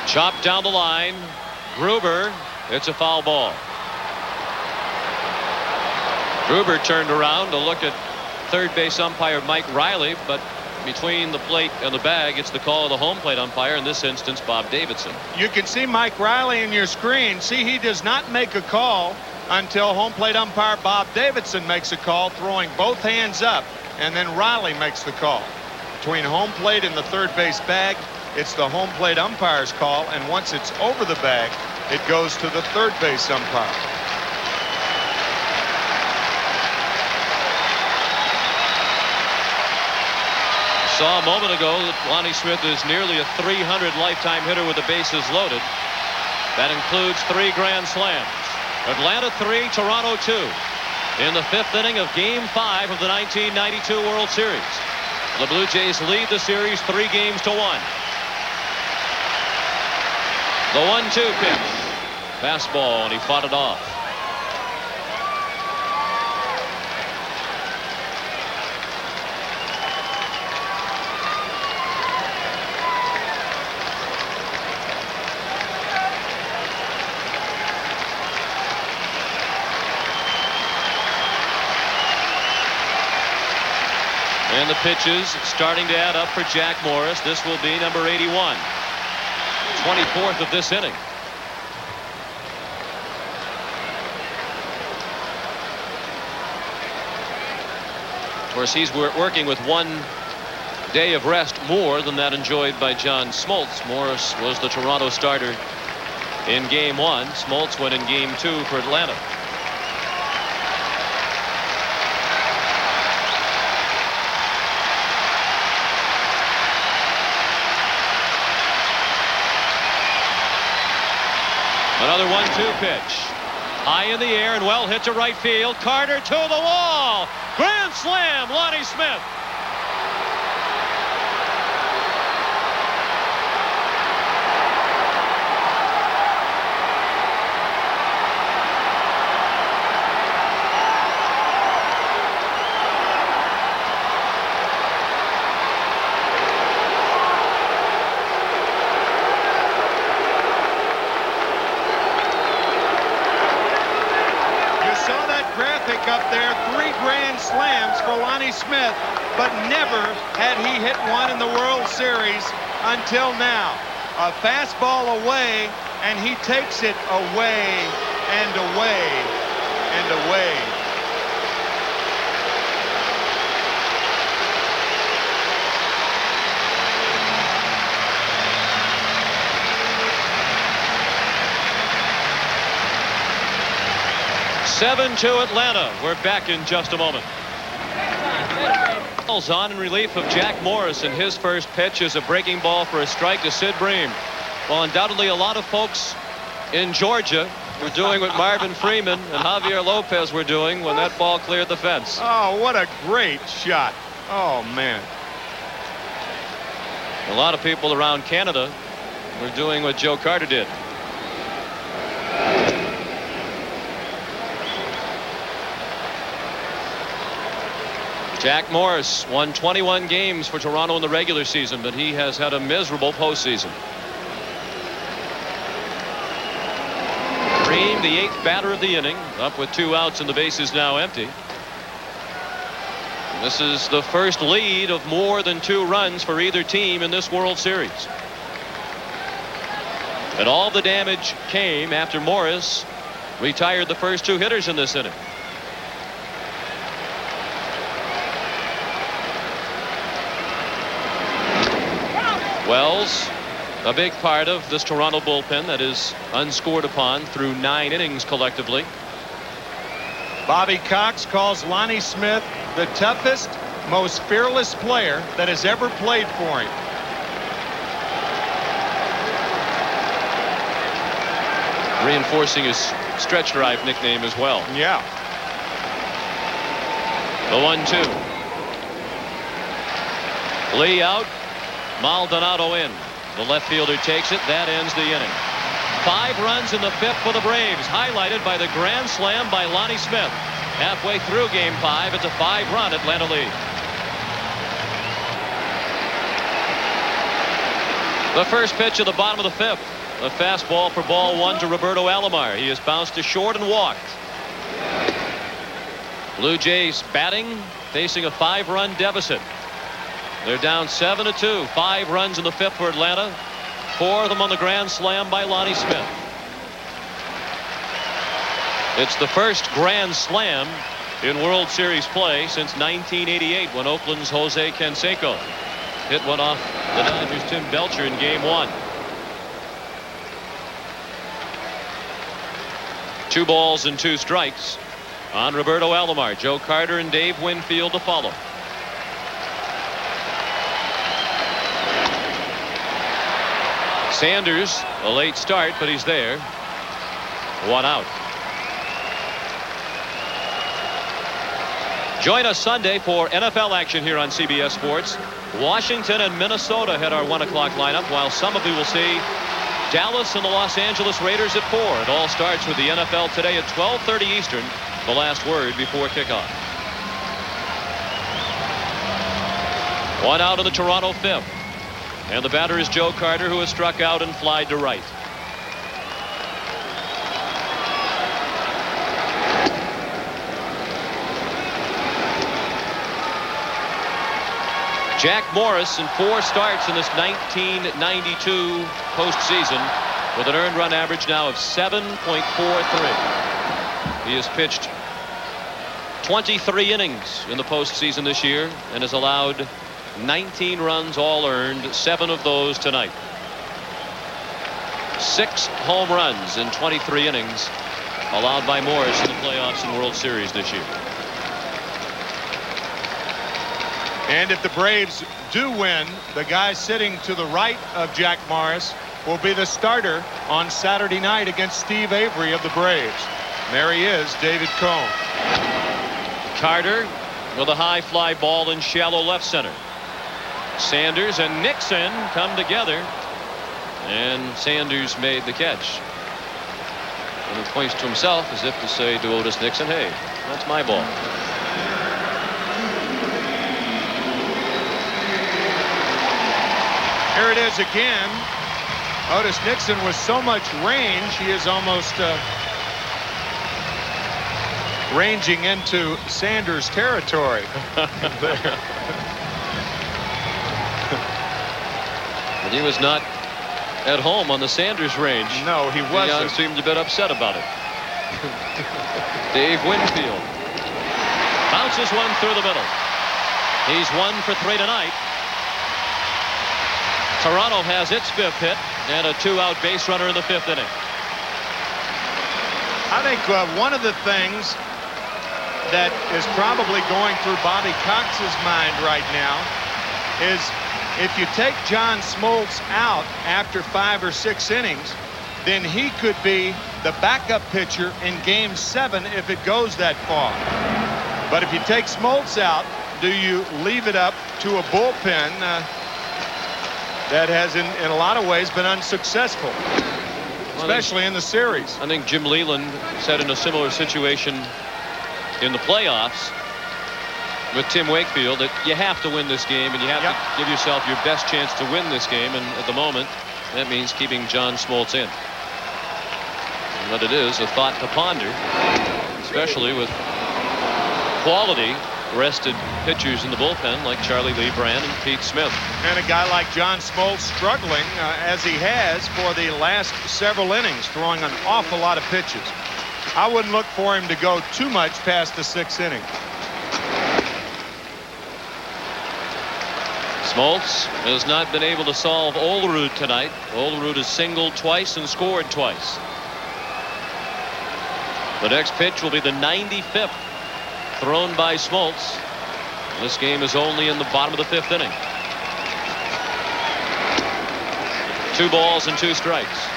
Chopped down the line. Gruber. It's a foul ball. Gruber turned around to look at third base umpire Mike Riley, but between the plate and the bag, it's the call of the home plate umpire, in this instance Bob Davidson. You can see Mike Riley in your screen. See, he does not make a call until home plate umpire Bob Davidson makes a call, throwing both hands up, and then Riley makes the call. Between home plate and the third base bag, it's the home plate umpire's call, and once it's over the bag, it goes to the third base umpire. Saw a moment ago that Lonnie Smith is nearly a 300 lifetime hitter with the bases loaded. That includes 3 grand slams. Atlanta 3, Toronto 2. In the 5th inning of Game 5 of the 1992 World Series. The Blue Jays lead the series 3 games to 1. The 1-2 pitch. Fastball, and he fought it off. And the pitches starting to add up for Jack Morris. This will be number 81. 24th of this inning. Of course, he's working with 1 day of rest more than that enjoyed by John Smoltz. Morris was the Toronto starter in Game 1. Smoltz went in Game 2 for Atlanta. Another 1-2 pitch. High in the air and well hit to right field. Carter to the wall. Grand slam, Lonnie Smith. Up there, 3 grand slams for Lonnie Smith, but never had he hit one in the World Series until now. A fastball away, and he takes it away and away and away. (7-2) Atlanta. We're back in just a moment. Ball's on in relief of Jack Morris, and his first pitch is a breaking ball for a strike to Sid Bream. Well, undoubtedly a lot of folks in Georgia were doing what Marvin Freeman and Javier Lopez were doing when that ball cleared the fence. Oh, what a great shot. Oh, man. A lot of people around Canada were doing what Joe Carter did. Jack Morris won 21 games for Toronto in the regular season, but he has had a miserable postseason. Bream, the 8th batter of the inning, up with 2 outs and the bases now empty. And this is the first lead of more than 2 runs for either team in this World Series. And all the damage came after Morris retired the first 2 hitters in this inning. Wells, a big part of this Toronto bullpen that is unscored upon through 9 innings collectively. Bobby Cox calls Lonnie Smith the toughest, most fearless player that has ever played for him. Reinforcing his stretch drive nickname as well. Yeah. The 1-2. Lee out. Maldonado in. The left fielder takes it. That ends the inning. 5 runs in the 5th for the Braves, highlighted by the grand slam by Lonnie Smith. Halfway through Game 5, it's a 5-run Atlanta lead. The first pitch of the bottom of the 5th. A fastball for ball one to Roberto Alomar. He has bounced to short and walked. Blue Jays batting, facing a 5-run deficit. They're down 7-2. 5 runs in the 5th for Atlanta. 4 of them on the grand slam by Lonnie Smith. It's the first grand slam in World Series play since 1988, when Oakland's Jose Canseco hit one off the Dodgers' Tim Belcher in Game 1. 2 balls and 2 strikes on Roberto Alomar. Joe Carter and Dave Winfield to follow. Sanders, a late start, but he's there. 1 out. Join us Sunday for NFL action here on CBS Sports. Washington and Minnesota head our 1 o'clock lineup, while some of you will see Dallas and the Los Angeles Raiders at 4. It all starts with the NFL today at 12:30 Eastern. The last word before kickoff. 1 out in the Toronto 5th. And the batter is Joe Carter, who has struck out and flied to right. Jack Morris in 4 starts in this 1992 postseason with an earned run average now of 7.43. He has pitched 23 innings in the postseason this year and has allowed 19 runs, all earned, 7 of those tonight. 6 home runs in 23 innings allowed by Morris in the playoffs and World Series this year. And if the Braves do win, the guy sitting to the right of Jack Morris will be the starter on Saturday night against Steve Avery of the Braves. And there he is, David Cone. Carter with a high fly ball in shallow left center. Sanders and Nixon come together, and Sanders made the catch. And he points to himself as if to say to Otis Nixon, hey, that's my ball. Here it is again. Otis Nixon with so much range, he is almost ranging into Sanders territory. But he was not at home on the Sanders range. No, he wasn't. He seemed a bit upset about it. Dave Winfield bounces one through the middle. He's 1 for 3 tonight. Toronto has its 5th hit and a 2-out base runner in the 5th inning. I think one of the things that is probably going through Bobby Cox's mind right now is if you take John Smoltz out after 5 or 6 innings, then he could be the backup pitcher in Game 7 if it goes that far. But if you take Smoltz out, do you leave it up to a bullpen that has in a lot of ways been unsuccessful, especially in the series? I think Jim Leland said in a similar situation in the playoffs with Tim Wakefield that you have to win this game and you have to give yourself your best chance to win this game, and at the moment that means keeping John Smoltz in. But it is a thought to ponder, especially with quality rested pitchers in the bullpen like Charlie Lee Brand and Pete Smith. And a guy like John Smoltz struggling as he has for the last several innings, throwing an awful lot of pitches. I wouldn't look for him to go too much past the 6th inning. Smoltz has not been able to solve Olerud tonight. Olerud has singled twice and scored twice. The next pitch will be the 95th thrown by Smoltz. This game is only in the bottom of the 5th inning. 2 balls and 2 strikes.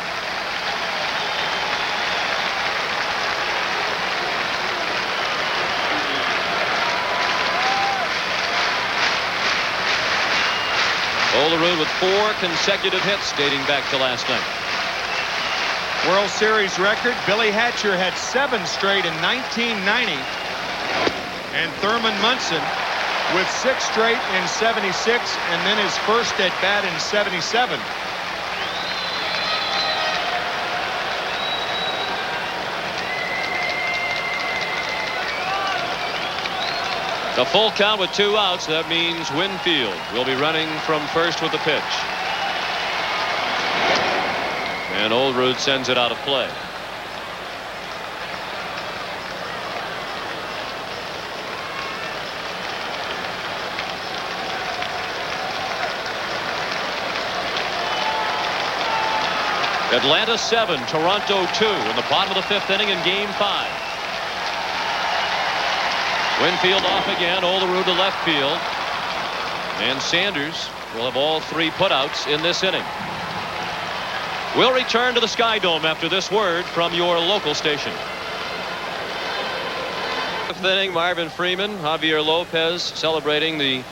Olerud with 4 consecutive hits dating back to last night. World Series record, Billy Hatcher had 7 straight in 1990. And Thurman Munson with 6 straight in 76, and then his first at bat in 77. A full count with 2 outs. That means Winfield will be running from first with the pitch. And Olerud sends it out of play. Atlanta 7, Toronto 2 in the bottom of the 5th inning in Game 5. Winfield off again, Olerud to left field. And Sanders will have all 3 putouts in this inning. We'll return to the Sky Dome after this word from your local station. 5th inning, Marvin Freeman, Javier Lopez celebrating the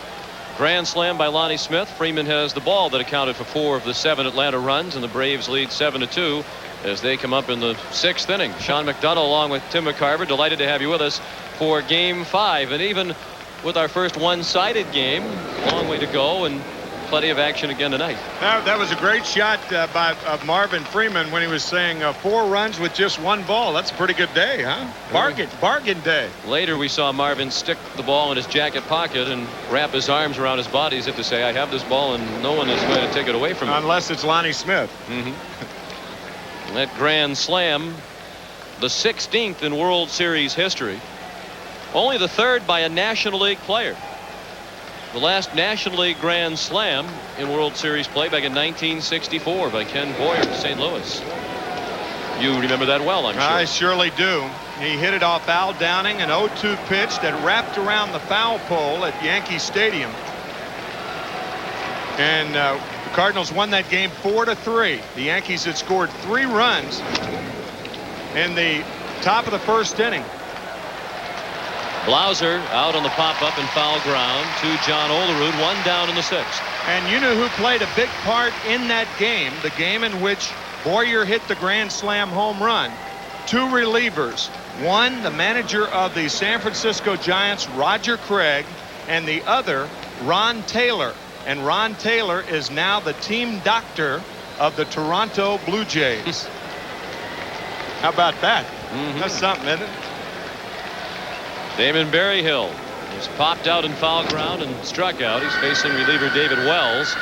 grand slam by Lonnie Smith. Freeman has the ball that accounted for 4 of the 7 Atlanta runs, and the Braves lead 7-2 as they come up in the 6th inning. Sean McDonough along with Tim McCarver, delighted to have you with us for Game 5. And even with our first one-sided game, long way to go and plenty of action again tonight. That was a great shot of Marvin Freeman when he was saying 4 runs with just 1 ball. That's a pretty good day, huh? Bargain day. Later we saw Marvin stick the ball in his jacket pocket and wrap his arms around his body as if to say, I have this ball and no one is going to take it away from me. Unless it's Lonnie Smith. That grand slam, the 16th in World Series history. Only the 3rd by a National League player. The last National League Grand Slam in World Series play back in 1964 by Ken Boyer of St. Louis. You remember that well, I'm sure. I surely do. He hit it off Al Downing, an 0-2 pitch that wrapped around the foul pole at Yankee Stadium. And the Cardinals won that game 4-3. The Yankees had scored 3 runs in the top of the 1st inning. Blauser out on the pop-up and foul ground to John Olerud, 1 down in the 6th. And you know who played a big part in that game, the game in which Boyer hit the grand slam home run? 2 relievers. One, the manager of the San Francisco Giants, Roger Craig, and the other, Ron Taylor. And Ron Taylor is now the team doctor of the Toronto Blue Jays. How about that? That's something, isn't it? Damon Berryhill was popped out in foul ground and struck out. He's facing reliever David Wells,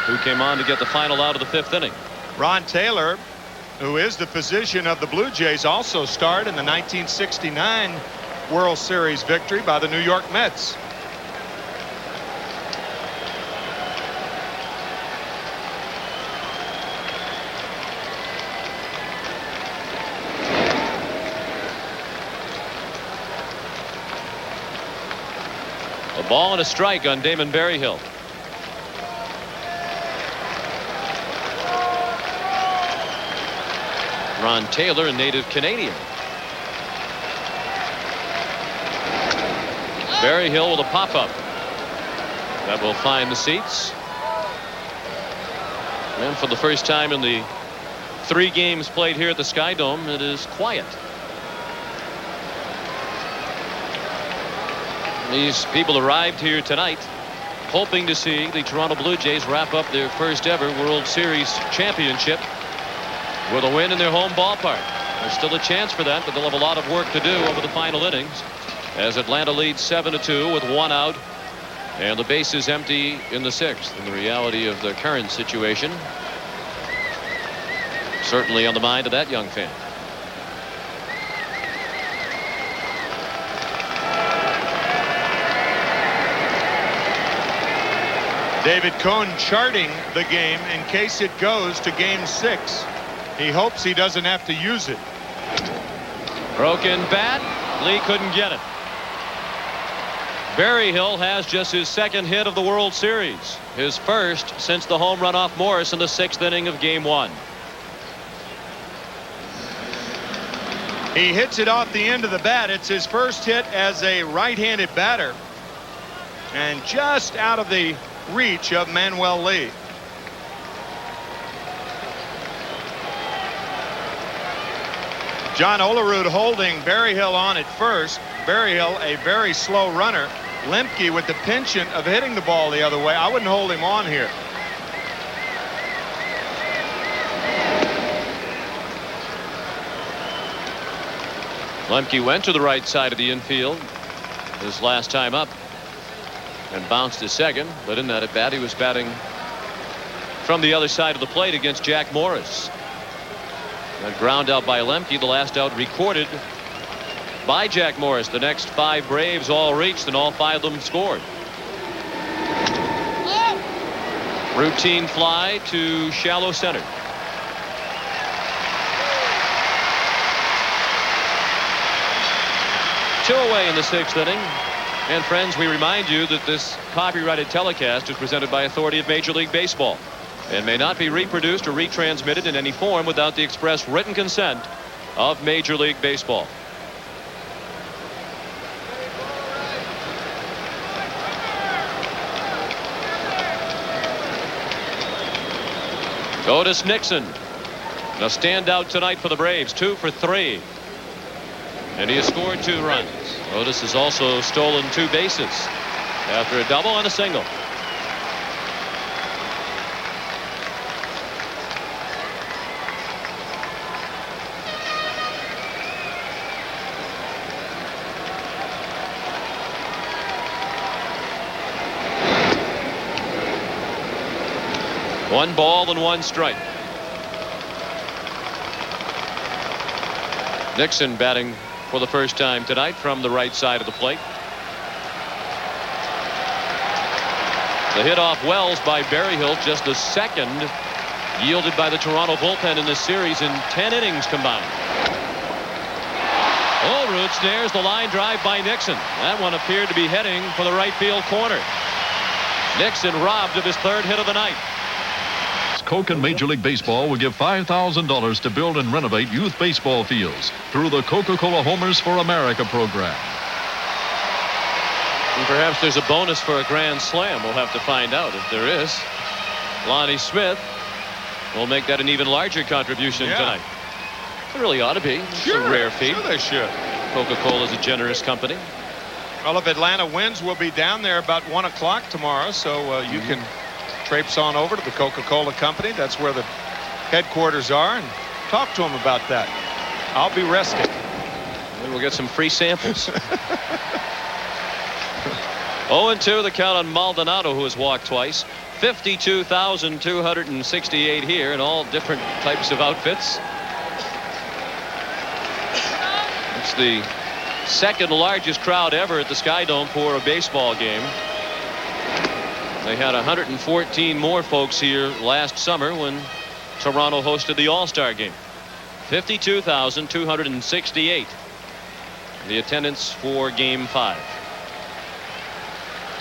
who came on to get the final out of the 5th inning. Ron Taylor, who is the physician of the Blue Jays, also starred in the 1969 World Series victory by the New York Mets. A ball and a strike on Damon Berryhill. Ron Taylor, a native Canadian. Berryhill with a pop-up. That will find the seats. And for the first time in the 3 games played here at the Sky Dome, it is quiet. These people arrived here tonight hoping to see the Toronto Blue Jays wrap up their first ever World Series championship with a win in their home ballpark. There's still a chance for that, but they'll have a lot of work to do over the final innings as Atlanta leads 7-2 with 1 out and the bases empty in the 6th. And the reality of the current situation certainly on the mind of that young fan. David Cohn charting the game in case it goes to Game 6. He hopes he doesn't have to use it. Broken bat. Lee couldn't get it. Berryhill has just his 2nd hit of the World Series. His 1st since the home run off Morris in the 6th inning of Game 1. He hits it off the end of the bat. It's his 1st hit as a right-handed batter. And just out of the reach of Manuel Lee. John Olerud holding Berryhill on at first. Berryhill, a very slow runner. Lemke with the penchant of hitting the ball the other way. I wouldn't hold him on here. Lemke went to the right side of the infield. his last time up and bounced to second. But in that at bat, he was batting from the other side of the plate against Jack Morris. That ground out by Lemke, the last out recorded by Jack Morris. The next 5 Braves all reached, and all 5 of them scored. Routine fly to shallow center. Two away in the 6th inning. And friends, we remind you that this copyrighted telecast is presented by authority of Major League Baseball and may not be reproduced or retransmitted in any form without the express written consent of Major League Baseball. Otis Nixon, a standout tonight for the Braves, 2 for 3. And he has scored 2 runs. Otis has also stolen 2 bases after a double and a single. One ball and 1 strike. Nixon batting for the first time tonight from the right side of the plate. The hit off Wells by Berryhill, just the second yielded by the Toronto bullpen in this series in 10 innings combined. Olerud snares the line drive by Nixon. That one appeared to be heading for the right field corner. Nixon robbed of his 3rd hit of the night. Coke and Major League Baseball will give $5,000 to build and renovate youth baseball fields through the Coca-Cola Homers for America program. And perhaps there's a bonus for a grand slam. We'll have to find out if there is. Lonnie Smith will make that an even larger contribution tonight. It really ought to be. It's a rare feat. Sure they should. Coca-Cola is a generous company. Well, if Atlanta wins, we'll be down there about 1 o'clock tomorrow, so you can traipse on over to the Coca-Cola Company. That's where the headquarters are, and talk to them about that. I'll be resting. Maybe we'll get some free samples. 0-2 the count on Maldonado, who has walked twice. 52,268 here in all different types of outfits. It's the 2nd largest crowd ever at the Sky Dome for a baseball game. They had 114 more folks here last summer when Toronto hosted the All-Star game. 52,268. The attendance for Game 5.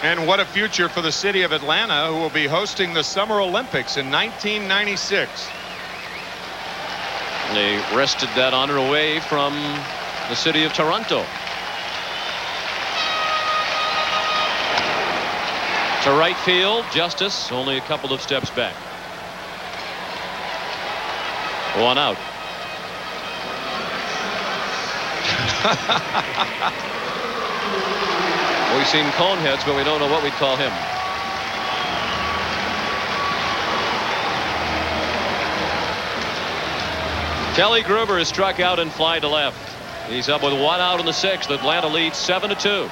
And what a future for the city of Atlanta, who will be hosting the Summer Olympics in 1996. They wrested that honor away from the city of Toronto. To right field, Justice only a couple of steps back. 1 out. We've seen Coneheads, but we don't know what we'd call him. Kelly Gruber is struck out and fly to left. He's up with 1 out in the 6th. Atlanta leads 7-2.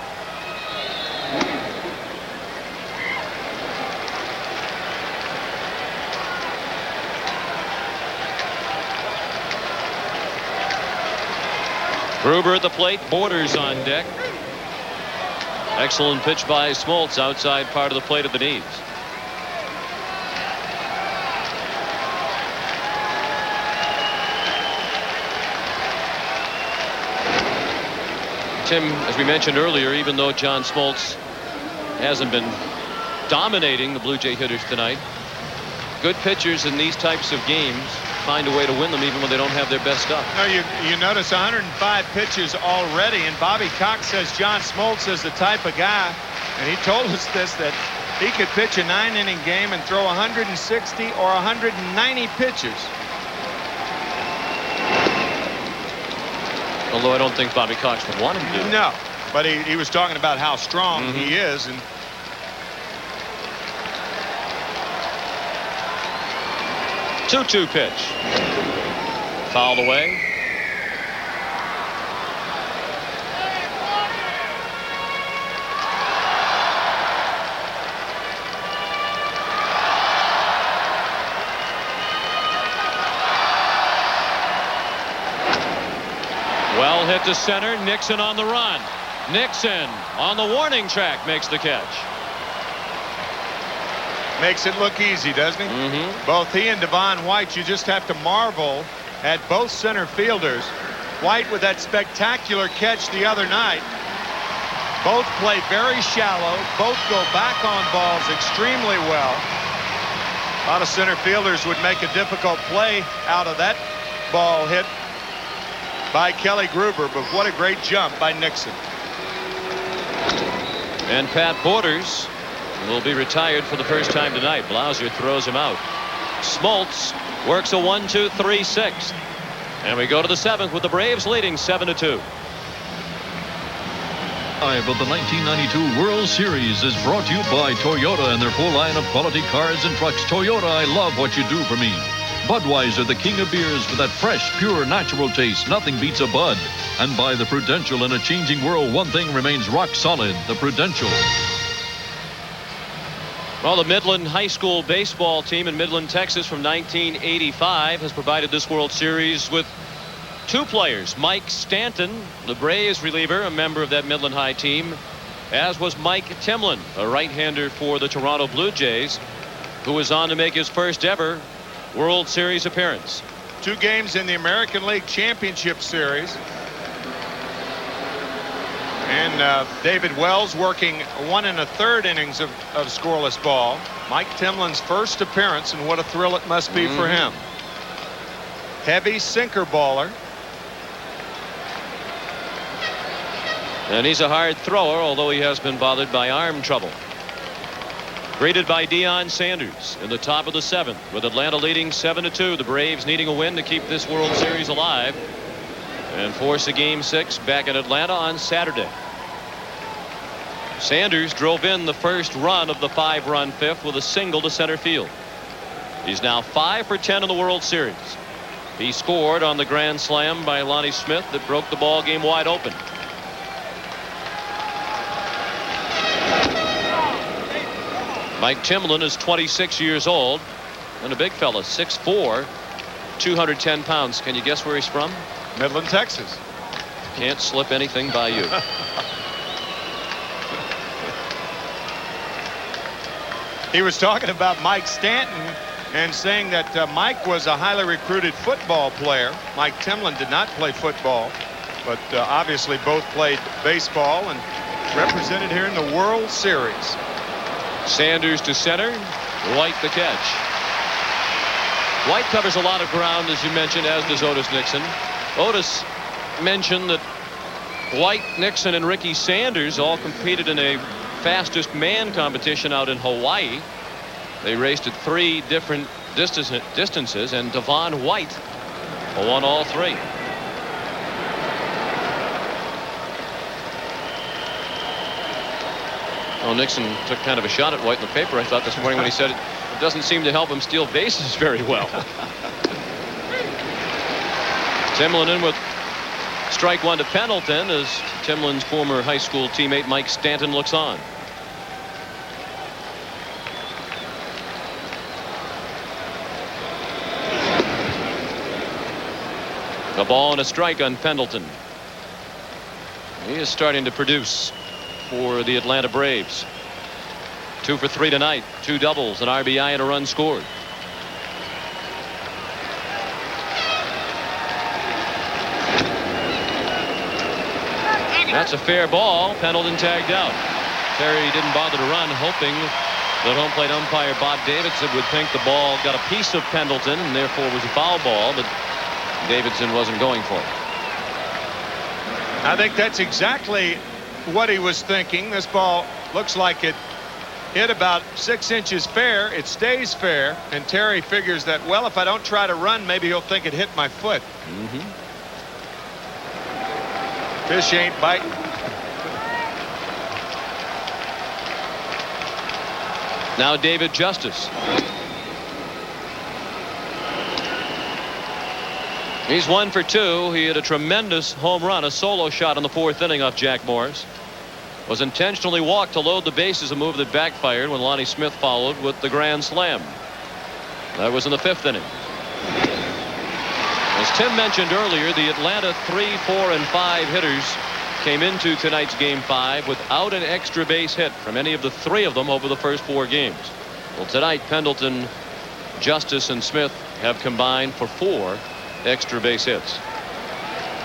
Gruber at the plate, Borders on deck. Excellent pitch by Smoltz, outside part of the plate at the knees. Tim, as we mentioned earlier, even though John Smoltz hasn't been dominating the Blue Jay hitters tonight, good pitchers in these types of games find a way to win them even when they don't have their best stuff. No, you notice 105 pitches already, and Bobby Cox says John Smoltz is the type of guy, and he told us this, that he could pitch a 9-inning game and throw 160 or 190 pitches. Although I don't think Bobby Cox would want him to do it. No, but he was talking about how strong he is, and 2-2 pitch. Fouled away. to center. Nixon on the run. Nixon on the warning track makes the catch. Makes it look easy, doesn't he? Both he and Devon White, you just have to marvel at both center fielders. White with that spectacular catch the other night. Both play very shallow. Both go back on balls extremely well. A lot of center fielders would make a difficult play out of that ball hit by Kelly Gruber, but what a great jump by Nixon. And Pat Borders will be retired for the first time tonight. Blauser throws him out. Smoltz works a 1-2-3-6. And we go to the 7th with the Braves leading 7-2. Live of the 1992 World Series is brought to you by Toyota and their full line of quality cars and trucks. Toyota, I love what you do for me. Budweiser, the king of beers with that fresh, pure, natural taste. Nothing beats a Bud. And by the Prudential, in a changing world, one thing remains rock solid, the Prudential. Well, the Midland High School baseball team in Midland, Texas from 1985 has provided this World Series with 2 players. Mike Stanton, the Braves reliever, a member of that Midland High team, as was Mike Timlin, a right-hander for the Toronto Blue Jays, who was on to make his first ever World Series appearance. 2 games in the American League Championship Series. And David Wells working 1 1/3 innings of scoreless ball. Mike Timlin's first appearance, and what a thrill it must be for him. Heavy sinker baller. And he's a hard thrower, although he has been bothered by arm trouble. Greeted by Deion Sanders in the top of the 7th, with Atlanta leading 7-2. The Braves needing a win to keep this World Series alive and force a Game 6 back in Atlanta on Saturday. Sanders drove in the first run of the 5-run 5th with a single to center field. He's now 5 for 10 in the World Series. He scored on the grand slam by Lonnie Smith that broke the ball game wide open. Mike Timlin is 26 years old and a big fella, 6'4", 210 pounds. Can you guess where he's from? Midland, Texas. Can't slip anything by you. He was talking about Mike Stanton and saying that Mike was a highly recruited football player. Mike Timlin did not play football, but obviously both played baseball and represented here in the World Series. Sanders to center. White the catch. White covers a lot of ground, as you mentioned, as does Otis Nixon. Otis mentioned that White, Nixon, and Ricky Sanders all competed in a fastest man competition out in Hawaii. They raced at 3 different distances, and Devon White won all 3. Well, Nixon took kind of a shot at White in the paper, I thought, this morning when he said it doesn't seem to help him steal bases very well. Timlin in with strike 1 to Pendleton as Timlin's former high school teammate Mike Stanton looks on. A ball and a strike on Pendleton. He is starting to produce for the Atlanta Braves. 2 for 3 tonight. 2 doubles, an RBI, and a run scored. That's a fair ball. Pendleton tagged out. Terry didn't bother to run, hoping that home plate umpire Bob Davidson would think the ball got a piece of Pendleton and therefore was a foul ball, but Davidson wasn't going for it. I think that's exactly what he was thinking. This ball looks like it hit about 6 inches fair. It stays fair, and Terry figures that, well, if I don't try to run, maybe he'll think it hit my foot. Fish ain't biting. Now David Justice. He's 1 for 2. He had a tremendous home run, a solo shot in the 4th inning off Jack Morris. Was intentionally walked to load the bases, a move that backfired when Lonnie Smith followed with the grand slam. That was in the 5th inning. As Tim mentioned earlier, the Atlanta 3, 4, and 5 hitters came into tonight's Game 5 without an extra base hit from any of the 3 of them over the first 4 games. Well, tonight, Pendleton, Justice, and Smith have combined for 4 extra base hits.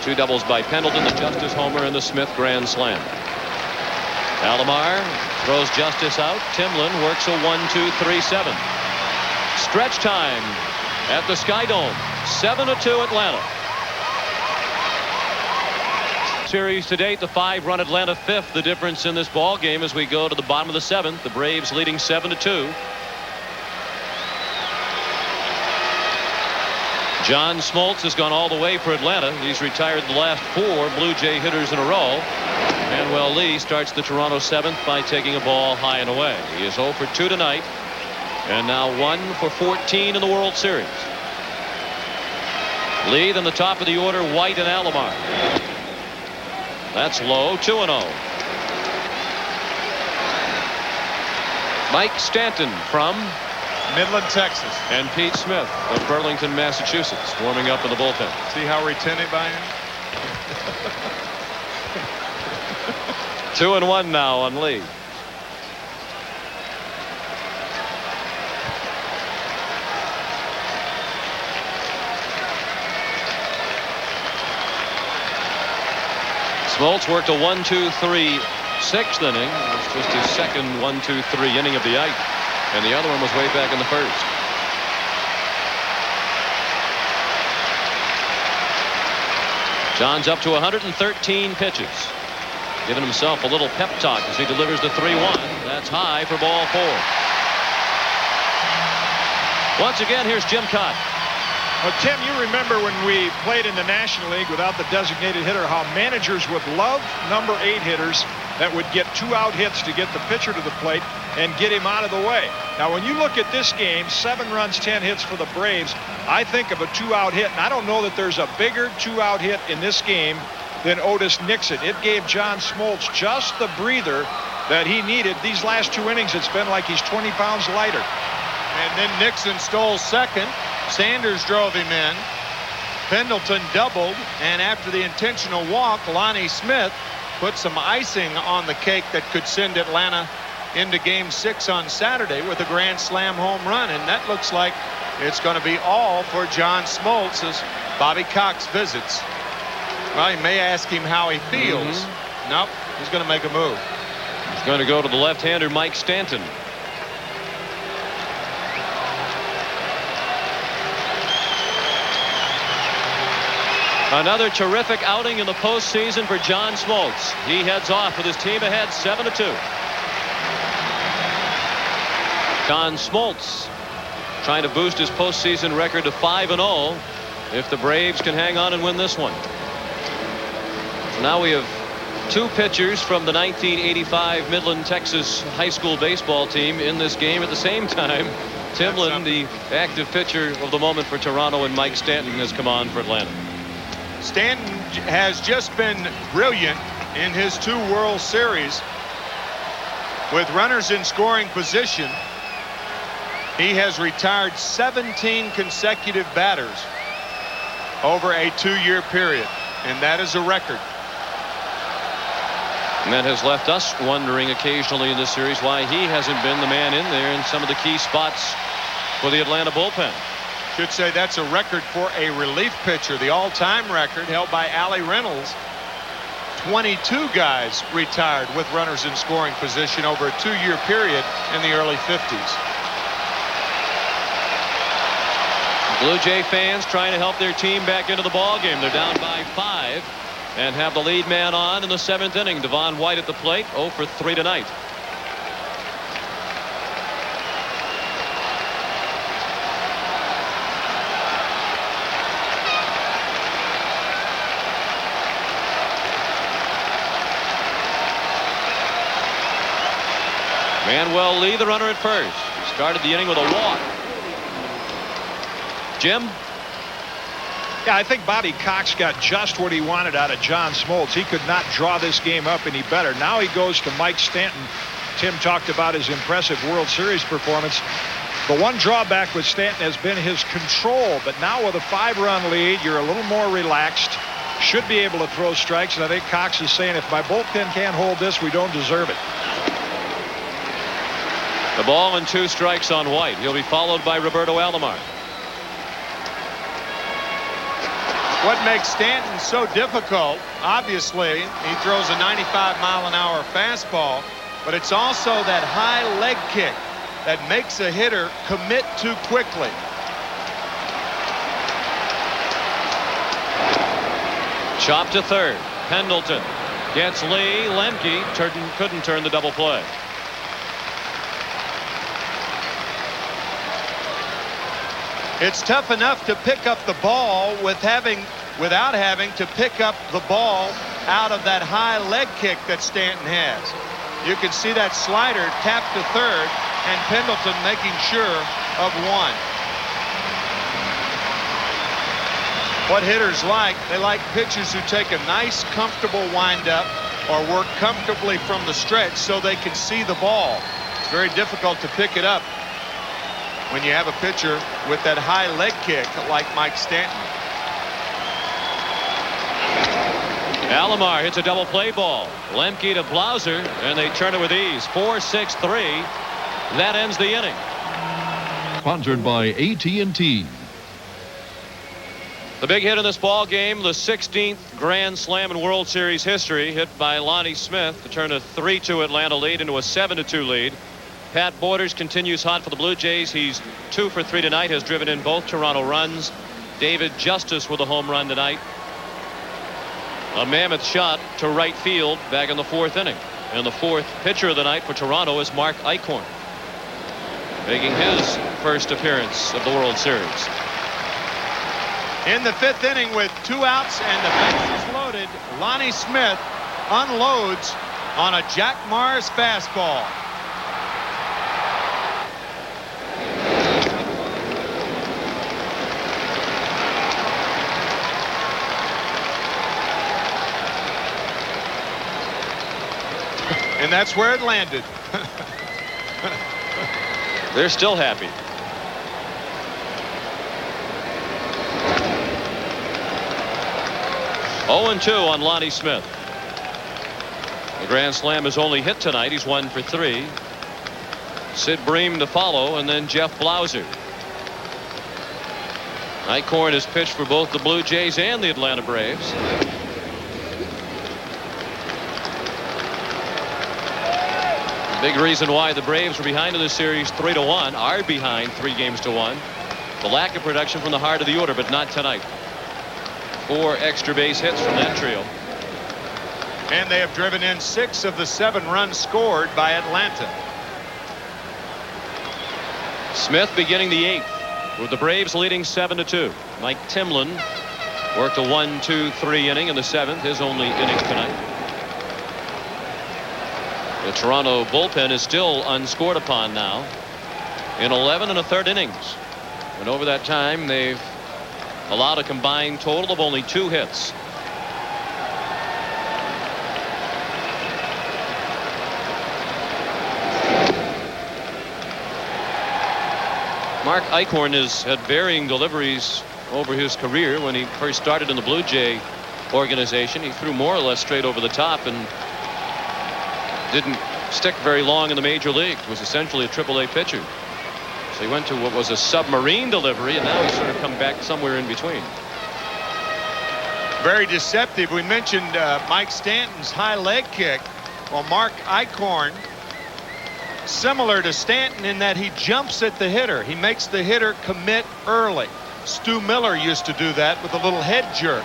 2 doubles by Pendleton, the Justice homer, and the Smith grand slam. Alomar throws Justice out. Timlin works a 1-2-3-7. Stretch time at the Sky Dome. 7-2 Atlanta. Series to date, the 5-run Atlanta 5th. The difference in this ball game as we go to the bottom of the 7th. The Braves leading 7-2. John Smoltz has gone all the way for Atlanta. He's retired the last 4 Blue Jay hitters in a row. Manuel Lee starts the Toronto 7th by taking a ball high and away. He is 0 for 2 tonight, and now 1 for 14 in the World Series. Lee, then the top of the order, White and Alomar. That's low. 2-0. Mike Stanton from Midland, Texas. And Pete Smith of Burlington, Massachusetts, warming up in the bullpen. See how retentive I am? 2-1 now on Lee. Smoltz worked a 1-2-3 6th inning. It was just his second 1-2-3 inning of the 8th. And the other one was way back in the 1st. John's up to 113 pitches. Giving himself a little pep talk as he delivers the 3-1. That's high for ball 4. Once again, here's Jim Cott. Well, Tim, you remember when we played in the National League without the designated hitter, how managers would love number 8 hitters that would get 2-out hits to get the pitcher to the plate and get him out of the way. Now, when you look at this game, 7 runs, 10 hits for the Braves, I think of a 2-out hit, and I don't know that there's a bigger 2-out hit in this game than Otis Nixon. It gave John Smoltz just the breather that he needed. These last 2 innings, it's been like he's 20 pounds lighter. And then Nixon stole second. Sanders drove him in. Pendleton doubled, and after the intentional walk, Lonnie Smith put some icing on the cake that could send Atlanta into Game 6 on Saturday with a grand slam home run, and that looks like it's going to be all for John Smoltz as Bobby Cox visits. Well, you may ask him how he feels. Nope, he's going to make a move. He's going to go to the left-hander Mike Stanton. Another terrific outing in the postseason for John Smoltz. He heads off with his team ahead 7-2. John Smoltz trying to boost his postseason record to 5-0 if the Braves can hang on and win this one. So now we have 2 pitchers from the 1985 Midland, Texas high school baseball team in this game at the same time. Timlin, the active pitcher of the moment for Toronto, and Mike Stanton has come on for Atlanta. Stanton has just been brilliant in his 2 World Series. With runners in scoring position, he has retired 17 consecutive batters over a 2-year period, and that is a record. And that has left us wondering occasionally in this series why he hasn't been the man in there in some of the key spots for the Atlanta bullpen. Should say that's a record for a relief pitcher. The all-time record held by Allie Reynolds. 22 guys retired with runners in scoring position over a 2-year period in the early 50s. Blue Jay fans trying to help their team back into the ball game. They're down by 5 and have the lead man on in the 7th inning. Devon White at the plate, 0 for 3 tonight. Manuel Lee, the runner at first. He started the inning with a walk. Jim? Yeah, I think Bobby Cox got just what he wanted out of John Smoltz. He could not draw this game up any better. Now he goes to Mike Stanton. Tim talked about his impressive World Series performance. The one drawback with Stanton has been his control, but now with a 5-run lead, you're a little more relaxed. Should be able to throw strikes, and I think Cox is saying, if my bullpen can't hold this, we don't deserve it. The ball and 2 strikes on White. He'll be followed by Roberto Alomar. What makes Stanton so difficult, obviously, he throws a 95-mile-an-hour fastball, but it's also that high leg kick that makes a hitter commit too quickly. Chop to third. Pendleton gets Lee. Lemke couldn't turn the double play. It's tough enough to pick up the ball without having to pick up the ball out of that high leg kick that Stanton has. You can see that slider tap to third and Pendleton making sure of 1. What hitters like, they like pitchers who take a nice comfortable windup or work comfortably from the stretch so they can see the ball. It's very difficult to pick it up when you have a pitcher with that high leg kick like Mike Stanton. Alomar hits a double play ball. Lemke to Blauser, and they turn it with ease. 4-6-3. That ends the inning. Sponsored by AT&T. The big hit in this ball game, the 16th Grand Slam in World Series history, hit by Lonnie Smith to turn a 3-2 Atlanta lead into a 7-2 lead. Pat Borders continues hot for the Blue Jays. He's 2 for 3 tonight, has driven in both Toronto runs. David Justice with a home run tonight. A mammoth shot to right field back in the 4th inning. And the 4th pitcher of the night for Toronto is Mark Eichhorn, making his first appearance of the World Series. In the 5th inning with 2 outs and the bases loaded, Lonnie Smith unloads on a Jack Morris fastball. And that's where it landed. They're still happy. Oh, 0-2 on Lonnie Smith. The Grand Slam is only hit tonight. He's 1 for 3. Sid Bream to follow, and then Jeff Blauser. Eichhorn has pitched for both the Blue Jays and the Atlanta Braves. Big reason why the Braves were behind in the series 3-1, are behind 3-1. The lack of production from the heart of the order, but not tonight. 4 extra base hits from that trio. And they have driven in 6 of the 7 runs scored by Atlanta. Smith beginning the 8th with the Braves leading 7-2. Mike Timlin worked a 1-2-3 inning in the 7th, his only inning tonight. The Toronto bullpen is still unscored upon now in 11 1/3 innings. And over that time, they've allowed a combined total of only 2 hits. Mark Eichhorn has had varying deliveries over his career. When he first started in the Blue Jay organization, he threw more or less straight over the top and didn't stick very long in the major leagues. Was essentially a AAA pitcher. So he went to what was a submarine delivery, and now he's sort of come back somewhere in between. Very deceptive. We mentioned Mike Stanton's high leg kick. Well, Mark Eichhorn, similar to Stanton in that he jumps at the hitter. He makes the hitter commit early. Stu Miller used to do that with a little head jerk.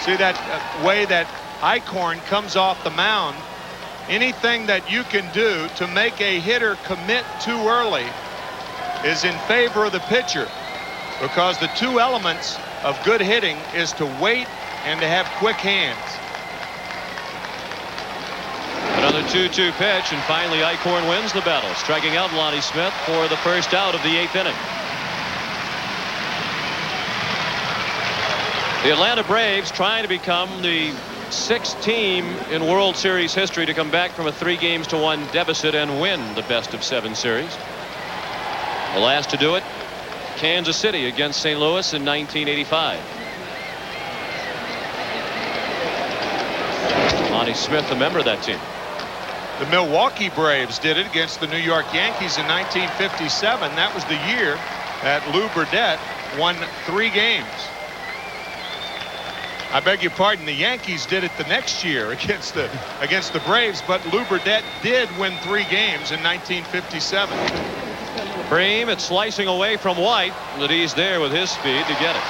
See that way that Eichhorn comes off the mound. Anything that you can do to make a hitter commit too early is in favor of the pitcher, because the 2 elements of good hitting is to wait and to have quick hands. Another 2-2 pitch, and finally Eichhorn wins the battle, striking out Lonnie Smith for the first out of the 8th inning. The Atlanta Braves trying to become the 6th team in World Series history to come back from a 3-1 deficit and win the best-of-7 series. The last to do it, Kansas City against St. Louis in 1985. Lonnie Smith, a member of that team. The Milwaukee Braves did it against the New York Yankees in 1957. That was the year that Lou Burdett won 3 games. I beg your pardon, the Yankees did it the next year against the Braves, but Lou Burdett did win 3 games in 1957. Bream, it's slicing away from White, but he's there with his speed to get it.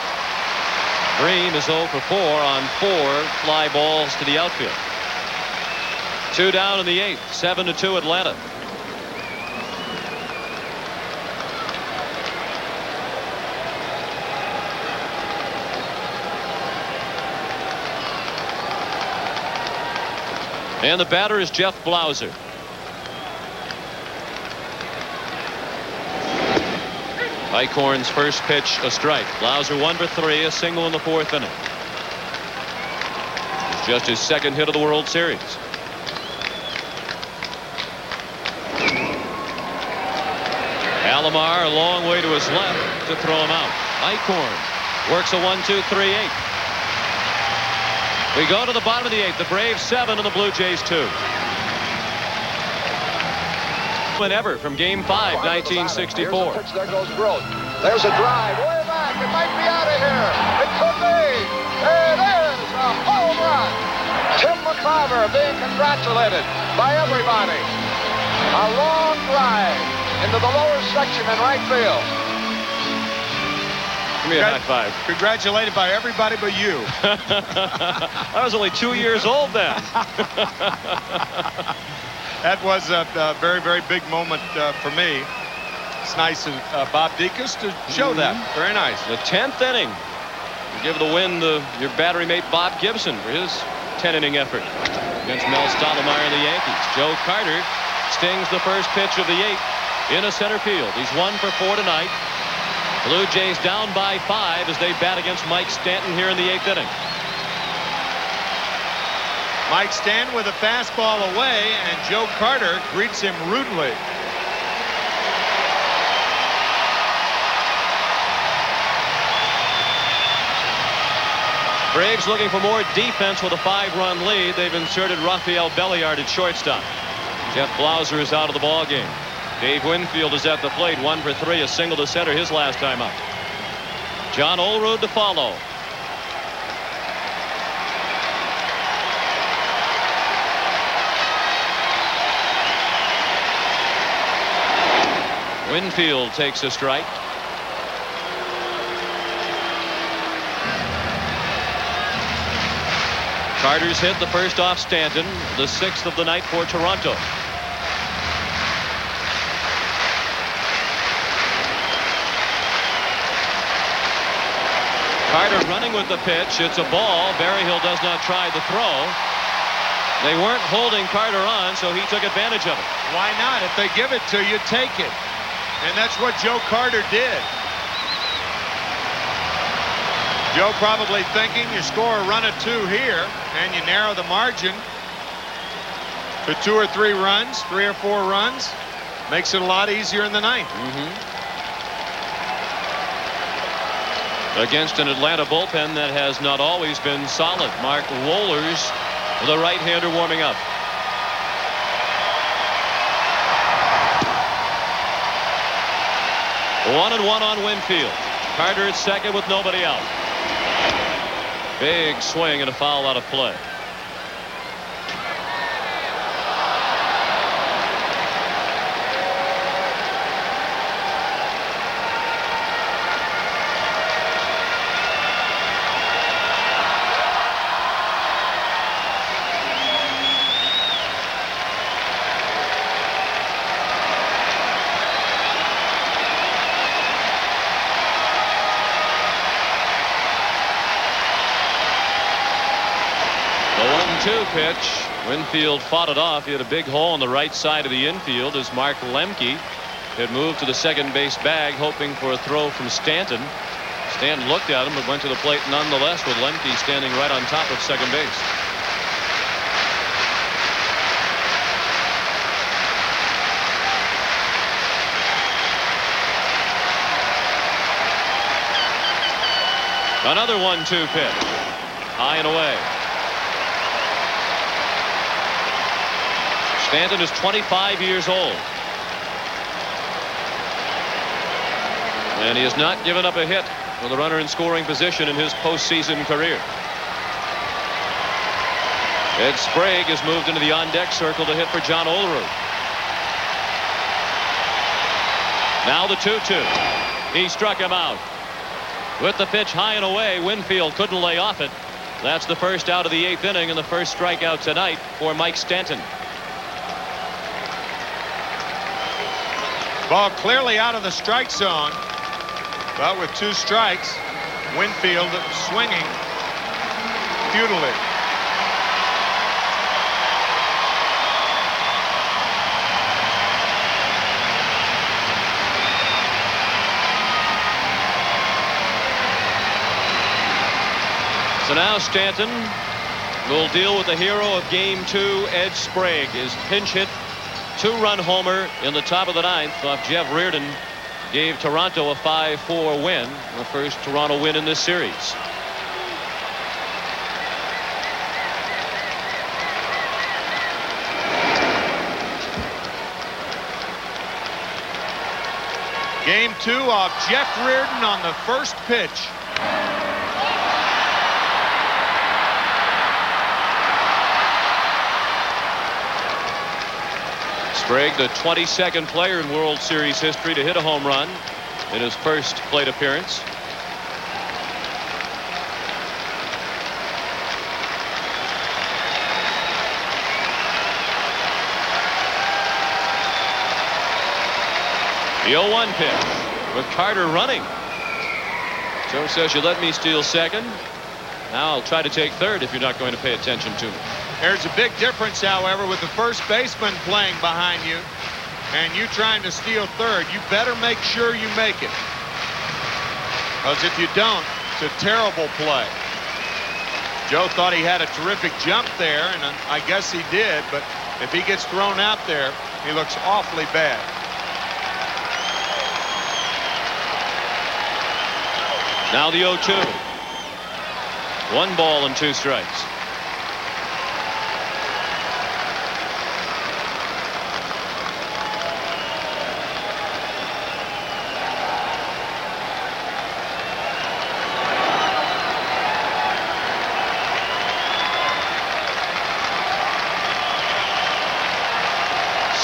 Bream is 0 for 4 on 4 fly balls to the outfield. 2 down in the 8th, 7-2 Atlanta. And the batter is Jeff Blauser. Eichhorn's first pitch, a strike. Blauser 1 for 3, a single in the 4th inning. It's just his 2nd hit of the World Series. Alomar a long way to his left to throw him out. Eichhorn works a 1-2-3-8. We go to the bottom of the 8th. The Braves 7 and the Blue Jays 2. Whenever from Game 5, 1964. There goes Groth. There's a drive way back. It might be out of here. It could be. It is a home run. Tim McCarver being congratulated by everybody. A long drive into the lower section in right field. Give me a high five. Congratulated by everybody but you. I was only 2 years old then. That was a very, very big moment for me. It's nice of Bob Dekus to show that. Very nice. The 10th inning. You give the win to your battery mate Bob Gibson for his 10-inning effort against Mel Stottlemyre and the Yankees. Joe Carter stings the first pitch of the 8th into center field. He's 1 for 4 tonight. Blue Jays down by 5 as they bat against Mike Stanton here in the 8th inning. Mike Stanton with a fastball away, and Joe Carter greets him rudely. Braves looking for more defense with a 5-run lead. They've inserted Rafael Belliard at shortstop. Jeff Blauser is out of the ball game. Dave Winfield is at the plate, 1 for 3, a single to center his last time up. John Olerud to follow. Winfield takes a strike. Carter's hit the first off Stanton, the 6th of the night for Toronto. Carter running with the pitch. It's a ball. Berryhill does not try the throw. They weren't holding Carter on, so he took advantage of it. Why not? If they give it to you, take it. And that's what Joe Carter did. Joe probably thinking you score a run of 2 here, and you narrow the margin to 2 or 3 runs, 3 or 4 runs. Makes it a lot easier in the 9th. Against an Atlanta bullpen that has not always been solid. Mark Wohlers, the right-hander, warming up. One and one on Winfield. Carter at second with nobody out. Big swing and a foul out of play. Pitch. Winfield fought it off. He had a big hole on the right side of the infield as Mark Lemke had moved to the second base bag, hoping for a throw from Stanton. Stanton looked at him but went to the plate nonetheless, with Lemke standing right on top of second base. Another 1-2 pitch. High and away. Stanton is 25 years old. And he has not given up a hit with a runner in scoring position in his postseason career. Ed Sprague has moved into the on-deck circle to hit for John Olerud. Now the 2-2. He struck him out. With the pitch high and away, Winfield couldn't lay off it. That's the first out of the 8th inning and the first strikeout tonight for Mike Stanton. Ball clearly out of the strike zone. But with 2 strikes, Winfield swinging futilely. So now Stanton will deal with the hero of Game 2, Ed Sprague. His pinch hit 2-run homer in the top of the 9th off Jeff Reardon gave Toronto a 5-4 win, the first Toronto win in this series. Game 2 off Jeff Reardon on the first pitch. Sprague, the 22nd player in World Series history to hit a home run in his first plate appearance. The 0-1 pitch with Carter running. Joe says, you let me steal second. Now I'll try to take third if you're not going to pay attention to me. There's a big difference, however, with the first baseman playing behind you and you trying to steal third. You better make sure you make it. Because if you don't, it's a terrible play. Joe thought he had a terrific jump there, and I guess he did, but if he gets thrown out there, he looks awfully bad. Now the 0-2. 1 ball and 2 strikes.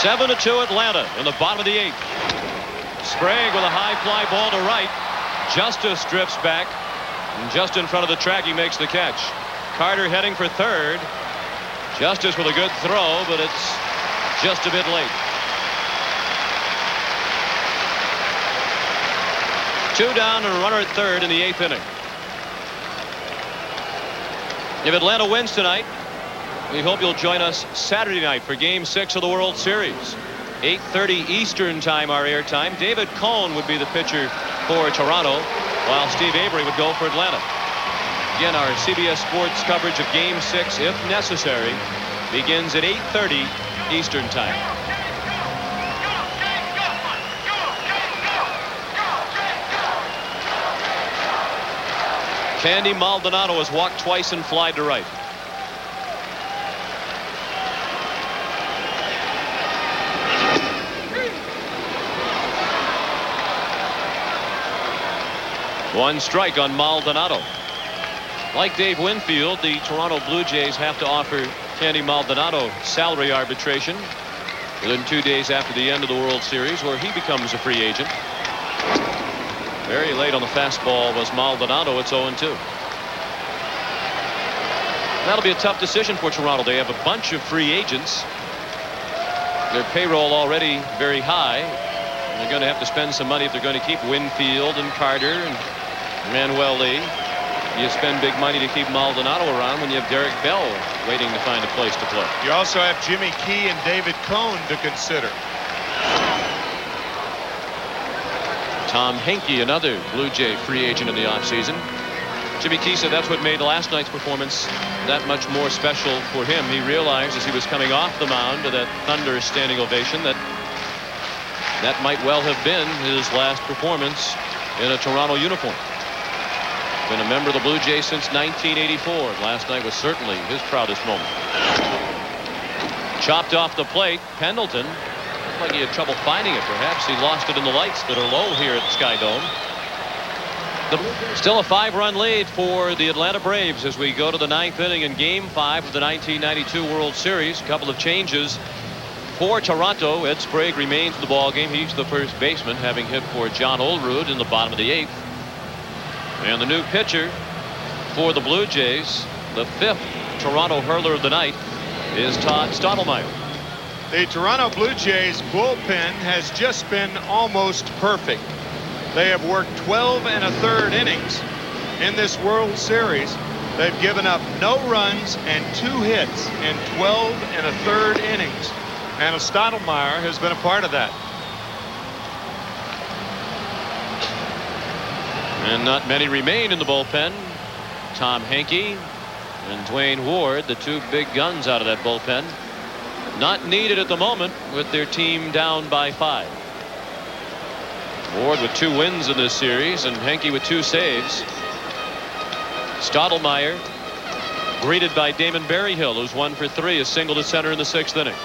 Seven to 2 Atlanta in the bottom of the 8th. Sprague with a high fly ball to right. Justice drifts back, and just in front of the track he makes the catch. Carter heading for third. Justice with a good throw, but it's just a bit late. 2 down and a runner at third in the 8th inning. If Atlanta wins tonight, we hope you'll join us Saturday night for Game 6 of the World Series. 8:30 Eastern time, our air time. David Cone would be the pitcher for Toronto, while Steve Avery would go for Atlanta. Again, our CBS Sports coverage of Game 6, if necessary, begins at 8:30 Eastern time. Candy Maldonado has walked twice and flied to right. One strike on Maldonado. Like Dave Winfield, the Toronto Blue Jays have to offer Candy Maldonado salary arbitration within 2 days after the end of the World Series, where he becomes a free agent. Very late on the fastball was Maldonado. It's 0-2. That'll be a tough decision for Toronto. They have a bunch of free agents. Their payroll already very high. And they're going to have to spend some money if they're going to keep Winfield and Carter and Manuel Lee. You spend big money to keep Maldonado around when you have Derek Bell waiting to find a place to play. You also have Jimmy Key and David Cone to consider. Tom Henke, another Blue Jay free agent in the offseason. Jimmy Key said that's what made last night's performance that much more special for him. He realized as he was coming off the mound to that Thunder standing ovation that that might well have been his last performance in a Toronto uniform. Been a member of the Blue Jays since 1984. Last night was certainly his proudest moment. Chopped off the plate. Pendleton, looked like he had trouble finding it. Perhaps he lost it in the lights that are low here at Sky Dome. Still a 5-run lead for the Atlanta Braves as we go to the 9th inning in Game 5 of the 1992 World Series. A couple of changes for Toronto. Ed Sprague remains in the ball game. He's the first baseman, having hit for John Olerud in the bottom of the 8th. And the new pitcher for the Blue Jays, the 5th Toronto hurler of the night, is Todd Stottlemyre. The Toronto Blue Jays bullpen has just been almost perfect. They have worked 12 1/3 innings in this World Series. They've given up no runs and 2 hits in 12 1/3 innings. And Stottlemyre has been a part of that. And not many remain in the bullpen. Tom Henke and Dwayne Ward, the 2 big guns out of that bullpen. Not needed at the moment with their team down by 5. Ward with 2 wins in this series and Henke with 2 saves. Stottlemyre greeted by Damon Berryhill, who's 1 for 3, a single to center in the 6th inning.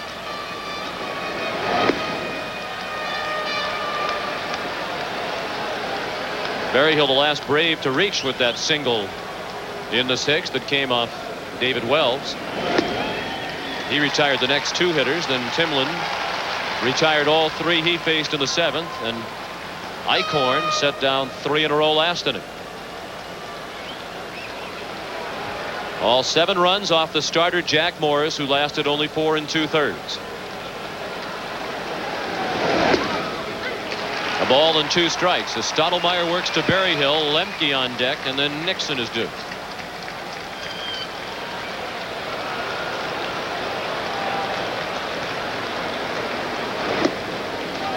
Berryhill, the last Brave to reach with that single in the 6th that came off David Wells. He retired the next 2 hitters. Then Timlin retired all 3 he faced in the 7th, and Eichhorn set down 3 in a row last inning. All 7 runs off the starter Jack Morris, who lasted only 4 2/3. A ball and 2 strikes as Stottlemyre works to Berryhill. Lemke on deck, and then Nixon is due.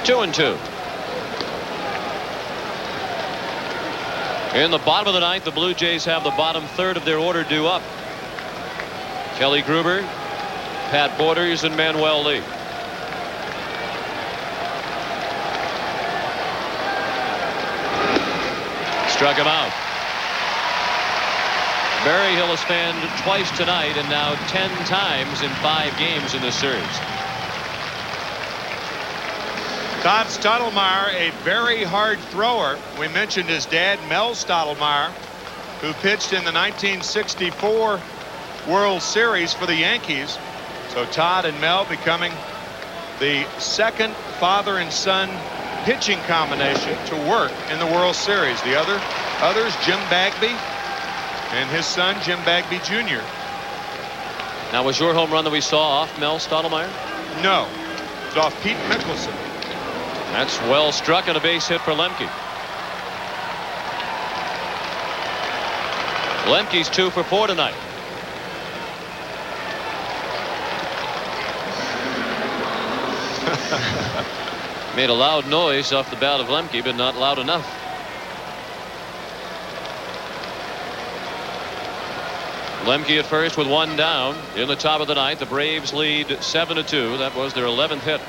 Two and 2. In the bottom of the 9th, the Blue Jays have the bottom third of their order due up. Kelly Gruber, Pat Borders, and Manuel Lee. Struck him out. Berryhill has fanned twice tonight and now 10 times in 5 games in this series. Todd Stottlemyre, a very hard thrower. We mentioned his dad, Mel Stottlemyre, who pitched in the 1964 World Series for the Yankees. So Todd and Mel becoming the 2nd father and son pitching combination to work in the World Series. The others, Jim Bagby and his son, Jim Bagby Jr. Now, was your home run that we saw off Mel Stottlemyre? No, it's off Pete Mickelson. That's well struck and a base hit for Lemke. Lemke's 2 for 4 tonight. Made a loud noise off the bat of Lemke, but not loud enough. Lemke at first with 1 down in the top of the 9th. The Braves lead 7-2. That was their 11th hit.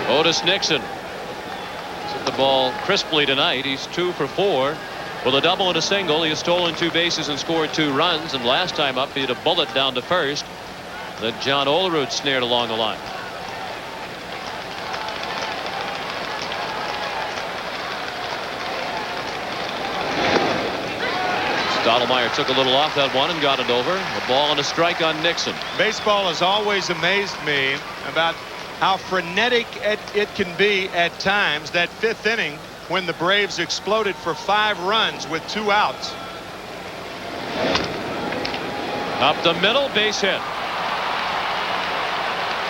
Otis Nixon hit the ball crisply tonight. He's 2 for 4 with a double and a single. He has stolen 2 bases and scored 2 runs, and last time up he had a bullet down to first that John Olerud snared along the line. Stottlemyre took a little off that one and got it over. A ball and a strike on Nixon. Baseball has always amazed me about how frenetic it can be at times. That 5th inning when the Braves exploded for 5 runs with 2 outs. Up the middle, base hit.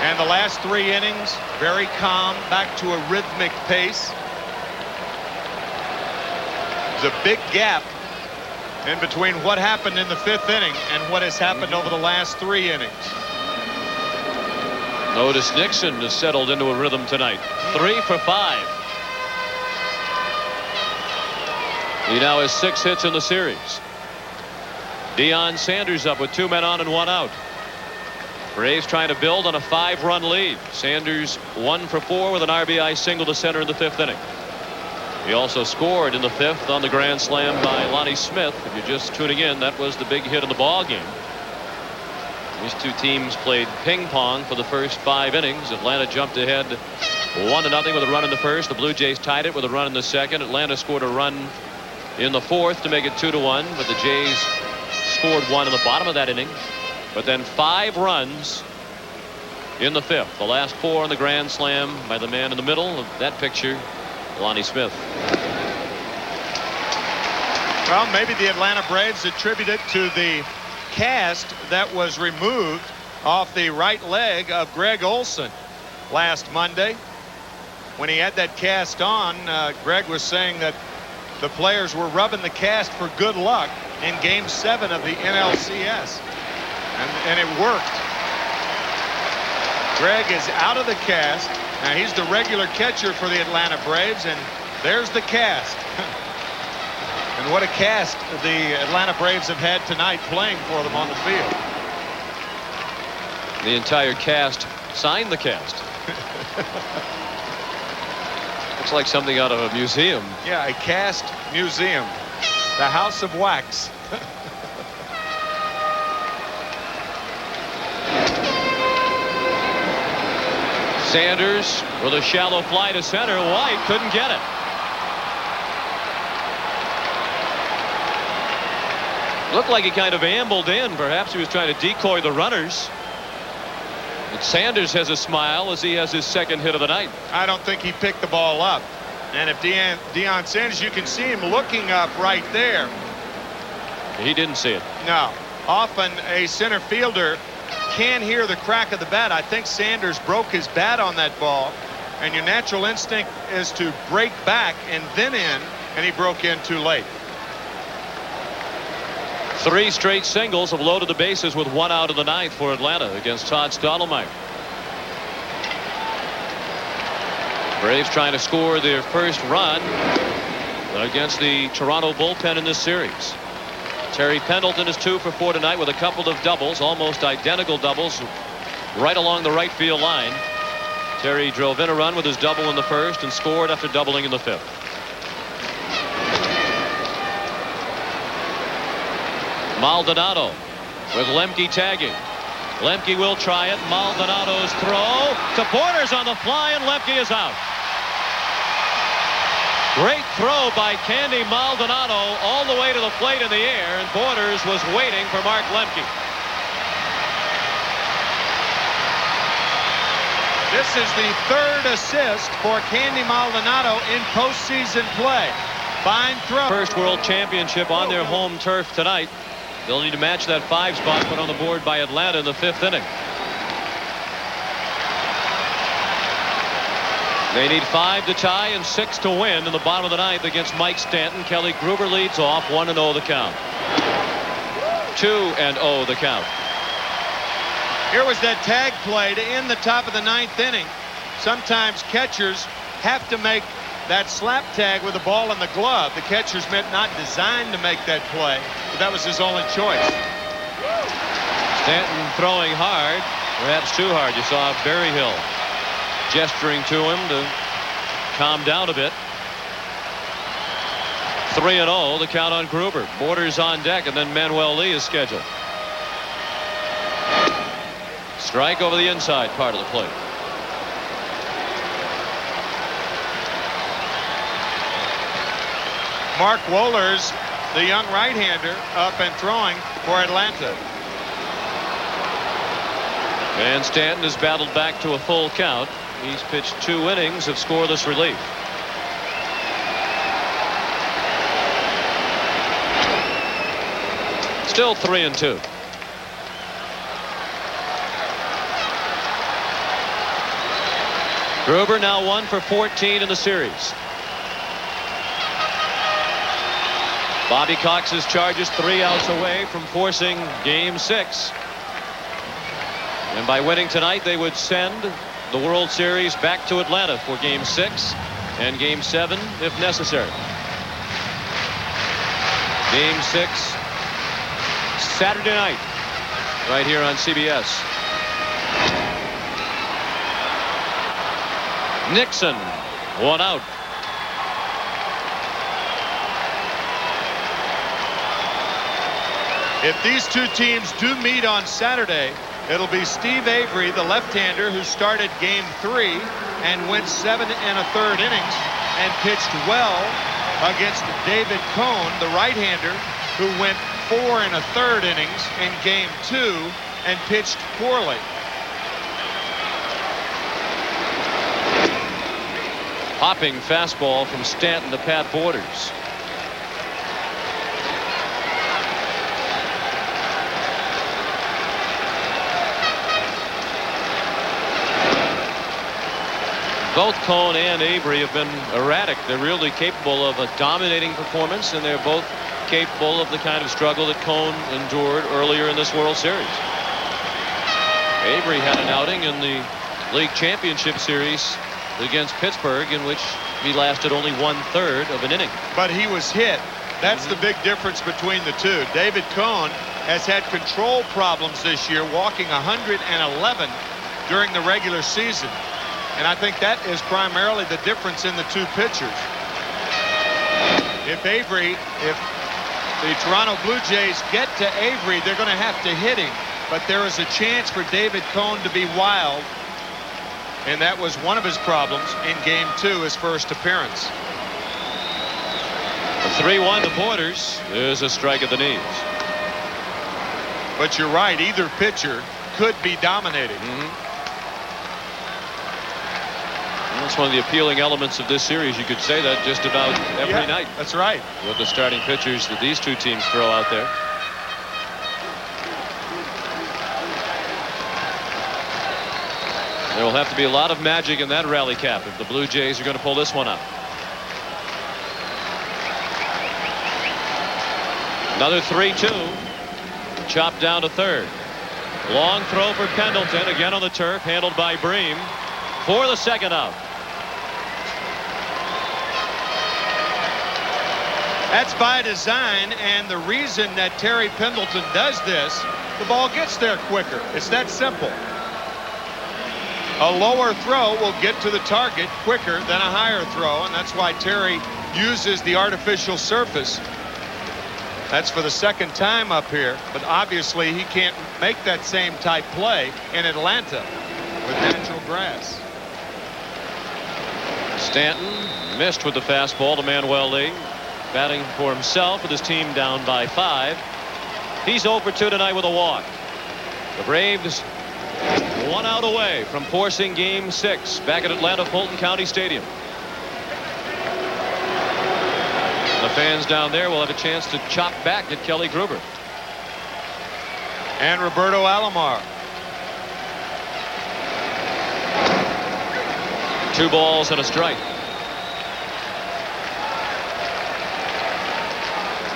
And the last 3 innings, very calm, back to a rhythmic pace. There's a big gap in between what happened in the 5th inning and what has happened over the last 3 innings. Otis Nixon has settled into a rhythm tonight. 3 for 5. He now has 6 hits in the series. Deion Sanders up with 2 men on and 1 out. Braves trying to build on a 5-run lead. Sanders 1 for 4 with an RBI single to center in the 5th inning. He also scored in the 5th on the grand slam by Lonnie Smith. If you're just tuning in, that was the big hit in the ball game. These two teams played ping pong for the first 5 innings. Atlanta jumped ahead 1-0 with a run in the first. The Blue Jays tied it with a run in the second. Atlanta scored a run in the 4th to make it 2-1, but the Jays scored 1 in the bottom of that inning. But then 5 runs in the 5th. The last 4 on the grand slam by the man in the middle of that picture, Lonnie Smith. Well, maybe the Atlanta Braves attribute it to the cast that was removed off the right leg of Greg Olson last Monday. When he had that cast on, Greg was saying that the players were rubbing the cast for good luck in Game 7 of the NLCS. And it worked. Greg is out of the cast. Now he's the regular catcher for the Atlanta Braves, and there's the cast. And what a cast the Atlanta Braves have had tonight playing for them on the field. The entire cast signed the cast. Looks like something out of a museum. Yeah, a cast museum. The House of Wax. Sanders with a shallow fly to center. White couldn't get it. Looked like he kind of ambled in. Perhaps he was trying to decoy the runners. But Sanders has a smile as he has his 2nd hit of the night. I don't think he picked the ball up. And if Deion Sanders, you can see him looking up right there. He didn't see it. No. Often a center fielder can hear the crack of the bat. I think Sanders broke his bat on that ball. And your natural instinct is to break back and then in. And he broke in too late. 3 straight singles have loaded the bases with 1 out in the 9th for Atlanta against Todd Stottlemyre. Braves trying to score their first run against the Toronto bullpen in this series. Terry Pendleton is 2 for 4 tonight with a couple of doubles, almost identical doubles, right along the right field line. Terry drove in a run with his double in the 1st and scored after doubling in the 5th. Maldonado with Lemke tagging. Lemke will try it. Maldonado's throw to Borders on the fly, and Lemke is out. Great throw by Candy Maldonado all the way to the plate in the air, and Borders was waiting for Mark Lemke. This is the 3rd assist for Candy Maldonado in postseason play. Fine throw. First World Championship on their home turf tonight. They'll need to match that 5 spot put on the board by Atlanta in the 5th inning. They need 5 to tie and 6 to win in the bottom of the 9th against Mike Stanton. Kelly Gruber leads off 1-0 the count. 2-0 the count. Here was that tag play to end the top of the 9th inning. Sometimes catchers have to make that slap tag with the ball in the glove. The catcher's not designed to make that play, but that was his only choice. Stanton throwing hard, perhaps too hard. You saw Berryhill gesturing to him to calm down a bit. 3-0 the count on Gruber. Borders on deck, and then Manuel Lee is scheduled. Strike over the inside part of the plate. Mark Wohlers, the young right-hander, up and throwing for Atlanta. And Stanton has battled back to a full count. He's pitched 2 innings of scoreless relief. Still 3-2. Gruber now 1 for 14 in the series. Bobby Cox's Chargers 3 outs away from forcing Game 6. And by winning tonight, they would send the World Series back to Atlanta for Game 6 and Game 7 if necessary. Game 6 Saturday night right here on CBS. Nixon, 1 out. If these two teams do meet on Saturday, it'll be Steve Avery, the left-hander, who started Game 3 and went 7 1/3 innings and pitched well against David Cone, the right-hander, who went 4 1/3 innings in Game 2 and pitched poorly. Hopping fastball from Stanton to Pat Borders. Both Cone and Avery have been erratic. They're really capable of a dominating performance, and they're both capable of the kind of struggle that Cone endured earlier in this World Series. Avery had an outing in the League Championship Series against Pittsburgh in which he lasted only 1/3 of an inning. But he was hit. That's the big difference between the two. David Cone has had control problems this year, walking 111 during the regular season. And I think that is primarily the difference in the two pitchers. If the Toronto Blue Jays get to Avery, they're going to have to hit him. But there is a chance for David Cone to be wild. And that was one of his problems in Game 2, his first appearance. The 3-1 to Borders is a strike at the knees. But you're right, either pitcher could be dominating. That's one of the appealing elements of this series. You could say that just about every night. That's right. With the starting pitchers that these two teams throw out there. There will have to be a lot of magic in that rally cap if the Blue Jays are going to pull this one up. Another 3-2. Chopped down to third. Long throw for Pendleton, again on the turf, handled by Bream for the second out. That's by design, and the reason that Terry Pendleton does this, the ball gets there quicker. It's that simple. A lower throw will get to the target quicker than a higher throw, and that's why Terry uses the artificial surface. That's for the second time up here, but obviously he can't make that same type play in Atlanta with natural grass. Stanton missed with the fastball to Manuel Lee. Batting for himself with his team down by 5. He's 0 for 2 tonight with a walk. The Braves 1 out away from forcing Game 6 back at Atlanta Fulton County Stadium. The fans down there will have a chance to chop back at Kelly Gruber. And Roberto Alomar. 2 balls and a strike.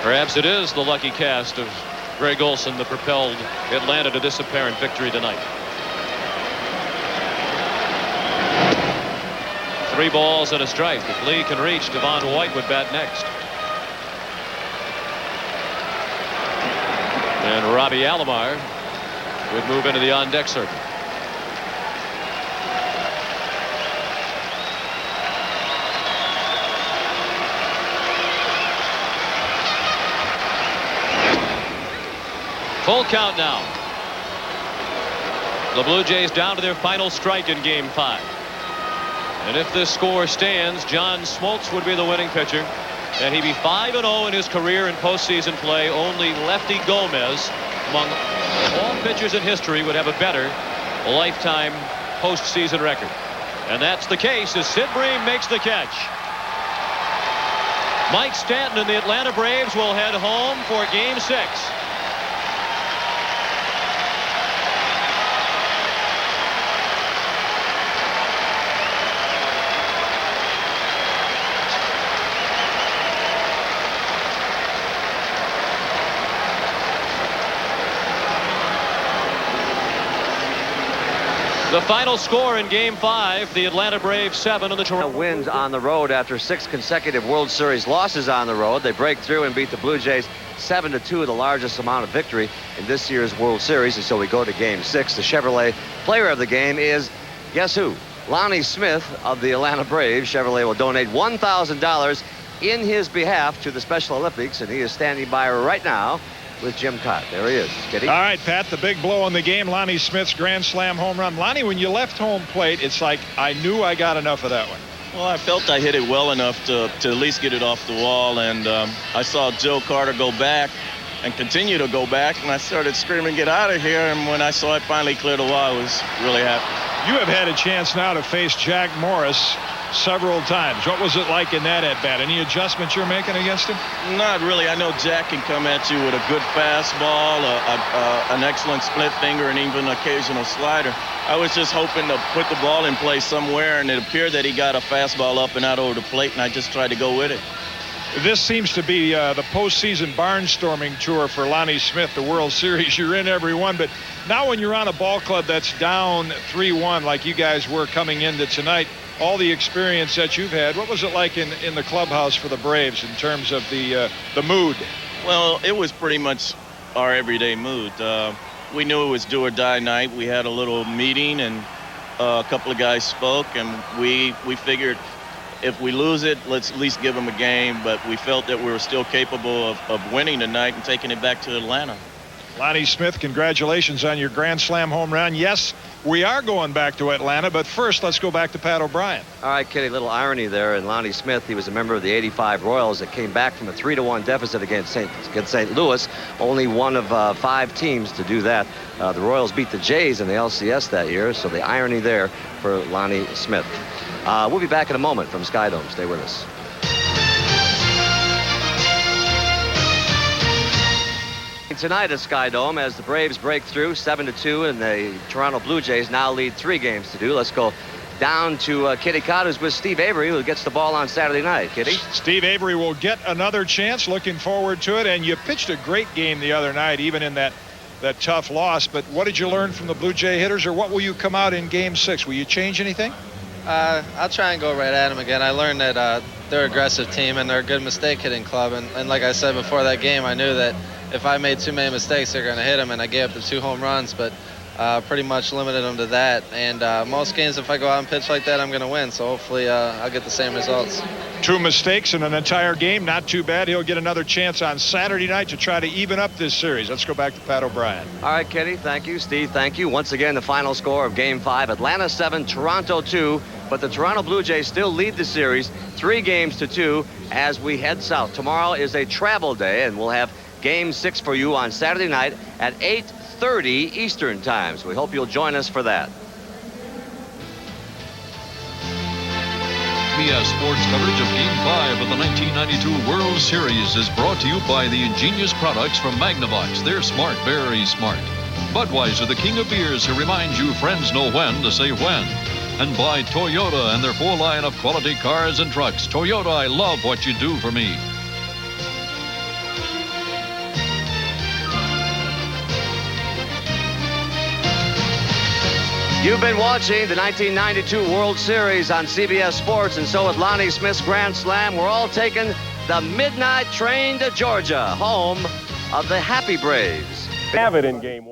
Perhaps it is the lucky cast of Greg Olson that propelled Atlanta to this apparent victory tonight. 3 balls and a strike. If Lee can reach, Devon White would bat next. And Robbie Alomar would move into the on-deck circle. Full count now. The Blue Jays down to their final strike in Game 5. And if this score stands, John Smoltz would be the winning pitcher. And he'd be 5-0 in his career in postseason play. Only Lefty Gomez, among all pitchers in history, would have a better lifetime postseason record. And that's the case as Sid Bream makes the catch. Mike Stanton and the Atlanta Braves will head home for Game 6. The final score in Game 5, the Atlanta Braves 7 and the Toronto wins on the road after 6 consecutive World Series losses on the road. They break through and beat the Blue Jays 7-2, the largest amount of victory in this year's World Series. And so we go to Game 6. The Chevrolet player of the game is, guess who? Lonnie Smith of the Atlanta Braves. Chevrolet will donate $1,000 in his behalf to the Special Olympics, and he is standing by right now with Jim Cott. There he is. Kitty. All right, Pat, the big blow in the game, Lonnie Smith's grand slam home run. Lonnie, when you left home plate, it's like I knew I got enough of that one. Well, I felt I hit it well enough to at least get it off the wall, and I saw Joe Carter go back and continue to go back, and I started screaming, "Get out of here!" And when I saw it finally clear the wall, I was really happy. You have had a chance now to face Jack Morris several times. What was it like in that at-bat? Any adjustments you're making against him? Not really. I know Jack can come at you with a good fastball, an excellent split finger, and even an occasional slider. I was just hoping to put the ball in play somewhere, and it appeared that he got a fastball up and out over the plate, and I just tried to go with it. This seems to be the postseason barnstorming tour for Lonnie Smith, the World Series. You're in every one, but now when you're on a ball club that's down 3-1 like you guys were coming into tonight, all the experience that you've had, what was it like in the clubhouse for the Braves in terms of the mood? Well, it was pretty much our everyday mood. We knew it was do or die night. We had a little meeting, and a couple of guys spoke, and we figured if we lose it, let's at least give them a game. But we felt that we were still capable of winning tonight and taking it back to Atlanta. Lonnie Smith, congratulations on your grand slam home run. Yes, we are going back to Atlanta, but first let's go back to Pat O'Brien. All right, Kitty, little irony there. And Lonnie Smith, he was a member of the '85 Royals that came back from a 3-1 deficit against St. Louis. Only one of 5 teams to do that. The Royals beat the Jays in the LCS that year, so the irony there for Lonnie Smith. We'll be back in a moment from Skydome. Stay with us. Tonight at Skydome, as the Braves break through 7-2, and the Toronto Blue Jays now lead 3 games to do. Let's go down to Kitty Cott, who's with Steve Avery, who gets the ball on Saturday night. Kitty? Steve Avery will get another chance. Looking forward to it. And you pitched a great game the other night, even in that tough loss. But what did you learn from the Blue Jay hitters, or what will you come out in Game 6? Will you change anything? I'll try and go right at them again. I learned that they're an aggressive team and they're a good mistake-hitting club. And like I said before that game, I knew that if I made too many mistakes, they're going to hit them. And I gave up the 2 home runs, but pretty much limited them to that. And most games, if I go out and pitch like that, I'm going to win. So hopefully I'll get the same results. 2 mistakes in an entire game, not too bad. He'll get another chance on Saturday night to try to even up this series. Let's go back to Pat O'Brien. All right, Kitty, thank you. Steve, thank you. Once again, the final score of Game 5, Atlanta 7, Toronto 2. But the Toronto Blue Jays still lead the series 3-2 as we head south. Tomorrow is a travel day, and we'll have Game 6 for you on Saturday night at 8:30 Eastern time. So we hope you'll join us for that. CBS Sports coverage of Game 5 of the 1992 World Series is brought to you by the ingenious products from Magnavox. They're smart, very smart. Budweiser, the king of beers, who reminds you friends know when to say when. And by Toyota and their full line of quality cars and trucks. Toyota, I love what you do for me. You've been watching the 1992 World Series on CBS Sports, and so with Lonnie Smith's Grand Slam, we're all taking the midnight train to Georgia, home of the Happy Braves. Have it in Game 1.